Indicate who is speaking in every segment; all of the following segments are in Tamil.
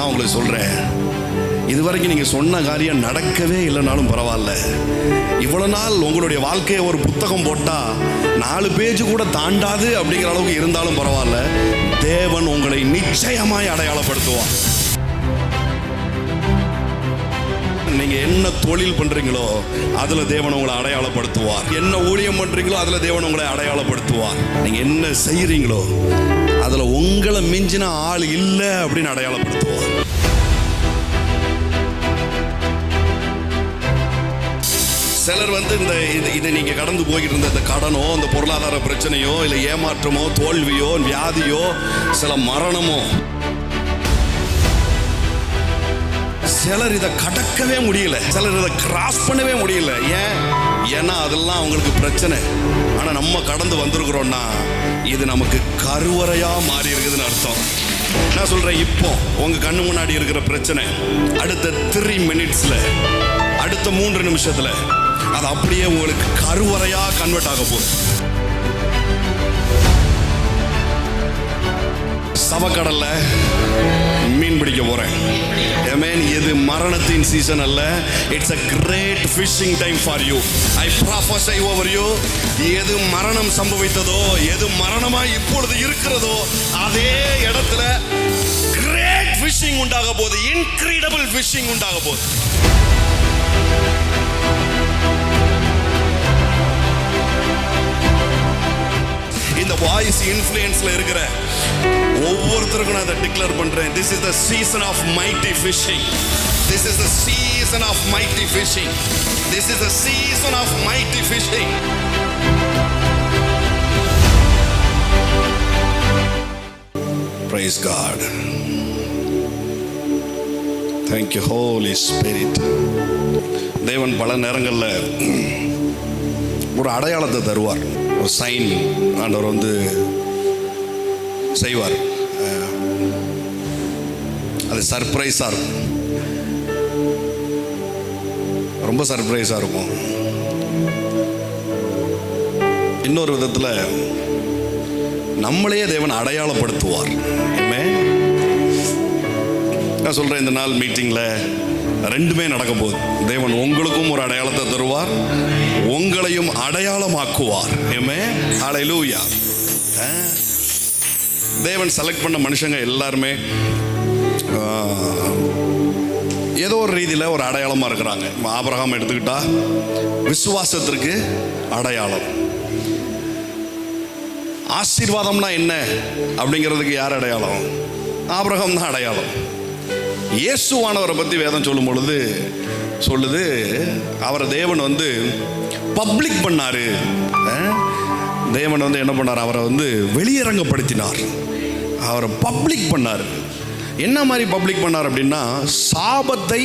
Speaker 1: நான் உங்களுக்கு சொல்கிறேன், இதுவரைக்கும் நீங்கள் சொன்ன காரியம் நடக்கவே இல்லைனாலும் பரவாயில்ல. இவ்வளோ நாள் உங்களுடைய வாழ்க்கையை ஒரு புத்தகம் போட்டால் 4 பேஜ் கூட தாண்டாது அப்படிங்கிற அளவுக்கு இருந்தாலும் பரவாயில்ல, தேவன் உங்களை நிச்சயமாய் அடையாளப்படுத்துவார். நீங்க என்ன தொழில் பண்றீங்களோ அதுல தேவன் உங்களை அடையாளப்படுத்துவார். என்ன ஊழியம் பண்றீங்களோ அதுல தேவன் உங்களை அடையாளப்படுத்துவார். நீங்க என்ன செய்யறீங்களோ அதுல உங்களை மிஞ்சின ஆள் இல்லை அப்படின்னு அடையாளப்படுத்துவார். சிலர் இந்த இதை நீங்க கடந்து போய்கிட்டு இருந்த இந்த கடனோ, இந்த பொருளாதார பிரச்சனையோ, இல்லை ஏமாற்றமோ, தோல்வியோ, வியாதியோ, சில மரணமோ, சிலர் இதை கடக்கவே முடியல, சிலர் இதை கிராஸ் பண்ணவே முடியல. ஏன்னா அதெல்லாம் அவங்களுக்கு பிரச்சனை. ஆனா நம்ம கடந்து வந்திருக்கிறோம்னா இது நமக்கு கருவறையா மாறி இருக்குதுன்னு அர்த்தம். நான் சொல்றேன், இப்போ உங்க கண்ணு முன்னாடி இருக்கிற பிரச்சனை அடுத்த 3 மினிட்ஸ்ல, அடுத்த 3 நிமிஷத்துல அது அப்படியே உங்களுக்கு கருவறையா கன்வெர்ட் ஆக போகுது. சவக்கடல்ல மீன் பிடிக்க போறேன். இது மரணத்தின் சீசன் அல்ல. It's a great fishing time for you. I prophesy over you. எது மரணம் சம்பவித்ததோ, எது மரணமாய் இப்பொழுது இருக்கிறதோ அதே இடத்துல great fishing உண்டாக போகுது, incredible fishing உண்டாக போகுது. இந்த வாய்ஸ் இன்ஃப்ளூயன்ஸ்ல இருக்கிற ஒவ்வொருத்தருக்கும் நான் அதை டிக்ளேர் பண்றேன். This is the season of mighty fishing. This is the season of mighty fishing. This is the season of mighty fishing. Praise God. Thank you Holy Spirit. தேவன் பல நேரங்களில் ஒரு அடையாளத்தை தருவார், ஒரு சைன் ஆண்டவர் செய்வார். அது சர்ப்ரைஸாக இருக்கும், ரொம்ப சர்ப்ரைஸாக இருக்கும். இன்னொரு விதத்தில் நம்மளையே தேவன் அடையாளப்படுத்துவார். நான் சொல்கிறேன், இந்த நாள் மீட்டிங்கில் 2மே நடக்க போகுது. தேவன் உங்களுக்கும் ஒரு அடையாளத்தை தருவார், உங்களையும் அடையாளமாக்குவார். ஹல்லேலூயா. தேவன் செலக்ட் பண்ண மனுஷங்க எல்லாருமே ஏதோ ஒரு ரீதியில் ஒரு அடையாளமாக இருக்கிறாங்க. ஆபிரகாம் எடுத்துக்கிட்டா விசுவாசத்திற்கு அடையாளம். ஆசீர்வாதம்னா என்ன அப்படிங்கிறதுக்கு யார் அடையாளம்? ஆபிரகாம் தான் அடையாளம். இயேசுவானவரை பற்றி வேதம் சொல்லும் பொழுது சொல்லுது, அவரை தேவன் பப்ளிக் பண்ணாரு. தேவன் என்ன பண்ணார்? அவரை வெளியரங்கப்படுத்தினார், அவரை பப்ளிக் பண்ணார். என்ன மாதிரி பப்ளிக் பண்ணார் அப்படின்னா, சாபத்தை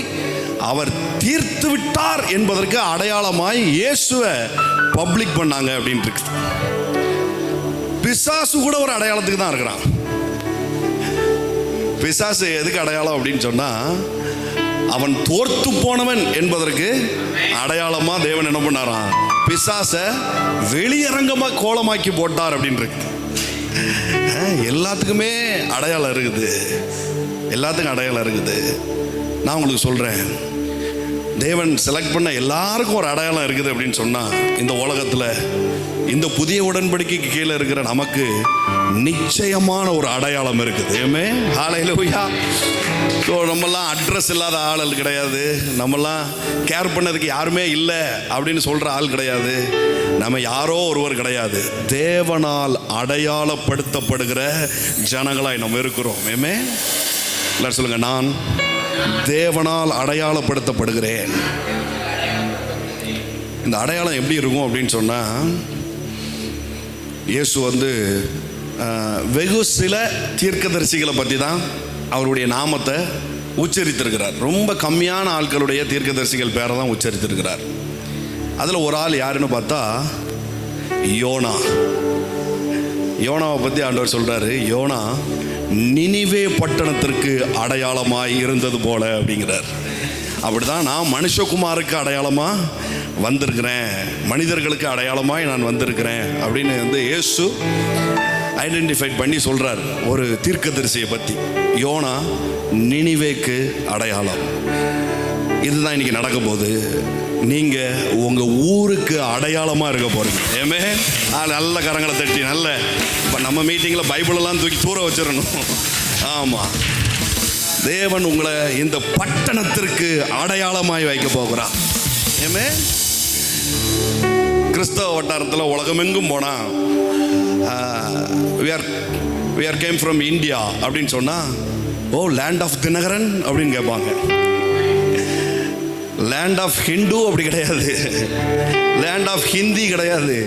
Speaker 1: அவர் தீர்த்து விட்டார் என்பதற்கு அடையாளமாய் இயேசுவை பப்ளிக் பண்ணாங்க அப்படின்ட்டு இருக்கு. பிசாசு கூட ஒரு அடையாளத்துக்கு தான் இருக்கிறான். பிசாசு எதுக்கு அடையாளம் அப்படின்னு சொன்னா, அவன் தோர்த்து போனவன் என்பதற்கு அடையாளமா தேவன் என்ன பண்ணாராம்? பிசாச வெளியரங்கமா கோலமாக்கி போட்டார் அப்படின்னு இருக்கு. எல்லாத்துக்குமே அடையாளம் இருக்குது, எல்லாத்துக்கும் அடையாளம் இருக்குது. நான் உங்களுக்கு சொல்றேன், தேவன் செலக்ட் பண்ண எல்லாருக்கும் ஒரு அடையாளம் இருக்குது அப்படின்னு சொன்னா, இந்த உலகத்துல இந்த புதிய உடன்படிக்கைக்கு கீழே இருக்கிற நமக்கு நிச்சயமான ஒரு அடையாளம் இருக்குது. ஹல்லேலூயா. ஸோ நம்மெல்லாம் அட்ரஸ் இல்லாத ஆள் கிடையாது, நம்மெல்லாம் கேர் பண்ணதுக்கு யாருமே இல்லை அப்படின்னு சொல்கிற ஆள் கிடையாது, நம்ம யாரோ ஒருவர் கிடையாது. தேவனால் அடையாளப்படுத்தப்படுகிற ஜனங்களாய் நம்ம இருக்கிறோம். எல்லாரும் சொல்லுங்க, நான் தேவனால் அடையாளப்படுத்தப்படுகிறேன். இந்த அடையாளம் எப்படி இருக்கும் அப்படின்னு சொன்னால், இயேசு வெகு சில தீர்க்கதரிசிகளை பற்றி தான் அவருடைய நாமத்தை உச்சரித்திருக்கிறார். ரொம்ப கம்மியான ஆட்களுடைய தீர்க்கதரிசிகள் பேரை தான் உச்சரித்திருக்கிறார். அதில் ஒரு ஆள் யாருன்னு பார்த்தா யோனா. யோனாவை பற்றி ஆண்டவர் சொல்கிறாரு, யோனா நினிவே பட்டணத்திற்கு அடையாளமாய் இருந்தது போல அப்படிங்கிறார். அப்படிதான் நான் மனுஷகுமாருக்கு அடையாளமாக வந்திருக்கிறேன், மனிதர்களுக்கு அடையாளமாய் நான் வந்திருக்கிறேன் அப்படின்னு இயேசு ஐடென்டிஃபைட் பண்ணி சொல்கிறார் ஒரு தீர்க்கதரிசியை பற்றி. யோனா நினிவேக்கு அடையாளம். இதுதான் இன்னைக்கு நடக்க போகுது. நீங்கள் உங்கள் ஊருக்கு அடையாளமாக இருக்க போகிறீங்க. ஏமே நல்ல கரங்களை தட்டி நல்ல இப்போ நம்ம மீட்டிங்கில் பைபிளெல்லாம் தூக்கி தூர வச்சிடணும். ஆமாம், தேவன் உங்களை இந்த பட்டணத்திற்கு அடையாளமாய் வைக்க போகிறார். ஏமே கிறிஸ்தவ வட்டாரத்தில் உலகமெங்கும் போனால் we are came from India அப்படின்னு சொன்னால், ஓ லேண்ட் ஆஃப் தினகரன் அப்படின்னு கேட்பாங்க. லேண்ட் ஆஃப் ஹிந்து அப்படி கிடையாது, லேண்ட் ஆஃப் ஹிந்தி கிடையாது,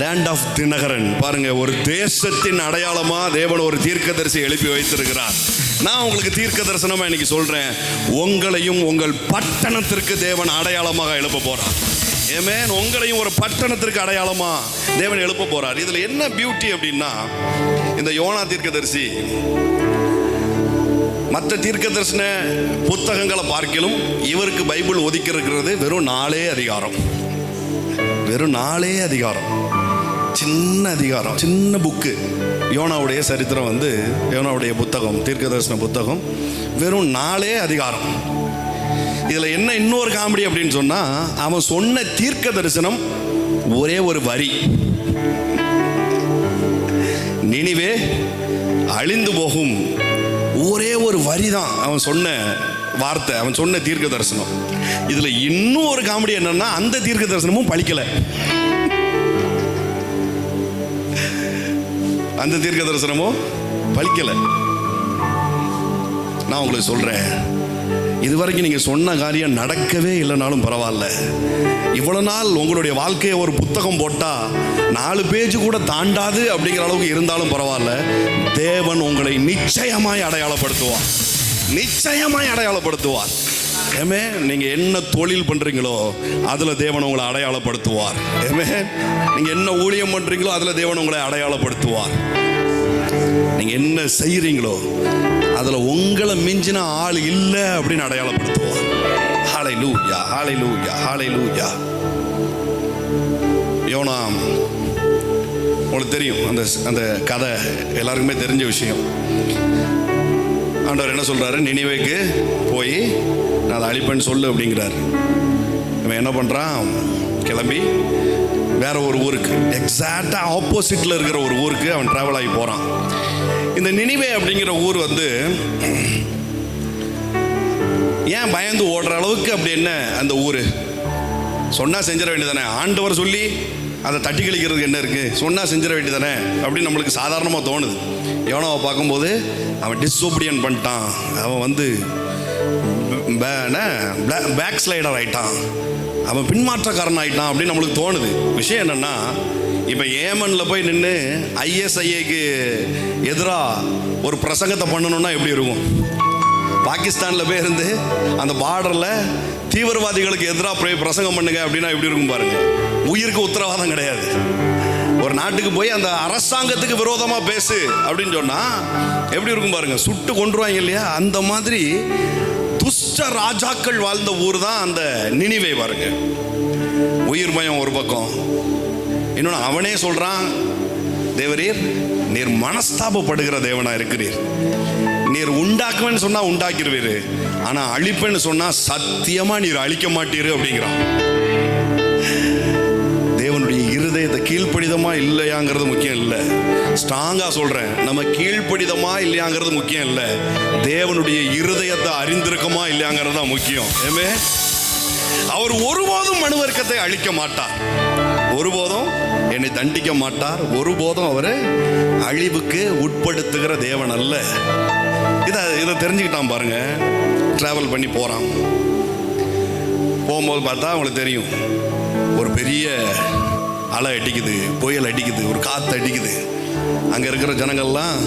Speaker 1: லேண்ட் ஆஃப் தினகரன். பாருங்க, ஒரு தேசத்தின் அடையாளமா தேவன் ஒரு தீர்க்கதரிசி எழுப்பி வைத்திருக்கிறார். நான் உங்களுக்கு தீர்க்க தரிசனமா இன்னைக்கு சொல்றேன், உங்களையும் உங்கள் பட்டணத்திற்கு தேவன் அடையாளமாக எழுப்ப போறார். ஆமென். உங்களையும் ஒரு பட்டணத்திற்கு அடையாளமா தேவன் எழுப்ப போறார். இதுல என்ன பியூட்டி அப்படின்னா, இந்த யோனா தீர்க்கதரிசி மற்ற தீர்க்க தரிசன புத்தகங்களை பார்க்கலும் இவருக்கு பைபிள் ஒதுக்கி இருக்கிறது வெறும் 4 அதிகாரம். வெறும் 4 அதிகாரம், சின்ன அதிகாரம், சின்ன புக்கு. யோனாவுடைய சரித்திரம் வந்து யோனாவுடைய புத்தகம், தீர்க்க தரிசன புத்தகம், வெறும் 4 அதிகாரம். இதில் என்ன இன்னொரு காமெடி அப்படின்னு சொன்னால், அவன் சொன்ன தீர்க்க தரிசனம் ஒரே ஒரு வரி. நினிவே அழிந்து போகும், ஒரே ஒரு வரி தான் அவன் சொன்ன வார்த்தை, அவன் சொன்ன தீர்க்க தரிசனம். இதில் இன்னும் ஒரு காமெடி என்னன்னா, அந்த தீர்க்க தரிசனமும் பலிக்கலை. அந்த தீர்க்க தரிசனமும் பலிக்கலை. நான் உங்களுக்கு சொல்கிறேன், இதுவரைக்கும் நீங்கள் சொன்ன காரியம் நடக்கவே இல்லைனாலும் பரவாயில்ல. இவ்வளோ நாள் உங்களுடைய வாழ்க்கையை ஒரு புத்தகம் போட்டால் 4 பேஜ் கூட தாண்டாது அப்படிங்கிற அளவுக்கு இருந்தாலும் பரவாயில்ல, தேவன் உங்களை நிச்சயமாய் அடையாளப்படுத்துவார். நிச்சயமாய் அடையாளப்படுத்துவார். ஏமே, நீங்கள் என்ன தொழில் பண்ணுறீங்களோ அதில் தேவன் உங்களை அடையாளப்படுத்துவார். ஏமே, நீங்கள் என்ன ஊழியம் பண்ணுறீங்களோ அதில் தேவன் உங்களை அடையாளப்படுத்துவார். நீங்கள் என்ன செய்கிறீங்களோ அதில் உங்களை மிஞ்சின ஆள் இல்லை அப்படின்னு அடையாளப்படுத்துவார். ஹல்லேலூயா, ஹல்லேலூயா, ஹல்லேலூயா. யோனா, உங்களுக்கு தெரியும் அந்த கதை, எல்லாருக்குமே தெரிஞ்ச விஷயம். ஆண்டவர் என்ன சொல்கிறாரு, நினிவேக்கு போய் நான் அதை அழிப்பேன்னு சொல்லு அப்படிங்கிறார். இவன் என்ன பண்ணுறான், கிளம்பி வேற ஒரு ஊருக்கு, எக்ஸாக்டாக ஆப்போசிட்டில் இருக்கிற ஒரு ஊருக்கு அவன் ட்ராவல் ஆகி போகிறான். இந்த நினிவே அப்படிங்கிற ஊர் வந்து ஏன் பயந்து ஓடுற அளவுக்கு அப்படி என்ன அந்த ஊர்? சொன்னால் செஞ்சிட வேண்டியதானே, ஆண்டவர் சொல்லி அதை தட்டி கழிக்கிறதுக்கு என்ன இருக்குது, சொன்னால் செஞ்சிட வேண்டியதானே அப்படின்னு நம்மளுக்கு சாதாரணமாக தோணுது. யோனாவை பார்க்கும்போது அவன் டிஸ்ஓபீடியன்ட் பண்ணிட்டான், அவன் வந்து பேக் ஸ்லைடர் ஆகிட்டான், அவன் பின்மாற்றக்காரன் ஆகிட்டான் அப்படின்னு நம்மளுக்கு தோணுது. விஷயம் என்னென்னா, இப்போ ஏமனில் போய் நின்று ISIAக்கு எதிராக ஒரு பிரசங்கத்தை பண்ணணும்னா எப்படி இருக்கும்? பாகிஸ்தானில் போய் இருந்து அந்த பார்டரில் தீவிரவாதிகளுக்கு எதிராக பிரசங்கம் பண்ணுங்க அப்படின்னா எப்படி இருக்கும் பாருங்க. உயிருக்கு உத்தரவாதம் கிடையாது. ஒரு நாட்டுக்கு போய் அந்த அரசாங்கத்துக்கு விரோதமாக பேசு அப்படின்னு சொன்னால் எப்படி இருக்கும் பாருங்க, சுட்டு கொண்டுருவாங்க இல்லையா? அந்த மாதிரி துஷ்ட ராஜாக்கள் வாழ்ந்த ஊர் தான் அந்த நினிவே பாருங்க. உயிர் பயம் ஒரு பக்கம், இன்னொன்று அவனே சொல்கிறான், தேவரீர் நீர் மனஸ்தாபப்படுகிற தேவனா இருக்கிறீர், நீர் உண்டாக்குவேன்னு சொன்னால் உண்டாக்கிடுவீர், ஆனால் அழிப்பேன்னு சொன்னால் சத்தியமாக நீர் அழிக்க மாட்டீர் அப்படிங்கிறான். தேவனுடைய இருதயத்தை கீழ்ப்படிதமா இல்லையாங்கிறது முக்கியம் இல்லை, ஸ்ட்ராங்காக சொல்கிறேன், நம்ம கீழ்ப்படிதமா இல்லையாங்கிறது முக்கியம் இல்லை, தேவனுடைய இருதயத்தை அறிந்திருக்கமா இல்லையாங்கிறது தான் முக்கியம். ஏமே, அவர் ஒருபோதும் மனு வர்க்கத்தை அழிக்க மாட்டார், ஒருபோதும் என்னை தண்டிக்க மாட்டார், ஒருபோதும் அவரை அழிவுக்கு உட்படுத்துகிற தேவன் அல்ல. இதை தெரிஞ்சுக்கிட்டான் பாருங்க. டிராவல் பண்ணி போகிறான். போகும்போது பார்த்தா அவங்களுக்கு தெரியும், ஒரு பெரிய அலை அடிக்குது, புயல் அடிக்குது, ஒரு காற்று அடிக்குது. அங்கே இருக்கிற ஜனங்கள்லாம்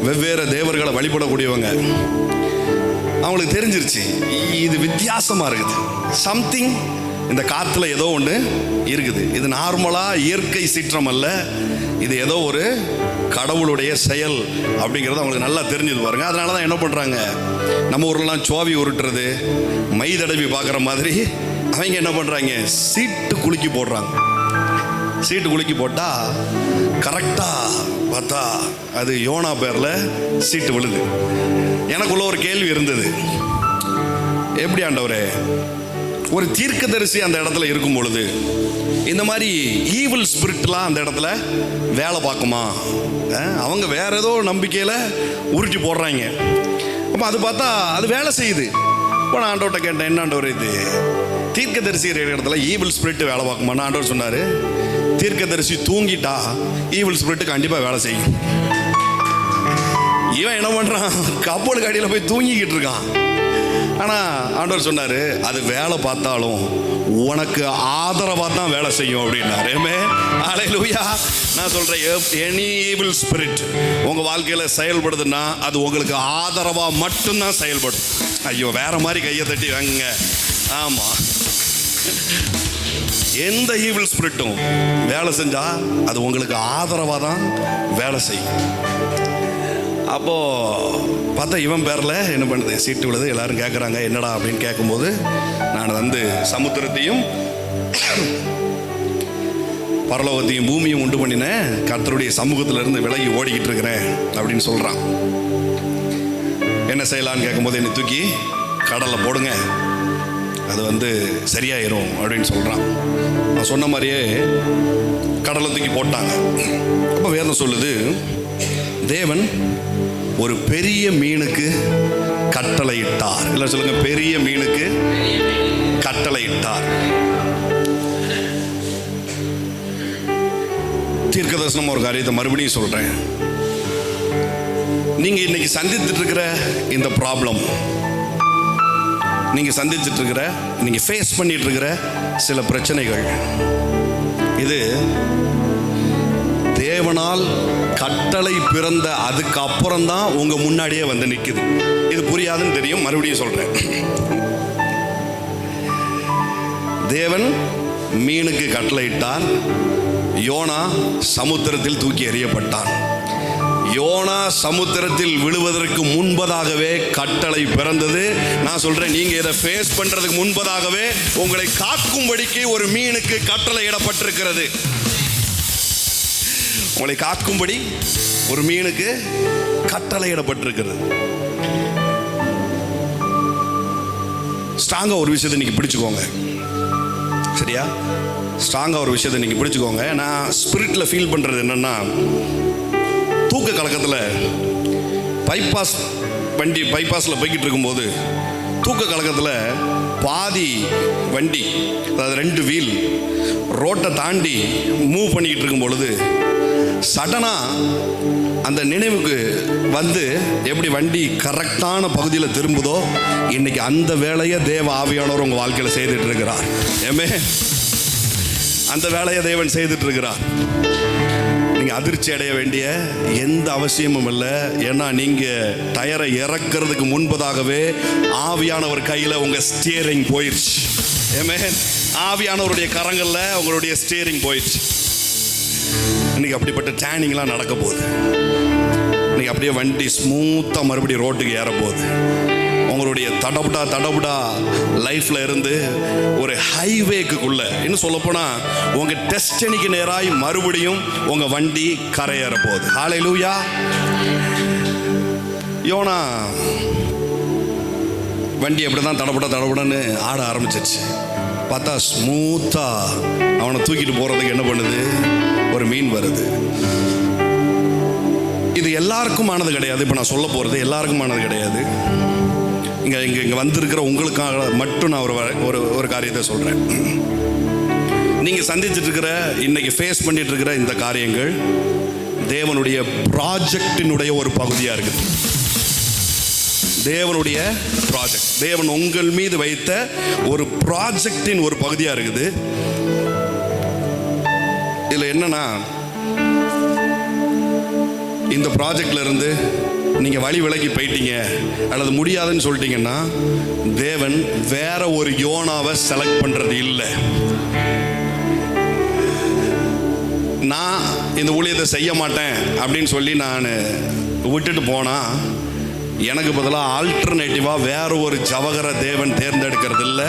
Speaker 1: வெவ்வேறு தேவர்களை வழிபடக்கூடியவங்க. அவங்களுக்கு தெரிஞ்சிருச்சு, இது வித்தியாசமாக இருக்குது, சம்திங் இந்த காற்றுல ஏதோ ஒன்று இருக்குது, இது நார்மலாக இயற்கை சீற்றம் அல்ல, இது ஏதோ ஒரு கடவுளுடைய செயல் அப்படிங்கிறது அவங்களுக்கு நல்லா தெரிஞ்சது பாருங்க. அதனால தான் என்ன பண்ணுறாங்க, நம்ம ஊர்லாம் சோவி உருட்டுறது, மை தடவி பார்க்குற மாதிரி அவங்க என்ன பண்ணுறாங்க, சீட்டு குலுக்கி போடுறாங்க. சீட்டு குலுக்கி போட்டால் கரெக்டாக பார்த்தா அது யோனா பேரில் சீட்டு விழுது. எனக்குள்ள ஒரு கேள்வி இருந்தது, எப்படி ஆண்டவரே, ஒரு தீர்க்கதரிசி அந்த இடத்துல இருக்கும் பொழுது இந்த மாதிரி ஈவில் ஸ்பிரிட்லாம் அந்த இடத்துல வேலை பார்க்குமா? அவங்க வேற ஏதோ நம்பிக்கையில் உருட்டி போடுறாங்க. அப்போ அது பார்த்தா அது வேலை செய்யுது. இப்போ நான் ஆண்டவர்கிட்ட கேட்டேன், என்ன ஆண்டவர் இது தீர்க்கதரிசி இடத்துல ஈவில் ஸ்பிரிட் வேலை பார்க்குமான்னு? ஆண்டவர் சொன்னார், தீர்க்கதரிசி தூங்கிட்டா ஈவில் ஸ்பிரிட் கண்டிப்பாக வேலை செய்யும். இவன் என்ன பண்ணுறான், கப்பலுக்கு அடியில் போய் தூங்கிக்கிட்டு இருக்கான். ஆனால் ஆண்டவர் சொன்னார், அது வேலை பார்த்தாலும் உனக்கு ஆதரவாக தான் வேலை செய்யும் அப்படின்னாரு. ஹல்லேலூயா. நான் சொல்கிறேன், எனி ஈவில் ஸ்பிரிட் உங்கள் வாழ்க்கையில் செயல்படுதுன்னா அது உங்களுக்கு ஆதரவாக மட்டும்தான் செயல்படும். ஐயோ, வேற மாதிரி கையை தட்டி வாங்க. ஆமாம், எந்த ஈவில் ஸ்பிரிட்டும் வேலை செஞ்சால் அது உங்களுக்கு ஆதரவாக தான் வேலை செய்யும். அப்போது பார்த்தா இவன் பேரில் என்ன பண்ணுது, சீட்டு விழுது. எல்லாரும் கேட்குறாங்க என்னடா அப்படின்னு கேட்கும்போது, நான் வந்து சமுத்திரத்தையும் பரலோகத்தையும் பூமியும் உண்டு பண்ணினேன், கர்த்தருடைய சமூகத்திலிருந்து விலகி ஓடிக்கிட்டு இருக்கிறேன் அப்படின்னு சொல்கிறான். என்ன செய்யலான்னு கேட்கும்போது, என்னை தூக்கி கடலில் போடுங்க, அது வந்து சரியாயிரும் அப்படின்னு சொல்கிறான். நான் சொன்ன மாதிரியே கடலை தூக்கி போட்டாங்க. அப்போ வேதம் சொல்லுது, தேவன் ஒரு பெரிய மீனுக்கு கட்டளையிட்டார். இல்லை சொல்லுங்க, பெரிய மீனுக்கு கட்டளையிட்டார். தீர்க்கதரிசனம் ஒரு காரியத்தை மறுபடியும் சொல்றேன். நீங்க இன்னைக்கு சந்தித்துட்டு இருக்கிற இந்த ப்ராப்ளம், நீங்க சந்திச்சுட்டு இருக்கிற, நீங்க ஃபேஸ் பண்ணிட்டு இருக்கிற சில பிரச்சனைகள், இது தேவனால் கட்டளை பிறந்த அதுக்கு அப்புறம் தான் உங்க முன்னாடியே வந்து நிற்குது. இது புரியாதுன்னு தெரியும், மறுபடியும் சொல்றேன். தேவன் மீனுக்கு கட்டளையிட்டார், யோனா சமுத்திரத்தில் தூக்கி எறியப்பட்டான். யோனா சமுத்திரத்தில் விழுவதற்கு முன்பதாகவே கட்டளை பிறந்தது. நான் சொல்றேன், நீங்க இதை ஃபேஸ் பண்றதுக்கு முன்பதாகவே உங்களை காக்கும்படிக்கு ஒரு மீனுக்கு கட்டளை இடப்பட்டிருக்கிறது. உங்களை காக்கும்படி ஒரு மீனுக்கு கட்டளையிடப்பட்டிருக்கிறது. ஸ்ட்ராங்கா ஒரு விஷயத்தை நீங்க பிடிச்சுக்கோங்க, சரியா? ஸ்ட்ராங்கா ஒரு விஷயத்தை நீங்க பிடிச்சுக்கோங்க. நான் ஸ்பிரிட்ல ஃபீல் பண்றது என்னன்னா, தூக்க கலக்கத்தில் பைபாஸில் போய்கிட்டு இருக்கும்போது, தூக்க கலக்கத்தில் பாதி வண்டி, அதாவது 2 வீல் ரோட்டை தாண்டி மூவ் பண்ணிக்கிட்டு இருக்கும் பொழுது சடனாக அந்த நினைவுக்கு வந்து எப்படி வண்டி கரெக்டான பகுதியில் திரும்புதோ, இன்னைக்கு அந்த வேலையை தேவ ஆவியானவர் உங்கள் வாழ்க்கையில் செய்துட்டு இருக்கிறார். ஏமே, அந்த வேலையை தேவன் செய்துட்டு இருக்கிறார். நீங்கள் அதிர்ச்சி அடைய வேண்டிய எந்த அவசியமும் இல்லை. ஏன்னா நீங்கள் டயரை இறக்கிறதுக்கு முன்பதாகவே ஆவியானவர் கையில் உங்கள் ஸ்டியரிங் போயிடுச்சு. ஏமே, ஆவியானவருடைய கரங்களில் உங்களுடைய ஸ்டியரிங் போயிடுச்சு. இன்னைக்கு அப்படிப்பட்ட டேனிங்லாம் நடக்க போகுது. இன்னைக்கு அப்படியே வண்டி ஸ்மூத்தாக மறுபடியும் ரோட்டுக்கு ஏற போகுது. உங்களுடைய தடபுடா லைஃப்ல இருந்து ஒரு ஹைவேக்குள்ள, இன்னும் சொல்லப்போனால் உங்க டெஸ்டினிக்கு நேராய் மறுபடியும் உங்க வண்டி கரையேற போகுது. ஹல்லேலூயா. யோனா வண்டி அப்படிதான் தடபுடன்னு ஆட ஆரம்பிச்சிருச்சு. பார்த்தா ஸ்மூத்தா அவனை தூக்கிட்டு போறதுக்கு என்ன பண்ணுது, ஒரு மீன் வருது. இது எல்லாருக்குமானது கிடையாது. இப்போ நான் சொல்ல போகிறது எல்லாருக்குமானது கிடையாது. இங்கே வந்திருக்கிற உங்களுக்காக மட்டும் நான் ஒரு காரியத்தை சொல்கிறேன். நீங்கள் சந்திச்சுட்டு இருக்கிற, இன்னைக்கு ஃபேஸ் பண்ணிட்டு இருக்கிற இந்த காரியங்கள் தேவனுடைய ப்ராஜெக்டினுடைய ஒரு பகுதியாக இருக்குது. தேவனுடைய ப்ராஜெக்ட், தேவன் உங்கள் மீது வைத்த ஒரு ப்ராஜெக்டின் ஒரு பகுதியாக இருக்குது. இதில் என்னன்னா, இந்த ப்ராஜெக்ட்ல இருந்து நீங்க வழி விலகி போயிட்டீங்க அல்லது முடியாதுன்னு சொல்லிட்டீங்கன்னா, தேவன் வேற ஒரு யோனாவை செலக்ட் பண்றது இல்லை. நான் இந்த ஊழியத்தை செய்ய மாட்டேன் அப்படின்னு சொல்லி நான் விட்டுட்டு போனா எனக்கு பதிலாக ஆல்டர்னேட்டிவாக வேற ஒரு ஜவகர தேவன் தேர்ந்தெடுக்கிறது இல்லை.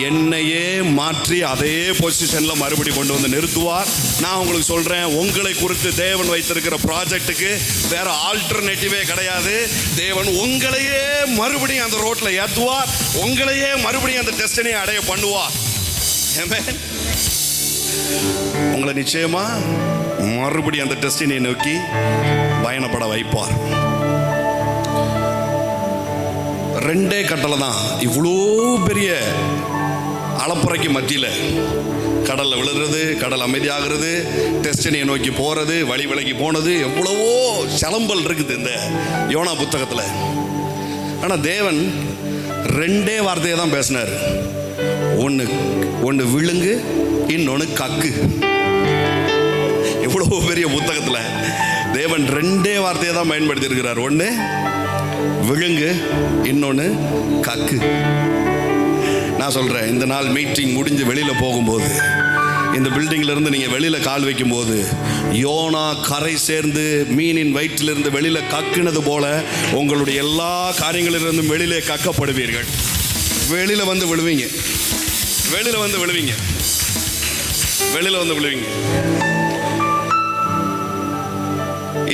Speaker 1: என்னையே மாற்றி அதே பொசிஷனில் மறுபடி கொண்டு வந்து நிறுத்துவார். நான் உங்களுக்கு சொல்கிறேன், உங்களை குறித்து தேவன் வைத்திருக்கிற ப்ராஜெக்டுக்கு வேற ஆல்டர்னேட்டிவே கிடையாது. தேவன் உங்களையே மறுபடியும் அந்த ரோட்டில் ஏற்றுவார், உங்களையே மறுபடியும் அந்த டெஸ்டினியை அடைய பண்ணுவார். உங்களை நிச்சயமா மறுபடியும் அந்த டெஸ்டினியை நோக்கி பயணப்பட வைப்பார். ரெண்டே கட்டளை தான் இவ்வளோ பெரிய அளப்பறைக்கு மத்தியில் கடலில் விழுறது, கடல் அமைதியாகிறது, டெஸ்டினியை நோக்கி போகிறது, வழி விலகி போனது, எவ்வளவோ சலம்பல் இருக்குது இந்த யோனா புத்தகத்தில். ஆனால் தேவன் ரெண்டே வார்த்தையை தான் பேசினார். ஒன்று விழுங்கு, இன்னொன்று கக்கு. இவ்வளோ பெரிய புத்தகத்தில் தேவன் ரெண்டே வார்த்தையை தான் பயன்படுத்தி இருக்கிறார். ஒன்று விழுங்கு, இன்னொன்று கக்கு. நான் சொல்கிறேன், இந்த நாள் மீட்டிங் முடிஞ்சு வெளியில் போகும்போது, இந்த பில்டிங்கிலிருந்து நீங்கள் வெளியில் கால் வைக்கும்போது, யோனா கரை சேர்ந்து மீனின் வயிற்றிலிருந்து வெளியில் கக்குனது போல உங்களுடைய எல்லா காரியங்களிலிருந்தும் வெளியிலே கக்கப்படுவீர்கள். வெளியில் வந்து விழுவீங்க, வெளியில் வந்து விழுவீங்க, வெளியில் வந்து விழுவீங்க.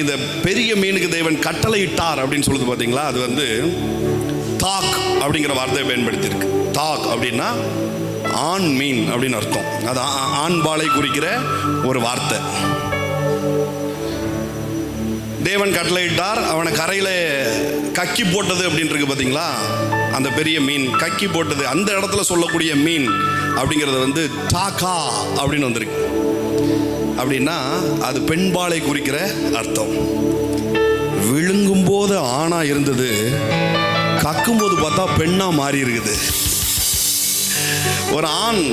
Speaker 1: இந்த பெரிய மீனுக்கு தேவன் கட்டளையிட்டார் அப்படின்னு சொல்லுது பார்த்தீங்களா, அது வந்து தாக் அப்படிங்கிற வார்த்தையை பயன்படுத்தியிருக்கு. தாக் அப்படின்னா ஆண் மீன் அப்படின்னு அர்த்தம். அது ஆண்பாலை குறிக்கிற ஒரு வார்த்தை. தேவன் கட்டளையிட்டார், அவனை கரையில் கக்கி போட்டது அப்படின்னு இருக்கு பார்த்தீங்களா, அந்த பெரிய மீன் கக்கி போட்டது. அந்த இடத்துல சொல்லக்கூடிய மீன் அப்படிங்கிறது வந்து தாக்கா அப்படின்னு வந்திருக்கு. அப்படின்னா அது பெண்பாலை குறிக்கிற அர்த்தம். விழுங்கும் போது ஆணா இருந்தது, கக்கும் போது பார்த்தா பெண்ணா மாறி இருக்குது. ஒரு ஆண்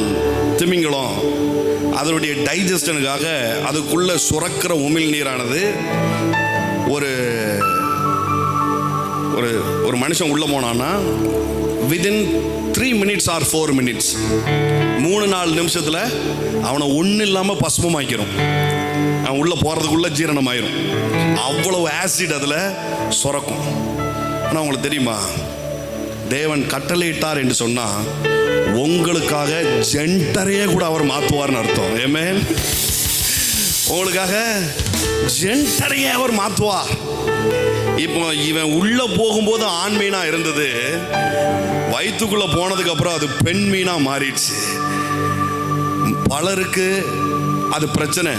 Speaker 1: திமிங்கலம் அதனுடைய டைஜஷனுக்காக அதுக்குள்ள சுரக்கிற உமிழ் நீரானது ஒரு ஒரு மனுஷன் உள்ள போனான்னா விதின் 3 minutes or 4 minutes 3-4 நிமிஷத்தில் அவனை ஒன்றும் இல்லாமல் பசுமமாக்கிறோம். அவன் உள்ளே போகிறதுக்குள்ளே ஜீரணம் ஆயிரும். அவ்வளவு ஆசிட் அதில் சுரக்கும். ஆனால் உங்களுக்கு தெரியுமா, தேவன் கட்டளையிட்டார் என்று சொன்னால் உங்களுக்காக ஜென்டரையே கூட அவர் மாற்றுவார்னு அர்த்தம். ஏமே, உங்களுக்காக ஜென்டரையே அவர் மாற்றுவார். இப்போ இவன் உள்ள போகும்போது ஆண் மீனா இருந்தது, வயிற்றுக்குள்ள போனதுக்கு அப்புறம் அது பெண் மீனா மாறிடுச்சு. பலருக்கு அது பிரச்சனை,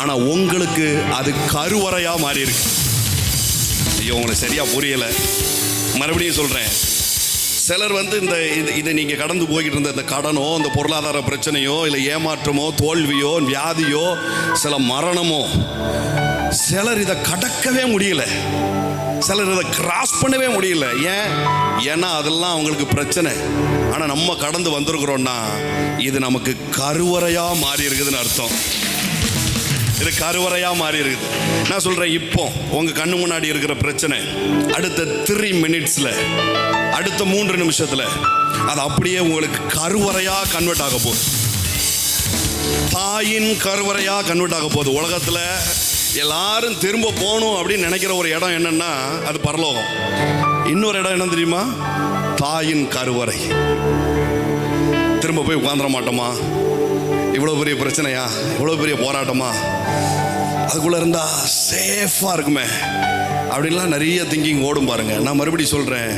Speaker 1: ஆனா உங்களுக்கு அது கருவறையா மாறி இருக்கு. ஐயோ, உங்களுக்கு சரியா புரியல, மறுபடியும் சொல்றேன். சிலர் வந்து இதை நீங்க கடந்து போய்கிட்டு இருந்த இந்த கடனோ, இந்த பொருளாதார பிரச்சனையோ, இல்லை ஏமாற்றமோ, தோல்வியோ, வியாதியோ, சில மரணமோ, சிலர் இதை கடக்கவே முடியல, சிலர் இதை கிராஸ் பண்ணவே முடியல. ஏன்னா அதெல்லாம் அவங்களுக்கு பிரச்சனை. ஆனால் நம்ம கடந்து வந்திருக்கிறோம்னா இது நமக்கு கருவறையா மாறி இருக்குதுன்னு அர்த்தம். இது கருவறையா மாறி இருக்குது. நான் சொல்றேன், இப்போ உங்க கண்ணு முன்னாடி இருக்கிற பிரச்சனை அடுத்த 3 minutesல, அடுத்த 3 நிமிஷத்துல அது அப்படியே உங்களுக்கு கருவறையா கன்வெர்ட் ஆக போகுது. தாயின் கருவறையா கன்வெர்ட் ஆக போகுது. உலகத்துல எல்லாரும் திரும்ப போகணும் அப்படின்னு நினைக்கிற ஒரு இடம் என்னன்னா அது பரலோகம். இன்னொரு இடம் என்ன தெரியுமா? தாயின் கருவறை. திரும்ப போய் உட்காந்துட மாட்டோமா? இவ்வளோ பெரிய பிரச்சனையா, இவ்வளோ பெரிய போராட்டமா, அதுக்குள்ளே இருந்தால் சேஃபாக இருக்குமே அப்படின்லாம் நிறைய திங்கிங் ஓடும் பாருங்க. நான் மறுபடியும் சொல்கிறேன்,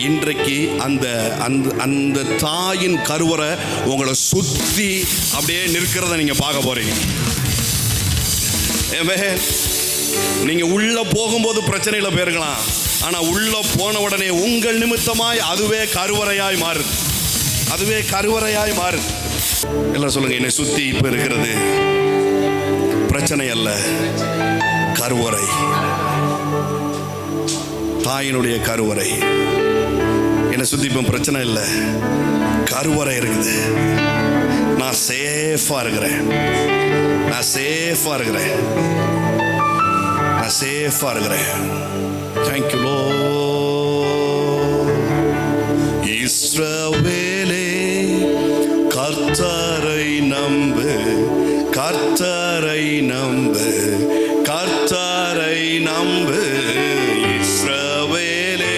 Speaker 1: இன்றைக்கு அந்த அந்த அந்த தாயின் கருவறை உங்களை சுற்றி அப்படியே நிற்கிறத நீங்கள் பார்க்க போகிறீங்க. நீங்கள் உள்ளே போகும்போது பிரச்சனையில் போயிருக்கலாம், ஆனால் உள்ளே போன உடனே உங்கள் நிமித்தமாய் அதுவே கருவறையாய் மாறுது. அதுவே கருவறையாய் மாறுது. எல்லாம் சொல்லுங்க, என்னை சுற்றி இப்போ இருக்கிறது பிரச்சனை அல்ல, கருவறை. தாயினுடைய கருவறை. என்னை சுற்றி இப்போ பிரச்சனை இல்லை, கருவறை இருக்குது. நான் சேஃபாக இருக்கிறேன், நான் சேஃபாக இருக்கிறேன், நான் சேஃபாக இருக்கிறேன். Thank you Lord. இஸ்ரவேலே கர்த்தரை நம்பு, கர்த்தரை நம்பு, கர்த்தரை நம்பு. இஸ்ரவேலே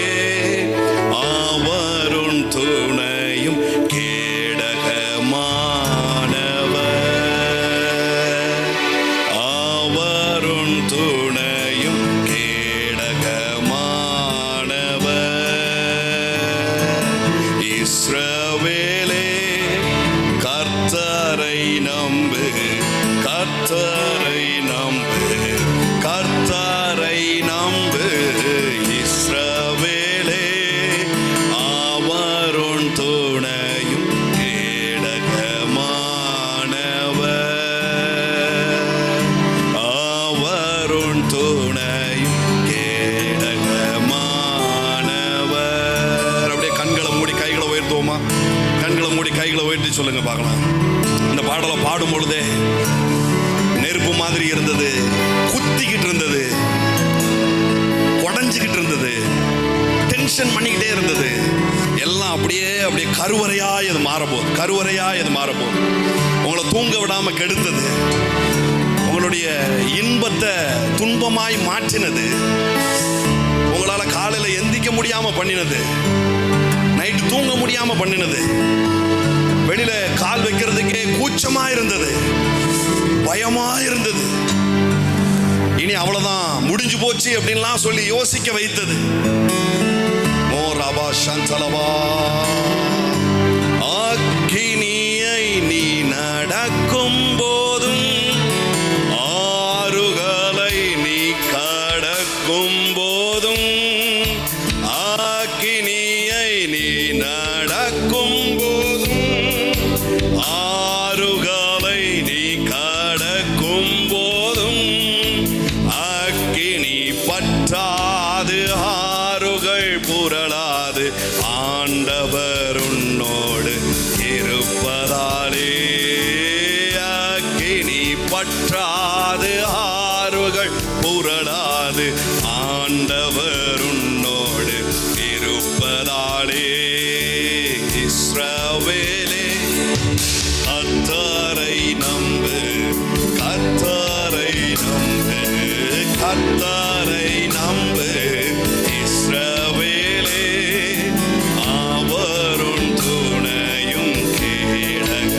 Speaker 1: பார்க்கலாம். இந்த பாடலை பாடும் பொழுதே நெருப்பு மாதிரி இருந்தது, குத்திக்கிட்டு இருந்தது, உடஞ்சிக்கிட்டு இருந்தது, டென்ஷன் பண்ணிக்கிட்டே இருந்தது. எல்லாம் அப்படியே கருவறையா இது மாறப்போகுது, கருவறையா இது மாறப்போகுது. உங்களை தூங்க விடாம கெடுத்தது, உங்களுடைய இன்பத்தை துன்பமாய் மாற்றினது, உங்களால காலையில எந்திக்க முடியாம பண்ணினது, நைட்டு தூங்க முடியாம பண்ணினது, வெளியில கால் வைக்கிறதுக்கே கூச்சமா இருந்தது, பயமா இருந்தது, இனி அவ்வளவுதான் முடிஞ்சு போச்சு அப்படின்லாம் சொல்லி யோசிக்க வைத்தது. மோரபா சந்தலவா அக்கினியை நீ நடக்கும் போதும், ஆறுகளை நீ கடக்கும் போதும், அக்கினியை நீ நடக்கும் போதும், ஆறுகளை நீ கடக்கும் போதும், அக்கினி பற்றாது ஆறுகள் புரளாது, ஆண்டவர் உன்னோடு இருப்பதாலே. அக்கினி பற்றாது ஆறுகள் புரளாது, ஆண்டவர் உன்னோடு இருப்பதாலே. இஸ்ரவேலே கர்த்தரை நம்பு, கர்த்தரை நம்பு, கர்த்தரை நம்பு. இஸ்ரவேலே அவருன் துணையும் கேடகமானவர்,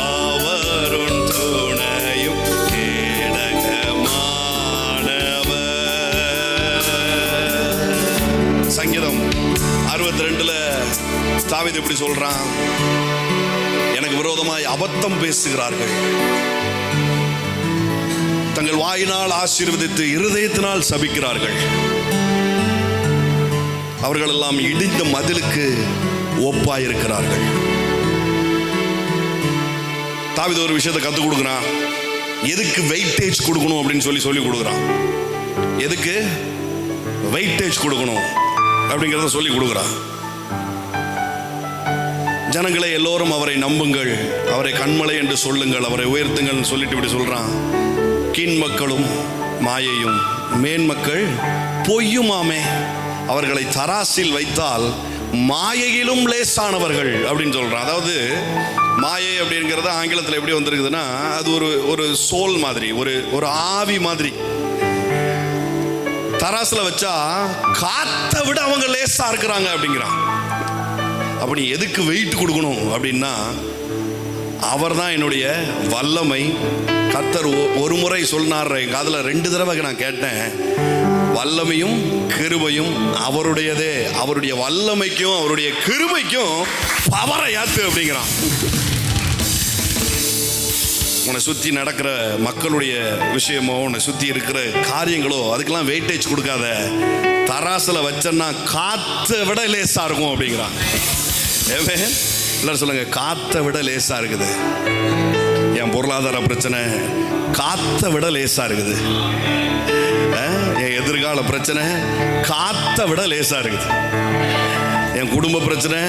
Speaker 1: அவருன் துணையும் கேடகமானவர். சங்கீதம் 62 தாவீது இப்படி சொல்றான், எனக்கு விரோதமாய் அபத்தம் பேசுகிறார்கள், தங்கள் வாயினால் ஆசீர்வதித்து இருதயத்தினால் சபிக்கிறார்கள், அவர்கள் எல்லாம் இடிந்த மதிலுக்கு ஒப்பாயிருக்கிறார்கள். தாவீது ஒரு விஷயத்தை கற்றுக் கொடுக்குறான், எதுக்கு வெயிட்டேஜ் கொடுக்கணும் அப்படின்னு சொல்லி கொடுக்குறான். எதுக்கு வெயிட்டேஜ் கொடுக்கணும் அப்படிங்கிறத சொல்லி கொடுக்குறான். ஜனங்களை எல்லோரும் அவரை நம்புங்கள், அவரை கண்மலை என்று சொல்லுங்கள், அவரை உயர்த்துங்கள் சொல்லிட்டு இப்படி சொல்றான், கீழ் மக்களும் மாயையும் மேன்மக்கள் பொய்யுமாமே, அவர்களை தராசில் வைத்தால் மாயையிலும் லேசானவர்கள் அப்படின்னு சொல்றான். அதாவது மாயை அப்படிங்கிறது ஆங்கிலத்தில் எப்படி வந்திருக்குதுன்னா, அது ஒரு சோல் மாதிரி, ஒரு ஆவி மாதிரி. தராசுல வச்சா காத்தை விட அவங்க லேசா இருக்கிறாங்க அப்படிங்கிறான். அப்படி எதுக்கு வெயிட் கொடுக்கணும் அப்படின்னா, அவர் தான் என்னுடைய வல்லமை. கர்த்தர் ஒரு முறை சொன்னார், என் காதுல 2 தடவை நான் கேட்டேன், வல்லமையும் கிருபையும் அவருடையதே, அவருடைய வல்லமைக்கும் அவருடைய கிருபைக்கும் பவரை ஏத்து அப்படிங்கிறான். உன்னை சுற்றி நடக்கிற மக்களுடைய விஷயமோ, உன்னை சுற்றி இருக்கிற காரியங்களோ, அதுக்கெல்லாம் வெயிட்டேஜ் கொடுக்காத. தராசில் வச்சன்னா காற்றை விட லேசாக இருக்கும் அப்படிங்கிறான். எல்லாரும் சொல்லுங்க, காற்றை விட லேசாக இருக்குது. என் பொருளாதார பிரச்சனை காற்றை விட லேசாக இருக்குது. என் எதிர்கால பிரச்சனை காற்றை விட லேசாக இருக்குது. என் குடும்ப பிரச்சனை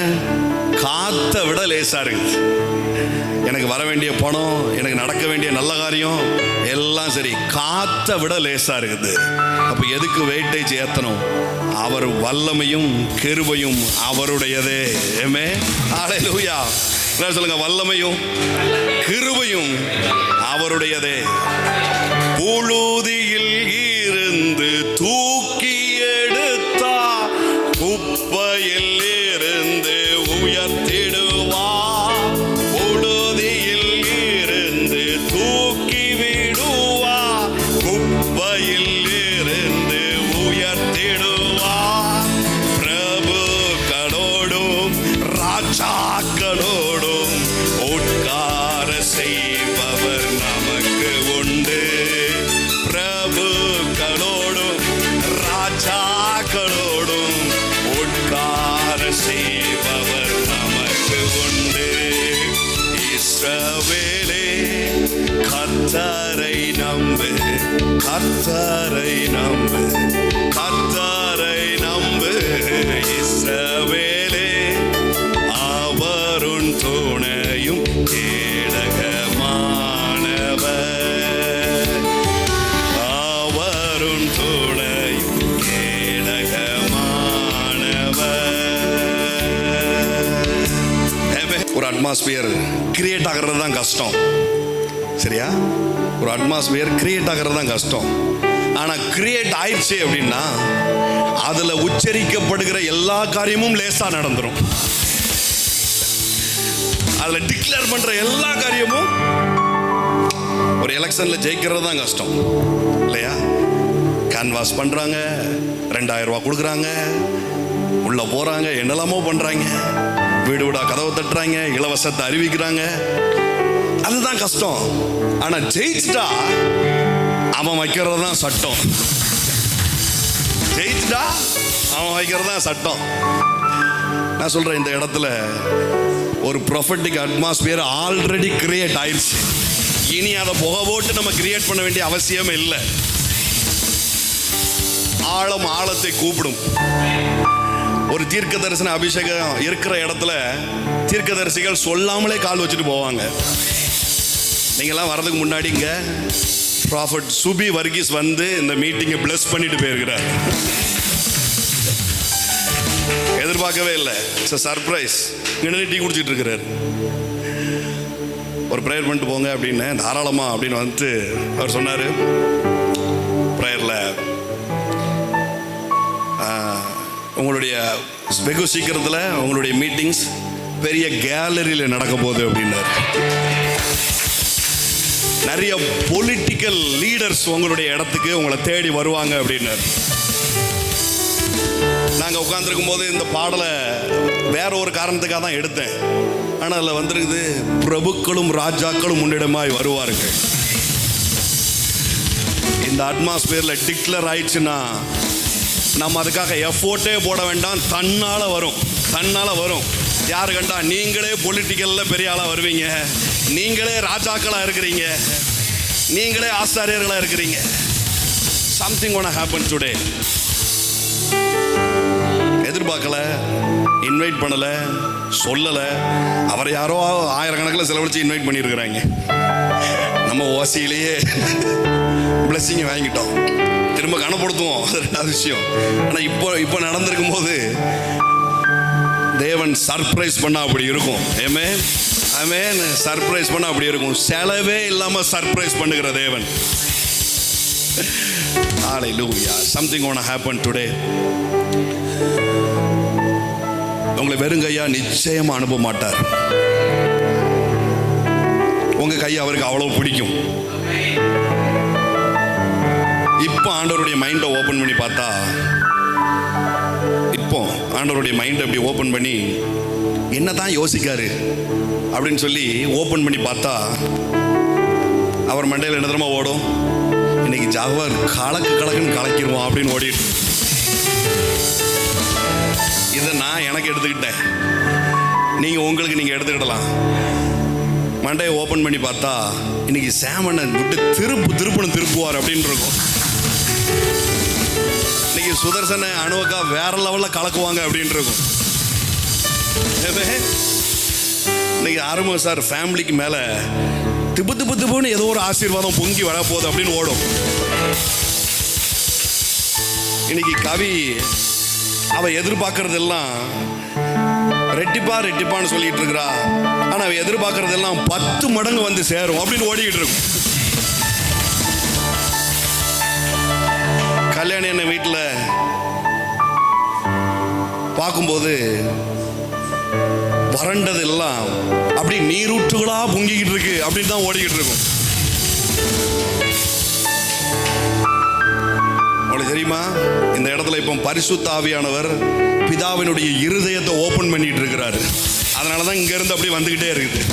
Speaker 1: காற்றை விட லேசாக இருக்குது. எனக்கு வர வேண்டிய பணம், எனக்கு நடக்க வேண்டிய நல்ல காரியம் எல்லாம் சரி, காற்றை விட லேசாக இருக்குது. அப்போ எதுக்கு வெயிட்டேஜ் ஏற்றணும்? அவர் வல்லமையும் கிருபையும் அவருடையதே. ஏமே ஹல்லேலூயா. சொல்லுங்க, வல்லமையும் கிருபையும் அவருடையதே. புழுதியில் இருந்து தூக்கி எடுத்தா, குப்பையில் இருந்து உயர்த்திடுவா. புழுதியில் இருந்து தூக்கி விடுவா, குப்பையில் இருந்து உயர்த்திடுவா. பிரபுக்களோடும் ராஜாக்களோடும் உட்கார செய்பவர் நமக்கு உண்டு. பிரபுக்களோடும் ராஜாக்களோடும் உட்கார செய்பவர் நமக்கு உண்டு. இஸ்ரவேலே கர்த்தரை நம்பு, கர்த்தரை நம்பு, கர்த்தரை நம்பு. இஸ்ரவேலே அட்மாஸ்பியர் கிரியேட் ஆகிறது தான் கஷ்டம். சரியா? ஒரு அட்மாஸ்பியர் கிரியேட் ஆகிறது தான் கஷ்டம். ஆனால் கிரியேட் ஆயிடுச்சு அப்படின்னா அதில் உச்சரிக்கப்படுகிற எல்லா காரியமும் லேசாக நடந்துடும். அதில் டிக்ளேர் பண்ணுற எல்லா காரியமும், ஒரு எலெக்ஷனில் ஜெயிக்கிறது தான் கஷ்டம் இல்லையா? கேன்வாஸ் பண்ணுறாங்க, 2000 ரூபா கொடுக்குறாங்க, உள்ளே போகிறாங்க, என்னெல்லாமோ பண்ணுறாங்க, வீடு வீடா கதவை தட்டுறாங்க, இலவசத்தை அறிவிக்கிறாங்க, அதுதான் கஷ்டம். ஆனால் ஜெயிச்சிட்டா அவன் வைக்கிறது தான் சட்டம். ஜெயிச்சிட்டா அவன் வைக்கிறது தான் சட்டம். நான் சொல்கிறேன், இந்த இடத்துல ஒரு ப்ரொஃபட்டிக் அட்மாஸ்பியர் ஆல்ரெடி கிரியேட் ஆயிடுச்சு. இனி அதை புகை போட்டு நம்ம கிரியேட் பண்ண வேண்டிய அவசியமே இல்லை. ஆழம் ஆழத்தை கூப்பிடும். ஒரு தீர்க்க தரிசன அபிஷேகம் இருக்கிற இடத்துல தீர்க்கதரிசிகள் சொல்லாமலே கால் வச்சுட்டு போவாங்க. நீங்கள்லாம் வர்றதுக்கு முன்னாடி இங்கே ப்ராஃபட் சுபி வர்கீஸ் வந்து இந்த மீட்டிங்கை பிளஸ் பண்ணிட்டு போயிருக்கிறார். எதிர்பார்க்கவே இல்லை. It's surprise. இங்கே டீ குடிச்சிட்டு இருக்கிறார். ஒரு ப்ரேயர் பண்ணிட்டு போங்க அப்படின்னு, தாராளமாக அப்படின்னு வந்துட்டு அவர் சொன்னார். ப்ரேயரில் உங்களுடைய வெகு சீக்கிரத்தில் உங்களுடைய மீட்டிங்ஸ் பெரிய கேலரியில் நடக்க போகுது அப்படின்னாரு. நிறைய பொலிட்டிக்கல் லீடர்ஸ் உங்களுடைய இடத்துக்கு உங்களை தேடி வருவாங்க அப்படின்னாரு. நாங்கள் உட்காந்துருக்கும் போது இந்த பாடலை வேற ஒரு காரணத்துக்காக தான் எடுத்தேன். ஆனால் அதில் வந்துருக்குது, பிரபுக்களும் ராஜாக்களும் முன்னிடமாய் வருவார்கள். இந்த அட்மாஸ்பியரில் டிக்ளேர் ஆயிடுச்சுன்னா நம்ம அதுக்காக எஃபோர்ட்டே போட வேண்டாம். தன்னால் வரும், தன்னால் வரும். யாரு கண்டா நீங்களே பொலிட்டிக்கலில் பெரிய ஆளாக வருவீங்க, நீங்களே ராஜாக்களாக இருக்கிறீங்க, நீங்களே ஆசாரியர்களாக இருக்கிறீங்க. Something one happen today. எதிர்பார்க்கல, இன்வைட் பண்ணலை, சொல்லலை. அவரை யாரோ ஆயிரக்கணக்கில் செலவழிச்சு இன்வைட் பண்ணியிருக்கிறாங்க. நம்ம ஓசியிலேயே பிளஸ்ஸிங்கை வாங்கிட்டோம், திரும்ப கனப்படுத்துவோம். அது ரெண்டாவது விஷயம். ஆனால் இப்போ நடந்திருக்கும் போது தேவன் சர்ப்ரைஸ் பண்ண அப்படி இருக்கும். ஆமென், ஆமென். சர்ப்ரைஸ் பண்ண அப்படி இருக்கும். செலவே இல்லாமல் சர்ப்ரைஸ் பண்ணுகிற தேவன். Hallelujah. Something gonna happen today. உங்களை வெறும் கையா நிச்சயமா அனுப்ப மாட்டார். உங்க கை அவருக்கு அவ்வளவு பிடிக்கும். இப்போ ஆண்டவருடைய மைண்டை ஓப்பன் பண்ணி பார்த்தா, இப்போ ஆண்டவருடைய மைண்டை அப்படி ஓப்பன் பண்ணி என்னதான் யோசிக்காரு அப்படின்னு சொல்லி ஓப்பன் பண்ணி பார்த்தா, அவர் மண்டையில் என்ன தெரியுமா ஓடும்? இன்னைக்கு ஜாகுவார் கலக்குன்னு கலக்கிடுவோம் அப்படின்னு ஓடிட்டு. இதை நான் எனக்கு எடுத்துக்கிட்டேன், உங்களுக்கு நீங்கள் எடுத்துக்கிடலாம். மண்டையை ஓப்பன் பண்ணி பார்த்தா இன்னைக்கு சேமனை விட்டு திருப்புவார் அப்படின்னு இருக்கும். இன்னைக்கு சுதர்சன அணுவக்கா வேற லெவலில் கலக்குவாங்க அப்படின்னு இருக்கும். இன்னைக்கு ஆரம்ப சார் ஃபேமிலிக்கு மேலே திப்புன்னு ஏதோ ஒரு ஆசீர்வாதம் பொங்கி வர போகுது அப்படின்னு ஓடும். இன்னைக்கு கவி அவ எதிர்பார்க்கறதெல்லாம் ரெட்டிப்பான்னு சொல்லிட்டு இருக்கிறா. ஆனா அவ எதிர்பார்க்கறதெல்லாம் 10 மடங்கு வந்து சேரும் அப்படின்னு ஓடிக்கிட்டு இருக்கும். கல்யாணி என்ன வீட்டில் பார்க்கும்போது வறண்டது எல்லாம் அப்படி நீரூற்றுகளா பொங்கிக்கிட்டு இருக்கு அப்படின்னு தான் ஓடிக்கிட்டு இருக்கும். உங்களுக்கு தெரியுமா, இந்த இடத்துல இப்போ பரிசுத்த ஆவியானவர் பிதாவினுடைய இருதயத்தை ஓபன் பண்ணிட்டு இருக்கிறாரு. அதனாலதான் இங்க இருந்து அப்படி வந்துகிட்டே இருக்குது.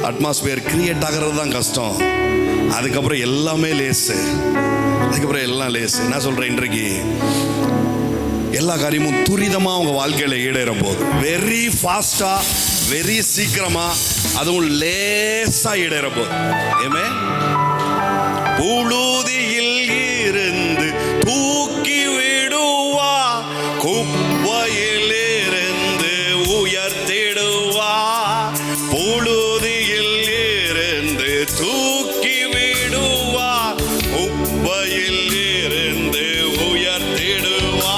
Speaker 1: அட்மாஸ்பியர் கிரியேட் ஆகிறது தான் கஷ்டம். அதுக்கப்புறம் எல்லாமே லேசு. எல்லாம் லேசு. என்ன சொல்றேன், இன்றைக்கு எல்லா காரியமும் துரிதமா உங்க வாழ்க்கையில ஈடேற போகுது. வெரி ஃபாஸ்டா, வெரி சீக்கிரமா, அதுவும் லேசா ஈடேற போகுது. ஏமே, புழுதியில் இருந்து தூக்கி விடுவா, குப்பையில் இருந்து உயர்த்திடுவா. புழுதியில் இருந்து தூக்கி விடுவா, குப்பையில் இருந்து உயர்த்திடுவா.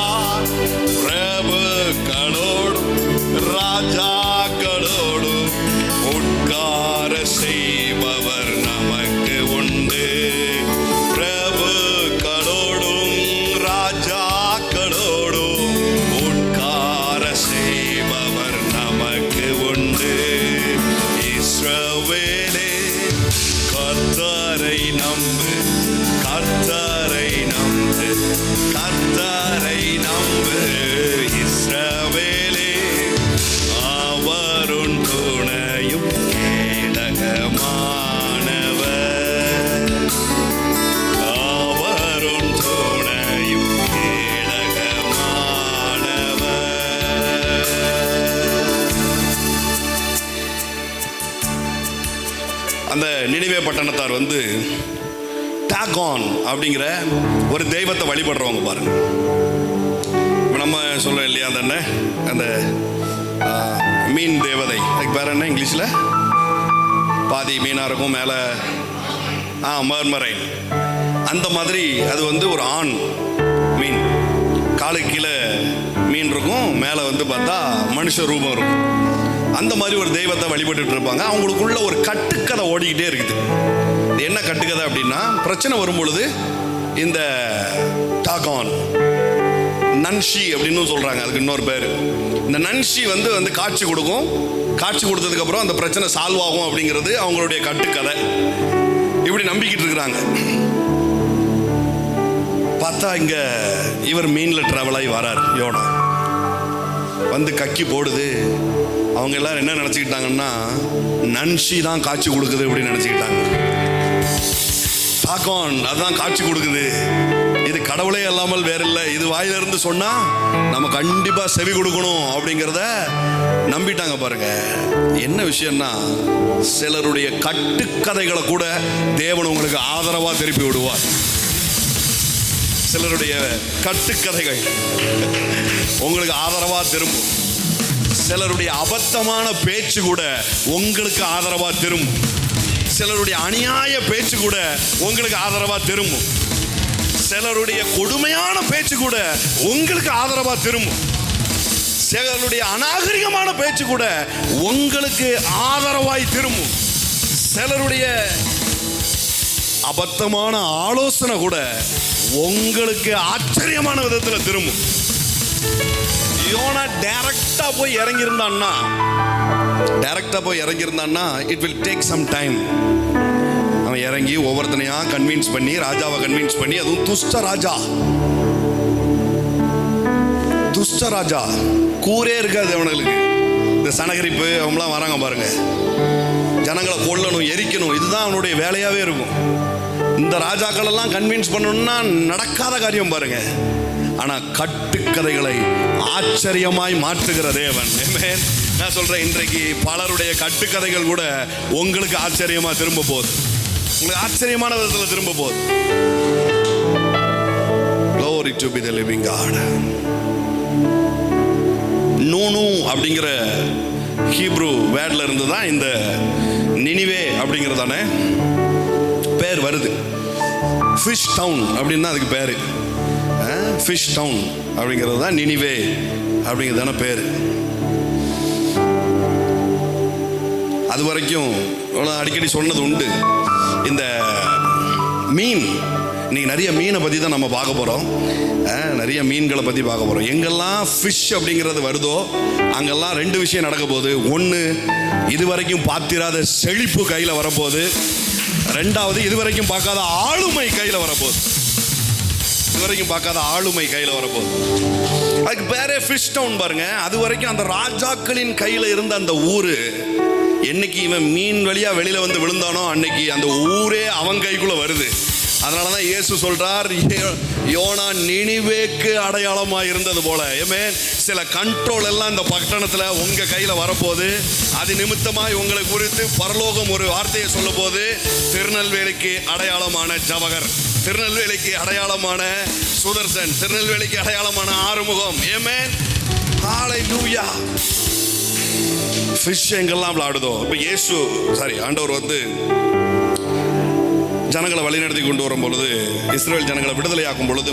Speaker 1: பிரபுக்களோடும் கர்த்தரை நம்பு, கர்த்தரை நம்பு, கர்த்தரை நம்பு இஸ்ரவேலே, அவருன் துணையும் கேடகமானவர், அவருன் துணையும் கேடகமானவர். அந்த நினிவே பட்டணத்தார் வந்து டாகான் அப்படிங்கிற ஒரு தெய்வத்தை வழிபடுறவங்க பாருங்க. நம்ம சொல்றோம் இல்லையா, அந்த என்ன அந்த மீன் தேவதை, அதுக்கு பேர் என்ன இங்கிலீஷில்? பாதி மீனாக இருக்கும், மேலே மர்மரைன். அந்த மாதிரி அது வந்து ஒரு ஆண் மீன், காலுக்கு கீழே மீன் இருக்கும், மேலே வந்து பார்த்தா மனுஷ ரூபம் இருக்கும். அந்த மாதிரி ஒரு தெய்வத்தை வழிபட்டு இருப்பாங்க. அவங்களுக்குள்ள ஒரு கட்டுக்கதை ஓடிக்கிட்டே இருக்குது. என்ன கட்டுக்கதை அப்படின்னா, பிரச்சனை வரும்பொழுது இந்த டாகான், நன்ஷி அப்படின்னு சொல்றாங்க, அதுக்கு இன்னொரு பேர். இந்த நன்ஷி வந்து காட்சி கொடுக்கும். காட்சி கொடுத்ததுக்கு அப்புறம் அந்த பிரச்சனை சால்வ் ஆகும் அப்படிங்கிறது அவங்களுடைய கட்டுக்கதை. இப்படி நம்பிக்கிட்டு இருக்கிறாங்க. பார்த்தா இங்க இவர் மீன்ல டிராவல் ஆகி வரார். யோனா வந்து கக்கி போடுது. அவங்க எல்லாரும் என்ன நினைச்சுக்கிட்டாங்கன்னா, நன்ஷி தான் காட்சி கொடுக்குது அப்படின்னு நினைச்சுக்கிட்டாங்க. டாகான் அதான் காட்சி கொடுக்குது, இது கடவுளே அல்லாமல் வேற இல்லை, இது வாயிலிருந்து சொன்னா நம்ம கண்டிப்பா செவி கொடுக்கணும் அப்படிங்கிறத நம்பிட்டாங்க. பாருங்க என்ன விஷயம்னா, சிலருடைய கட்டுக்கதைகளை கூட தேவன் உங்களுக்கு ஆதரவா திருப்பி விடுவார். சிலருடைய கட்டுக்கதைகள் உங்களுக்கு ஆதரவா திரும்பும். சிலருடைய அபத்தமான பேச்சு கூட உங்களுக்கு ஆதரவா திரும்பும். சிலருடைய அநியாய பேச்சு கூட உங்களுக்கு ஆதரவா திரும்பும். சிலருடைய கொடுமையான பேச்சு கூட உங்களுக்கு ஆதரவா திரும்பும். சிலருடைய அநாகரிகமான பேச்சு கூட உங்களுக்கு ஆதரவாய் திரும்பும். சிலருடைய அபத்தமான ஆலோசனை கூட உங்களுக்கு ஆச்சரியமான விதத்தில் திரும்பும். யோனா டைரக்டா போய் இறங்கியிருந்தான்னா it will take some time. அவன் இறங்கி ஒவ்வொருத்தனையா கன்வின்ஸ் பண்ணி, ராஜாவை கன்வின்ஸ் பண்ணி, அதுவும் துஷ்ட ராஜா கூரே இருக்காது அவனுங்களுக்கு. இந்த சனகரிப்பு அவங்களாம் வராங்க பாருங்க, ஜனங்களை கொல்லணும், எரிக்கணும், இதுதான் அவனுடைய வேலையாவே இருக்கும். இந்த ராஜாக்கள் எல்லாம் கன்வின்ஸ் பண்ணணும்னா நடக்காத காரியம் பாருங்க. ஆனா கட்டுக்கதைகளை ஆச்சரியமாய் மாற்றுகிற தேவன். நான் சொல்றேன், இன்றைக்கு பலருடைய கட்டுக்கதைகள் கூட உங்களுக்கு ஆச்சரியமா திரும்ப போகுது. உங்களுக்கு ஆச்சரியமான விதத்தில் திரும்ப போகுது. Glory to be the living God. நூனு அப்படிங்கிற ஹீப்ரு வேர்ட்ல இருந்து தான் இந்த நினிவே அப்படிங்கிறதான பேர் வருது. ஃபிஷ் டவுன் அப்படின்னு அதுக்கு பேரு. ஃபிஷ் டவுன் அப்படிங்கிறது தான் நினிவே அப்படிங்கிறதான பேர். அது வரைக்கும் அடிக்கடி சொன்னது உண்டு. இந்த மீன், இன்னைக்கு நிறைய மீனை பற்றி தான் நம்ம பார்க்க போகிறோம். நிறைய மீன்களை பற்றி பார்க்க போகிறோம். எங்கெல்லாம் ஃபிஷ் அப்படிங்கிறது வருதோ அங்கெல்லாம் ரெண்டு விஷயம் நடக்க போகுது. ஒன்று, இதுவரைக்கும் பார்த்திராத செழிப்பு கையில் வரப்போகுது. ரெண்டாவது, இதுவரைக்கும் பார்க்காத ஆளுமை கையில் வரப்போகுது. இதுவரைக்கும் பார்க்காத ஆளுமை கையில் வரப்போகுது. அதுக்கு பேரே ஃபிஷ் டவுன் பாருங்க. அது வரைக்கும் அந்த ராஜாக்களின் கையில் இருந்த அந்த ஊர், என்னைக்கு இவன் மீன் வழியா வெளியில வந்து விழுந்தானோ அன்னைக்கு அந்த ஊரே அவன் கைக்குள்ள வருது. அதனாலதான் இயேசு சொல்றார், யோனா நினிவேக்கு அடையாளமா இருந்தது போல. சில கண்ட்ரோல் எல்லாம் இந்த பட்டணத்துல உங்க கையில வரப்போகுது. அது நிமித்தமாய் உங்களை குறித்து பரலோகம் ஒரு வார்த்தையை சொல்ல போது. திருநெல்வேலிக்கு அடையாளமான ஜவஹர், திருநெல்வேலிக்கு அடையாளமான சுதர்சன், திருநெல்வேலிக்கு அடையாளமான ஆறுமுகம். ஹல்லேலூயா. ஃபிஷ் எங்கெல்லாம் விளையாடுதோ, இப்போ ஆண்டவர் வந்து ஜனங்களை வழிநடத்தி கொண்டு வரும் பொழுது, இஸ்ரவேல் ஜனங்களை விடுதலையாக்கும் பொழுது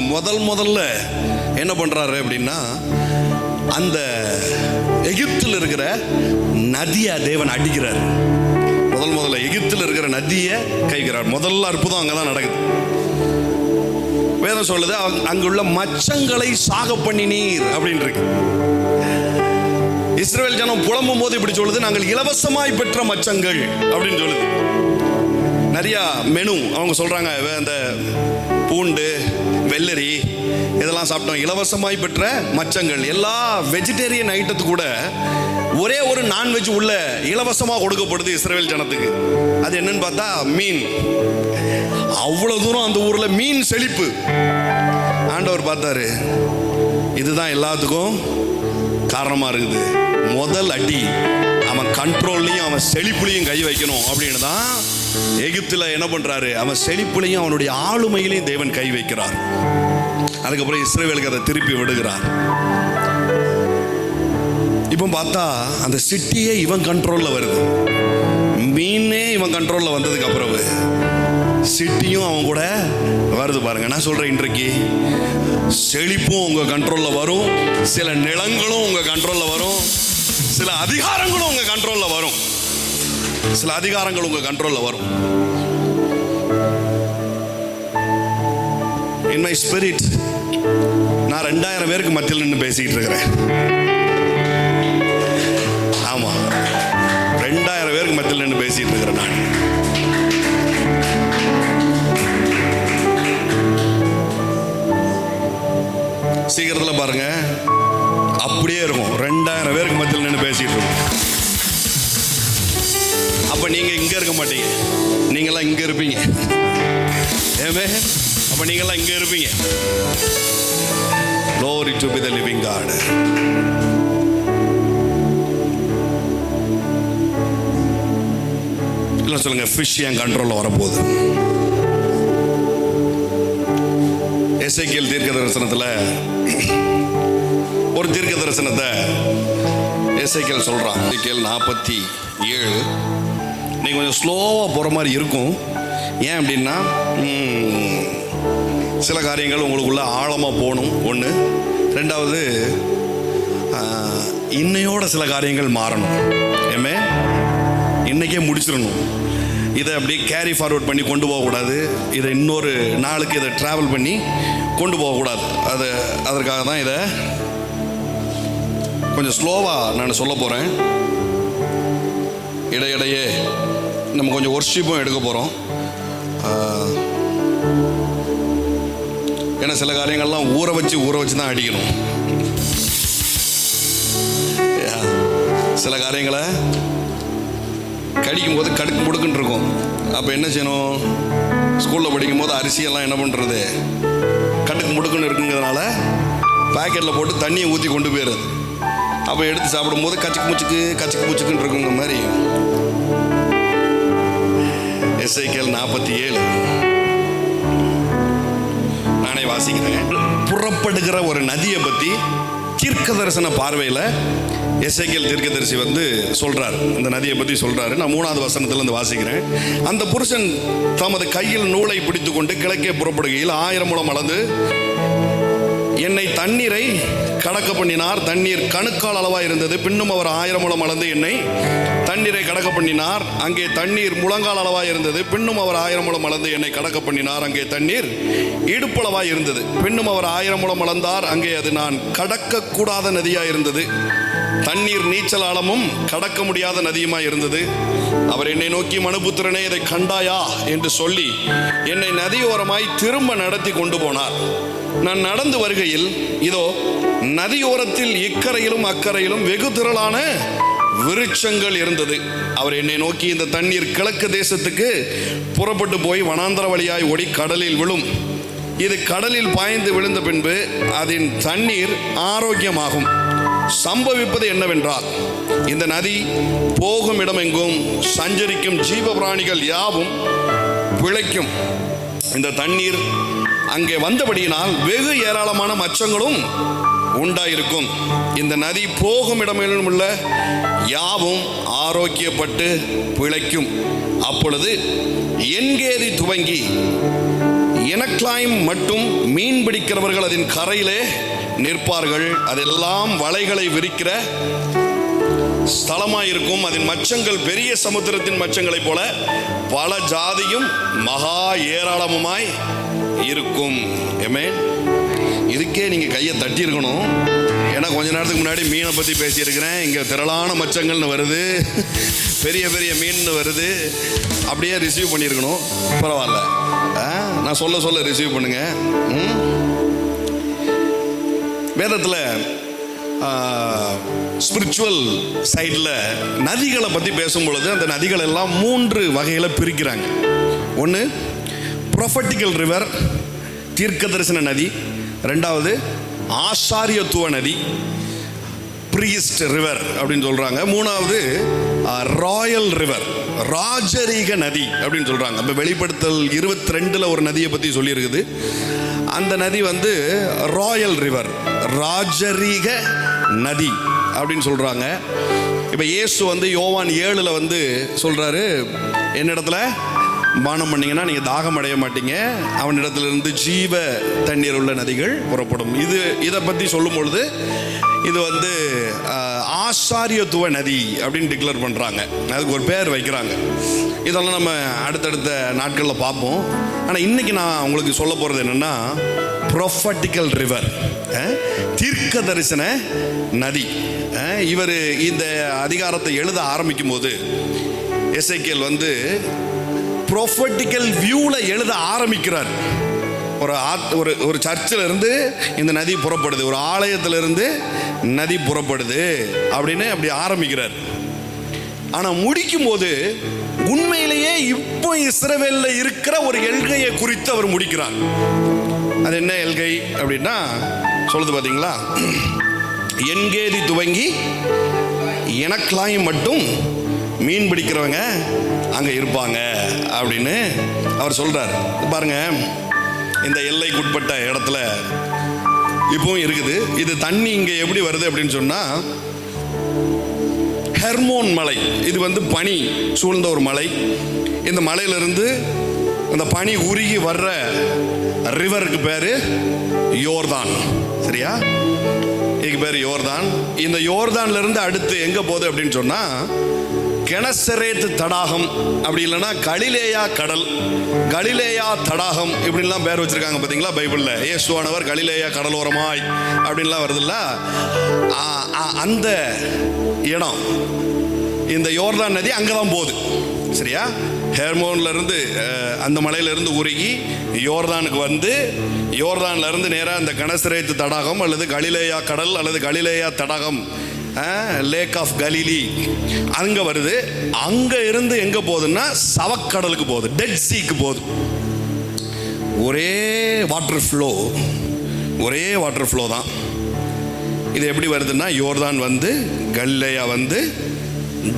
Speaker 1: முதல்ல என்ன பண்றாரு அப்படின்னா, அந்த எகிப்தில் இருக்கிற நதியை தேவன் அடிக்கிறார். முதல்ல எகிப்தில் இருக்கிற நதியை கைக்கிறார். முதல்ல அற்புதம் அங்கதான் நடக்குது. வேதம் சொல்லுது, அங்குள்ள மச்சங்களை சாக பண்ணினீர் அப்படின்னு இருக்கு. இஸ்ரவேல் ஜனம் புலம்பும் போது இப்படி சொல்லுது, நாங்கள் இலவசமாய் பெற்ற மச்சங்கள் அப்படின்னு சொல்லுது. நிறையா மெனு அவங்க சொல்கிறாங்க. இந்த பூண்டு, வெள்ளரி இதெல்லாம் சாப்பிட்டோம். இலவசமாய் பெற்ற மச்சங்கள். எல்லா வெஜிடேரியன் ஐட்டத்து கூட ஒரே ஒரு நான்வெஜ் உள்ள இலவசமாக கொடுக்கப்படுது இஸ்ரவேல் ஜனத்துக்கு. அது என்னன்னு பார்த்தா மீன். அவ்வளோ தூரம் அந்த ஊரில் மீன் செழிப்பு. ஆண்டவர் பார்த்தாரு, இதுதான் எல்லாத்துக்கும் காரணமாக இருக்குது. முதல் அடி அவன் கண்ட்ரோல்லையும் அவன் செழிப்புலையும் கை வைக்கணும் அப்படின்னு தான் எகிப்தில் என்ன பண்ணுறாரு, அவன் செழிப்புலையும் அவனுடைய ஆளுமையிலையும் தேவன் கை வைக்கிறார். அதுக்கப்புறம் இஸ்ரவேலுக்கு அதை திருப்பி விடுகிறார். இப்போ பார்த்தா அந்த சிட்டியே இவன் கண்ட்ரோலில் வருது. மீனே இவன் கண்ட்ரோலில் வந்ததுக்கு அப்புறம் சிட்டியும் அவன் கூட வருது. பாருங்க, நான் சொல்றேன், இன்றைக்கு செழிப்பும் உங்க கண்ட்ரோல்ல வரும், சில நிலங்களும் உங்க கண்ட்ரோல்ல வரும், சில அதிகாரங்களும் உங்க கண்ட்ரோல்ல வரும். சில அதிகாரங்கள் உங்க கண்ட்ரோல்ல வரும். இன் மை ஸ்பிரிட் நான் 2000 பேருக்கு மத்தியில் நின்று பேசிட்டு இருக்கிறேன். ஆமா, 2000 பேருக்கு மத்தியில் நின்று பேசிட்டு இருக்கிறேன் நான். சீக்கிரத்தில் பாருங்க, அப்படியே இருக்கும். 2000 பேருக்கு மத்தியில் நின்று பேசிட்டு இருக்கோம். அப்ப நீங்க இங்க இருக்க மாட்டீங்க, நீங்களாம் இங்க இருப்பீங்க. ஏமே, அப்ப நீங்களாம் இங்க இருப்பீங்க. Glory to be the living God. இல்லை சொல்லுங்க, ஃபிஷ் என் கண்ட்ரோல்ல வரப்போகுது. எசேக்கியேல் தீர்க்க தரிசனத்தில் ஒரு தீர்க்க தரிசனத்தை எசேக்கியேல் சொல்றான். எசேக்கியேல் 47. நீங்க கொஞ்சம் ஸ்லோவாக போகிற மாதிரி இருக்கும். ஏன் அப்படின்னா சில காரியங்கள் உங்களுக்குள்ள ஆழமாக போகணும். ஒன்று. ரெண்டாவது, இன்னையோட சில காரியங்கள் மாறணும். ஏமே, இன்னைக்கே முடிச்சிடணும். இதை அப்படியே கேரி ஃபார்வர்ட் பண்ணி கொண்டு போகக்கூடாது. இதை இன்னொரு நாளுக்கு இதை ட்ராவல் பண்ணி கொண்டு போகக்கூடாது. அதற்காக தான் இதை கொஞ்சம் ஸ்லோவாக நான் சொல்ல போகிறேன். இடையிடையே நம்ம கொஞ்சம் ஒர்ஷிப்பும் எடுக்க போகிறோம். ஏன்னா சில காரியங்கள்லாம் ஊற வச்சு தான் அடிக்கணும். சில காரியங்களை கடிக்கும் போது கடுக்கு முடுக்குன்னு இருக்கும். அப்போ என்ன செய்யணும், ஸ்கூலில் படிக்கும் போது அரிசியெல்லாம் என்ன பண்ணுறது, கடுக்கு முடுக்குன்னு இருக்குங்கிறதுனால பேக்கெட்டில் போட்டு தண்ணியை ஊற்றி கொண்டு போயிடுறது. அப்போ எடுத்து சாப்பிடும்போது கச்சுக்கு முச்சுக்குன்னு இருக்குங்க மாதிரி. எசேக்கியேல் 47 நானே வாசிக்கிறேன். புறப்படுகிற ஒரு நதியை பற்றி தீர்க்க தரிசன பார்வையில் எசேக்கியேல் தீர்க்கதரிசி சொல்றார். இந்த நதியை பற்றி சொல்றாரு. நான் 3வது வசனத்திலிருந்து வாசிக்கிறேன். அந்த புருஷன் தமது கையில் நூலை பிடித்து கொண்டு கிழக்கே புறப்படுகையில் 1000 முழம் அளந்து என்னை தண்ணீரை கடக்க பண்ணினார். தண்ணீர் கணுக்கால் அளவாக இருந்தது. பின்னும் அவர் 1000 முழம் அளந்து என்னை தண்ணீரை கடக்க பண்ணினார். அங்கே தண்ணீர் முழங்கால் அளவாக இருந்தது. பின்னும் அவர் 1000 முழம் அளந்து என்னை கடக்க பண்ணினார். அங்கே தண்ணீர் இடுப்பளவாக இருந்தது. பின்னும் அவர் 1000 முழம் அளந்தார். அங்கே அது நான் கடக்கக்கூடாத நதியாக இருந்தது. தண்ணீர் நீச்சல் ஆழமும் கடக்க முடியாத நதியுமாய் இருந்தது. அவர் என்னை நோக்கி, மனுபுத்திரனே, இதை கண்டாயா என்று சொல்லி என்னை நதியோரமாய் திரும்ப நடத்தி கொண்டு போனார். நான் நடந்து வருகையில் இதோ நதியோரத்தில் இக்கரையிலும் அக்கறையிலும் வெகு திரளான விருட்சங்கள் இருந்தது. அவர் என்னை நோக்கி, இந்த தண்ணீர் கிழக்கு தேசத்துக்கு புறப்பட்டு போய் வனாந்தர வழியாய் ஓடி கடலில் விழும். இது கடலில் பாய்ந்து விழுந்த பின்பு அதன் தண்ணீர் ஆரோக்கியமாகும். சம்பவிப்பது என்னவென்றால், இந்த நதி போகும் இடமெங்கும் சஞ்சரிக்கும் ஜீவ பிராணிகள் யாவும் பிழைக்கும். இந்த தண்ணீர் அங்கே வந்தபடியினால் வெகு ஏராளமான மச்சங்களும் உண்டாயிருக்கும். இந்த நதி போகும் இடமெங்கும் உள்ள யாவும் ஆரோக்கியப்பட்டு பிழைக்கும். அப்பொழுது என்கேதி துவங்கி எனக்லாய்ம் மட்டும் மீன் பிடிக்கிறவர்கள் அதன் கரையிலே நிற்பார்கள். அதெல்லாம் வலைகளை விரிக்கிற ஸ்தலமாயிருக்கும். அதன் மச்சங்கள் பெரிய சமுத்திரத்தின் மச்சங்களைப் போல பல ஜாதியும் மகா ஏராளமுமாய் இருக்கும். ஆமென். இதுக்கே நீங்க கையை தட்டி இருக்கணும். ஏன்னா கொஞ்ச நேரத்துக்கு முன்னாடி மீனை பத்தி பேசியிருக்கிறேன். இங்க திரளான மச்சங்கள்னு வருது, பெரிய பெரிய மீன் வருது, அப்படியே ரிசீவ் பண்ணியிருக்கணும். பரவாயில்ல, நான் சொல்ல சொல்ல ரிசீவ் பண்ணுங்க. வேதத்தில் ஸ்பிரிச்சுவல் சைடில் நதிகளை பற்றி பேசும்பொழுது அந்த நதிகள் எல்லாம் 3 வகையில் பிரிக்கிறாங்க. ஒன்று ப்ரொஃபட்டிக்கல் ரிவர், தீர்க்க தரிசன நதி. 2வது ஆசாரியத்துவ நதி, பிரீஸ்ட் ரிவர் அப்படின்னு சொல்கிறாங்க. 3வது ராயல் ரிவர், ராஜரீக நதி அப்படின்னு சொல்கிறாங்க. இப்போ வெளிப்படுத்தல் 22 ஒரு நதியை பற்றி சொல்லியிருக்குது. அந்த நதி ராயல் ரிவர், ராஜரீக நதி அப்படின்னு சொல்கிறாங்க. இப்போ இயேசு யோவான் 7 சொல்கிறாரு, என்னிடத்துல பானம் பண்ணிங்கன்னா நீங்கள் தாகம் அடைய மாட்டீங்க, அவனிடத்திலிருந்து ஜீவ தண்ணீர் உள்ள நதிகள் புறப்படும். இதை பற்றி சொல்லும் பொழுது இது ஆசாரியத்துவ நதி அப்படின்னு டிக்ளேர் பண்ணுறாங்க. அதுக்கு ஒரு பேர் வைக்கிறாங்க. இதெல்லாம் நம்ம அடுத்தடுத்த நாட்களில் பார்ப்போம். ஆனால் இன்றைக்கி நான் உங்களுக்கு சொல்ல போகிறது என்னென்னா, ப்ரொஃபட்டிக்கல் ரிவர், தீர்க்க தரிசன நதி. இவர் இந்த அதிகாரத்தை எழுத ஆரம்பிக்கும் போது எசேக்கியேல் ப்ரொஃபட்டிக்கல் வியூவில் எழுத ஆரம்பிக்கிறார். ஒரு சர்ச்சில் இருந்து இந்த நதி புறப்படுது, ஒரு ஆலயத்திலிருந்து நதி புறப்படுது அப்படின்னு அப்படி ஆரம்பிக்கிறார். ஆனால் முடிக்கும் போது உண்மையிலேயே இப்போ இஸ்ரவேலில் இருக்கிற ஒரு எல்கையை குறித்து அவர் முடிக்கிறார். அது என்ன எல்கை அப்படின்னா சொல்லுது பார்த்தீங்களா, என்கேதி துவங்கி எனக்லாயும் மட்டும் மீன் பிடிக்கிறவங்க அங்கே இருப்பாங்க அப்படின்னு அவர் சொல்கிறார். பாருங்க, இந்த எல்லைக்குட்பட்ட இடத்துல இப்பவும் இருக்குது. இது தண்ணி இங்கே எப்படி வருது அப்படின்னு சொன்னால், ஹெர்மோன் மலை, இது பனி சூழ்ந்த ஒரு மலை. இந்த மலையிலிருந்து அந்த பனி உருகி வர்ற ரிவருக்கு பேர் யோர்தான். சரியா? இதுக்கு பேர் யோர்தான். இந்த யோர்தான்லேருந்து அடுத்து எங்கே போகுது அப்படின்னு சொன்னால், கெனசரேத் தடாகம், அப்படி இல்லைன்னா கலிலேயா கடல், கலிலேயா தடாகம் இப்படின்லாம் பேர் வச்சிருக்காங்க பார்த்தீங்களா பைபிளில். இயேசுவானவர் கலிலேயா கடலோரமாய் அப்படின்லாம் வருதுல்ல, அந்த இடம், இந்த யோர்தான் நதி அங்கே தான் போகுது. சரியா? ஹெர்மோன்லேருந்து அந்த மலையிலேருந்து உருகி யோர்தானுக்கு யோர்தான்லேருந்து நேராக இந்த கெனசரேத் தடாகம் அல்லது கலிலேயா கடல் அல்லது கலிலேயா தடாகம், லேக் ஆஃப் கலிலி அங்கே வருது. அங்கே இருந்து எங்கே போகுதுன்னா சவக்கடலுக்கு போகுது, டெட் சீக்கு போகுது. ஒரே வாட்டர் ஃப்ளோ தான். இது எப்படி வருதுன்னா, யோர்தான் கலிலேயா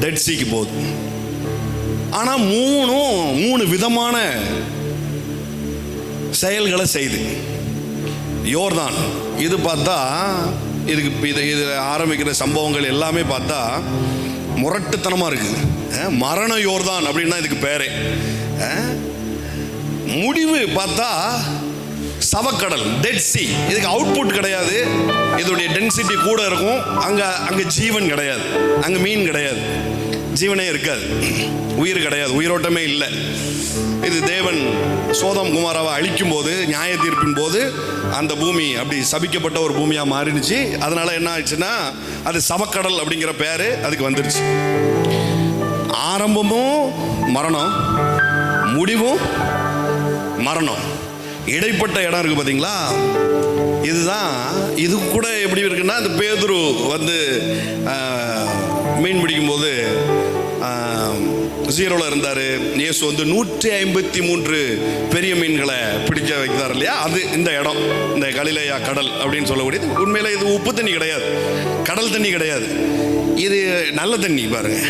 Speaker 1: டெட் சீக்கு போகுது. ஆனால் மூணு விதமான செயல்களை செய்து யோர்தான். இது பார்த்தா இது ஆரம்பிக்கிற சம்பவங்கள் எல்லாமே பார்த்தா முரட்டுத்தனமாக இருக்குது. மரண யோர்தான் அப்படின்னா இதுக்கு பேரே. முடிவு பார்த்தா சவக்கடல், டெட் சி. இதுக்கு அவுட்புட் கிடையாது, இதோடைய டென்சிட்டி கூட இருக்கும். அங்கே ஜீவன் கிடையாது, அங்கே மீன் கிடையாது, ஜீவனே இருக்காது, உயிர் கிடையாது, உயிரோட்டமே இல்லை. இது தேவன் சோதம் குமாராவை அழிக்கும் போது, நியாய தீர்ப்பின் போது அந்த பூமி அப்படி சபிக்கப்பட்ட ஒரு பூமியாக மாறிடுச்சு. அதனால என்ன ஆச்சுன்னா, அது சவக்கடல் அப்படிங்கிற பேர் அதுக்கு வந்துருச்சு. ஆரம்பமும் மரணம், முடிவும் மரணம், இடைப்பட்ட இடம் இருக்கு பார்த்தீங்களா. இதுதான். இது கூட எப்படி இருக்குன்னா, இந்த பேதுரு மீன் பிடிக்கும்போது 0ல் இருந்தார். இயேசு 153 பெரிய மீன்களை பிடிக்க வைக்கிறார் இல்லையா, அது இந்த இடம், இந்த கலிலேயா கடல் அப்படின்னு சொல்லக்கூடியது. உண்மையில் இது உப்பு தண்ணி கிடையாது, கடல் தண்ணி கிடையாது, இது நல்ல தண்ணி. பாருங்க,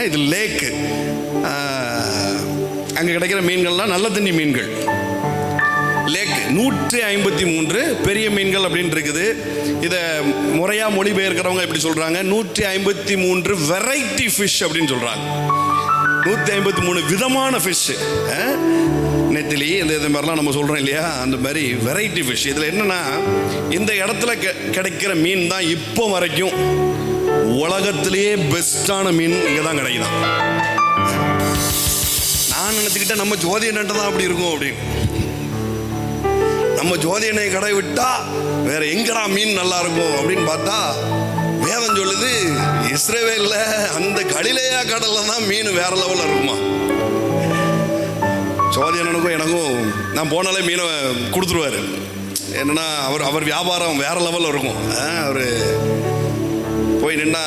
Speaker 1: இது லேக்கு. அங்கே கிடைக்கிற மீன்கள்லாம் நல்ல தண்ணி மீன்கள். லேக் 153 பெரிய மீன்கள் அப்படின்னு இருக்குது. இதை முறையாக மொழிபெயர்க்கிறவங்க எப்படி சொல்கிறாங்க, 153 வெரைட்டி ஃபிஷ் அப்படின்னு சொல்கிறாங்க. 153 விதமான ஃபிஷ்ஷு, நெத்திலி இந்த மாதிரிலாம் நம்ம சொல்கிறோம் இல்லையா, அந்த மாதிரி வெரைட்டி ஃபிஷ். இதில் என்னென்னா, இந்த இடத்துல கிடைக்கிற மீன் தான் இப்போ வரைக்கும் உலகத்திலேயே பெஸ்ட்டான மீன் இங்கே தான் கிடைக்குதான். நான் நினச்சிக்கிட்டேன் நம்ம ஜோதி எண்ணெய் தான் அப்படி இருக்கும் அப்படின்னு. நம்ம ஜோதி எண்ணெய் கடை விட்டா வேற எங்கடா மீன் நல்லா இருக்கும் அப்படின்னு பார்த்தா வேதம் சொல்லுது இஸ்ரவேல்ல அந்த கலிலேயா கடல்ல தான் மீன் வேற லெவல்ல இருக்குமா. சோதியனுக்கும் எனக்கும் நான் போனாலே மீனை கொடுத்துருவாரு. என்னன்னா அவர் வியாபாரம் வேற லெவல்ல இருக்கும். அவர் போய் நின்னா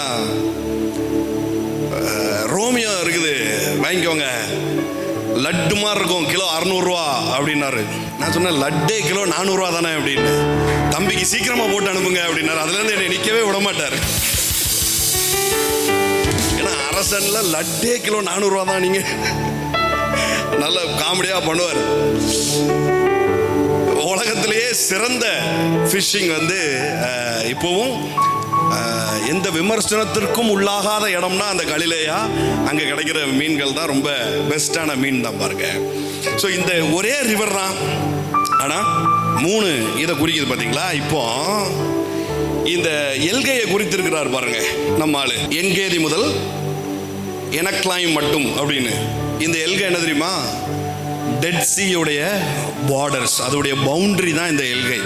Speaker 1: ரோமியோ இருக்குது வாங்கிக்கோங்க, லட்டு மாதிரி இருக்கும், கிலோ 600 ரூபா அப்படின்னாரு. நான் சொன்னேன் லட்டே கிலோ 400 ரூபா தானே அப்படின்னு. தம்பிக்கு சீக்கிரமா போட்டு அனுப்புங்க அப்படின்னாரு. அதுல இருந்து என்னை நிக்கவே விட மாட்டாரு. ஏன்னா அரசன்ல லட்டே கிலோ 400 ரூபா தான். நீங்க நல்ல காமெடியா பண்ணுவார். உலகத்திலேயே சிறந்த ஃபிஷிங் வந்து இப்போவும் எந்த விமர்சனத்திற்கும் உள்ளாகாத இடம்னா அந்த கலிலேயா. அங்கே கிடைக்கிற மீன்கள் தான் ரொம்ப பெஸ்டான மீன் தான் பாருங்க. ஸோ இந்த ஒரே ரிவர் தான், ஆனால் 3 இதை குறிக்குது பார்த்தீங்களா. இப்போ இந்த எல்கையை குறித்திருக்கிறார் பாருங்க நம்ம ஆளு. என்கேதி முதல் எனக்லாயும் மட்டும் அப்படின்னு. இந்த எல்கை என்ன தெரியுமா? டெட் சீயோடைய பார்டர்ஸ், அதோடைய பவுண்டரி தான் இந்த எல்கை.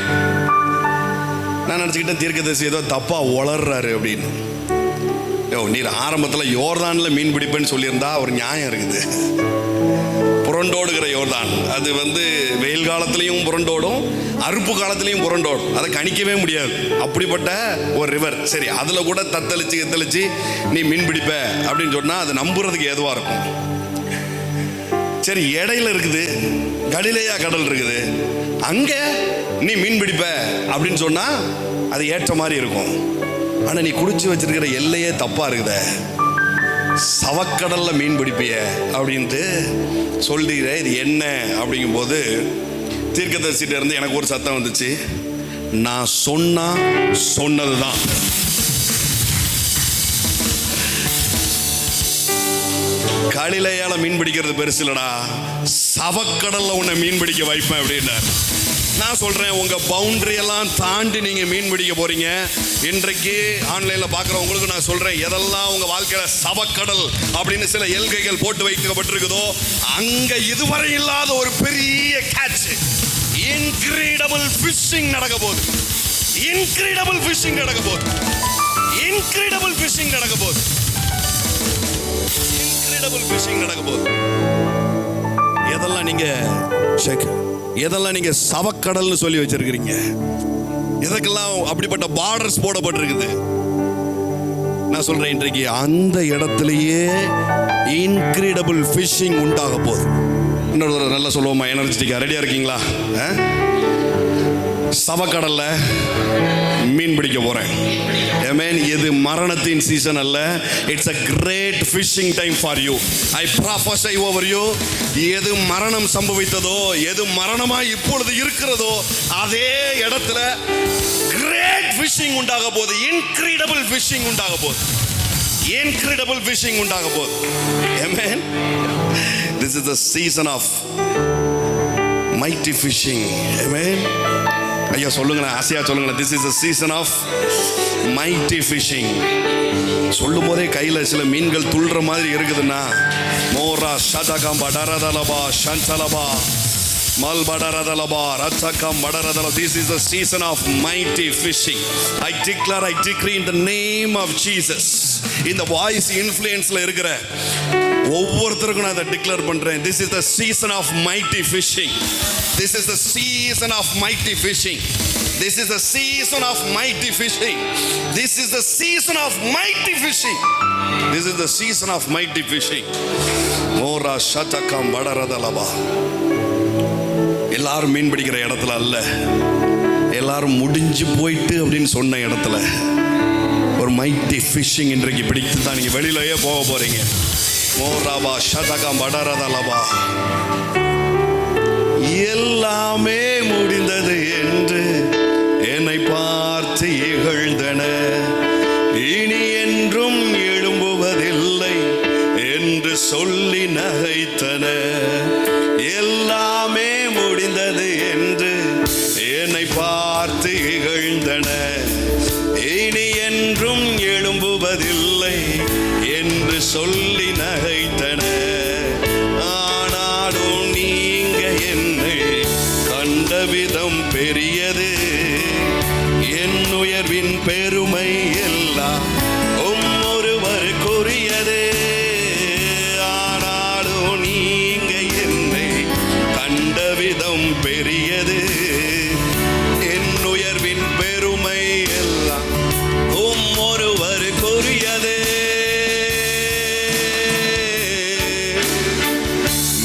Speaker 1: நான் நினச்சிக்கிட்டேன் தீர்க்கதரிசி ஏதோ தப்பாக வளர்றாரு அப்படின்னு. நீர் ஆரம்பத்தில் யோர்தானில் மீன் பிடிப்பேன்னு சொல்லியிருந்தா ஒரு நியாயம் இருக்குது. புரண்டோடுகிற யோர்தான் அது வந்து வெயில் காலத்துலேயும் புரண்டோடும், அறுப்பு காலத்துலேயும் புரண்டோடும். அதை கணிக்கவே முடியாது. அப்படிப்பட்ட ஒரு ரிவர். சரி, அதில் கூட தத்தளிச்சு நீ மீன் பிடிப்ப அப்படின்னு சொன்னால் அது நம்புறதுக்கு ஏதுவாக இருக்கும். சரி, இடையில இருக்குது கலிலேயா கடல் இருக்குது, அங்கே நீ மீன் பிடிப்ப அப்படின்னு சொன்னா அது ஏற்ற மாதிரி இருக்கும். ஆனா நீ குடிச்சு வச்சிருக்கிற எல்லையே தப்பா இருக்குத, சவக்கடல்ல மீன் பிடிப்பிய அப்படின்ட்டு சொல்றீர. இது என்ன அப்படிங்கும் போது தீர்க்கதரிசிட்ட இருந்து எனக்கு ஒரு சத்தம் வந்துச்சு. நான் சொன்னதுதான். கலிலேயால மீன் பிடிக்கிறது பெருசு இல்லடா, சவக்கடல்ல உன்னை மீன் பிடிக்க வைப்பேன் அப்படின்னார். நான் சொல்றேன், உங்க பவுண்டரி எல்லாம் தாண்டி நீங்க மீன் பிடிக்க போறீங்க. இன்றைக்கு ஆன்லைன்ல பாக்குறவங்களுக்கு நான் சொல்றேன், எதெல்லாம் உங்க வாழ்க்கையில சவக்கடல் அப்படின்னு சில எல்கைகள் போட்டு வைக்கப்பட்டிருக்குதோ, அங்க இதுவரை இல்லாத ஒரு பெரிய கேட்ச், இன்கிரெடிபிள் ஃபிஷிங் நடக்க போகுது. இன்கிரெடிபிள் ஃபிஷிங் நடக்க போகுது. இன்கிரெடிபிள் ஃபிஷிங் நடக்க போகுது. இன்கிரெடிபிள் ஃபிஷிங் நடக்க போகுது. எதெல்லாம் நீங்க சவக்கடல்னு சொல்லி வச்சிருக்கிறீங்க, எதற்கெல்லாம் அப்படிப்பட்ட பார்டர்ஸ் போடப்பட்டிருக்குது. நான் சொல்றேன், இன்றைக்கு அந்த இடத்திலேயே இன்கிரெடிபிள் ஃபிஷிங் உண்டாக போகுது. இன்னொரு நல்லா சொல்லுவோமா, எனர்ஜெட்டிக்கா ரெடியா இருக்கீங்களா? சவக்கடல்ல மீன் பிடிக்க போறேன். இது மரணத்தின் சீசன் அல்ல. It's a great fishing time for you. I prophesy over you. எது மரணம் சம்பவித்ததோ, எது மரணமாய் இப்பொழுது இருக்கிறதோ, அதே இடத்துல great fishing உண்டாக போகுது. incredible fishing உண்டாக போகுது. incredible fishing உண்டாக போகுது. Amen. This is the season of mighty fishing. Amen. ஐயா சொல்லுங்களேன், ஆசையா சொல்லுங்களேன். This is the season of mighty fishing. சொல்லும் போதே கையில சில மீன்கள் துள்ளுற மாதிரி இருக்குதுன்னா, மோரா ஷதகம் படரதலபா ஷன்சலபா மல் படரதலபா ரச்சகம் படரதல. This is the season of mighty fishing. I declare, I decree in the name of Jesus. இந்த வாய்ஸ் இன்ஃப்ளூயன்ஸ்ல இருக்கிற ஒவ்வொருத்தருக்கும் நான் அதை டிக்ளேர் பண்றேன். This is the season of mighty fishing. This is the season of mighty fishing. This is the season of mighty fishing. This is the season of mighty fishing. This is the season of mighty fishing. மோரா ஷதகம் படரதலபா. எல்லாரும் மீன் பிடிக்கிற இடத்துல அல்ல, எல்லாரும் முடிஞ்சு போயிட்டு அப்படின்னு சொன்ன இடத்துல ஒரு மைட்டி ஃபிஷிங் இன்றைக்கு பிடித்து தான் நீங்க வெளியிலேயே போக போறீங்க. மோராபா ஷதகம் படரதலபா. எல்லாமே முடிந்தது என்று என்னை பார்த்து இகழ்ந்தன, இனி என்றும் எழும்புவதில்லை என்று சொல்லி நகைத்தன. எல்லாமே முடிந்தது என்று என்னை பார்த்து இகழ்ந்தன, இனி என்றும் எழும்புவதில்லை என்று சொல்லி நகைத்தன. ஆனாலும் நீங்க என்னை கண்ட விதம் பெரியது, என் உயர்வின் பெருமை எல்லாம் இரக்கம் பெரியது, என் உயர்வின் பெருமை எல்லாம் ஒருவருக்குரியது.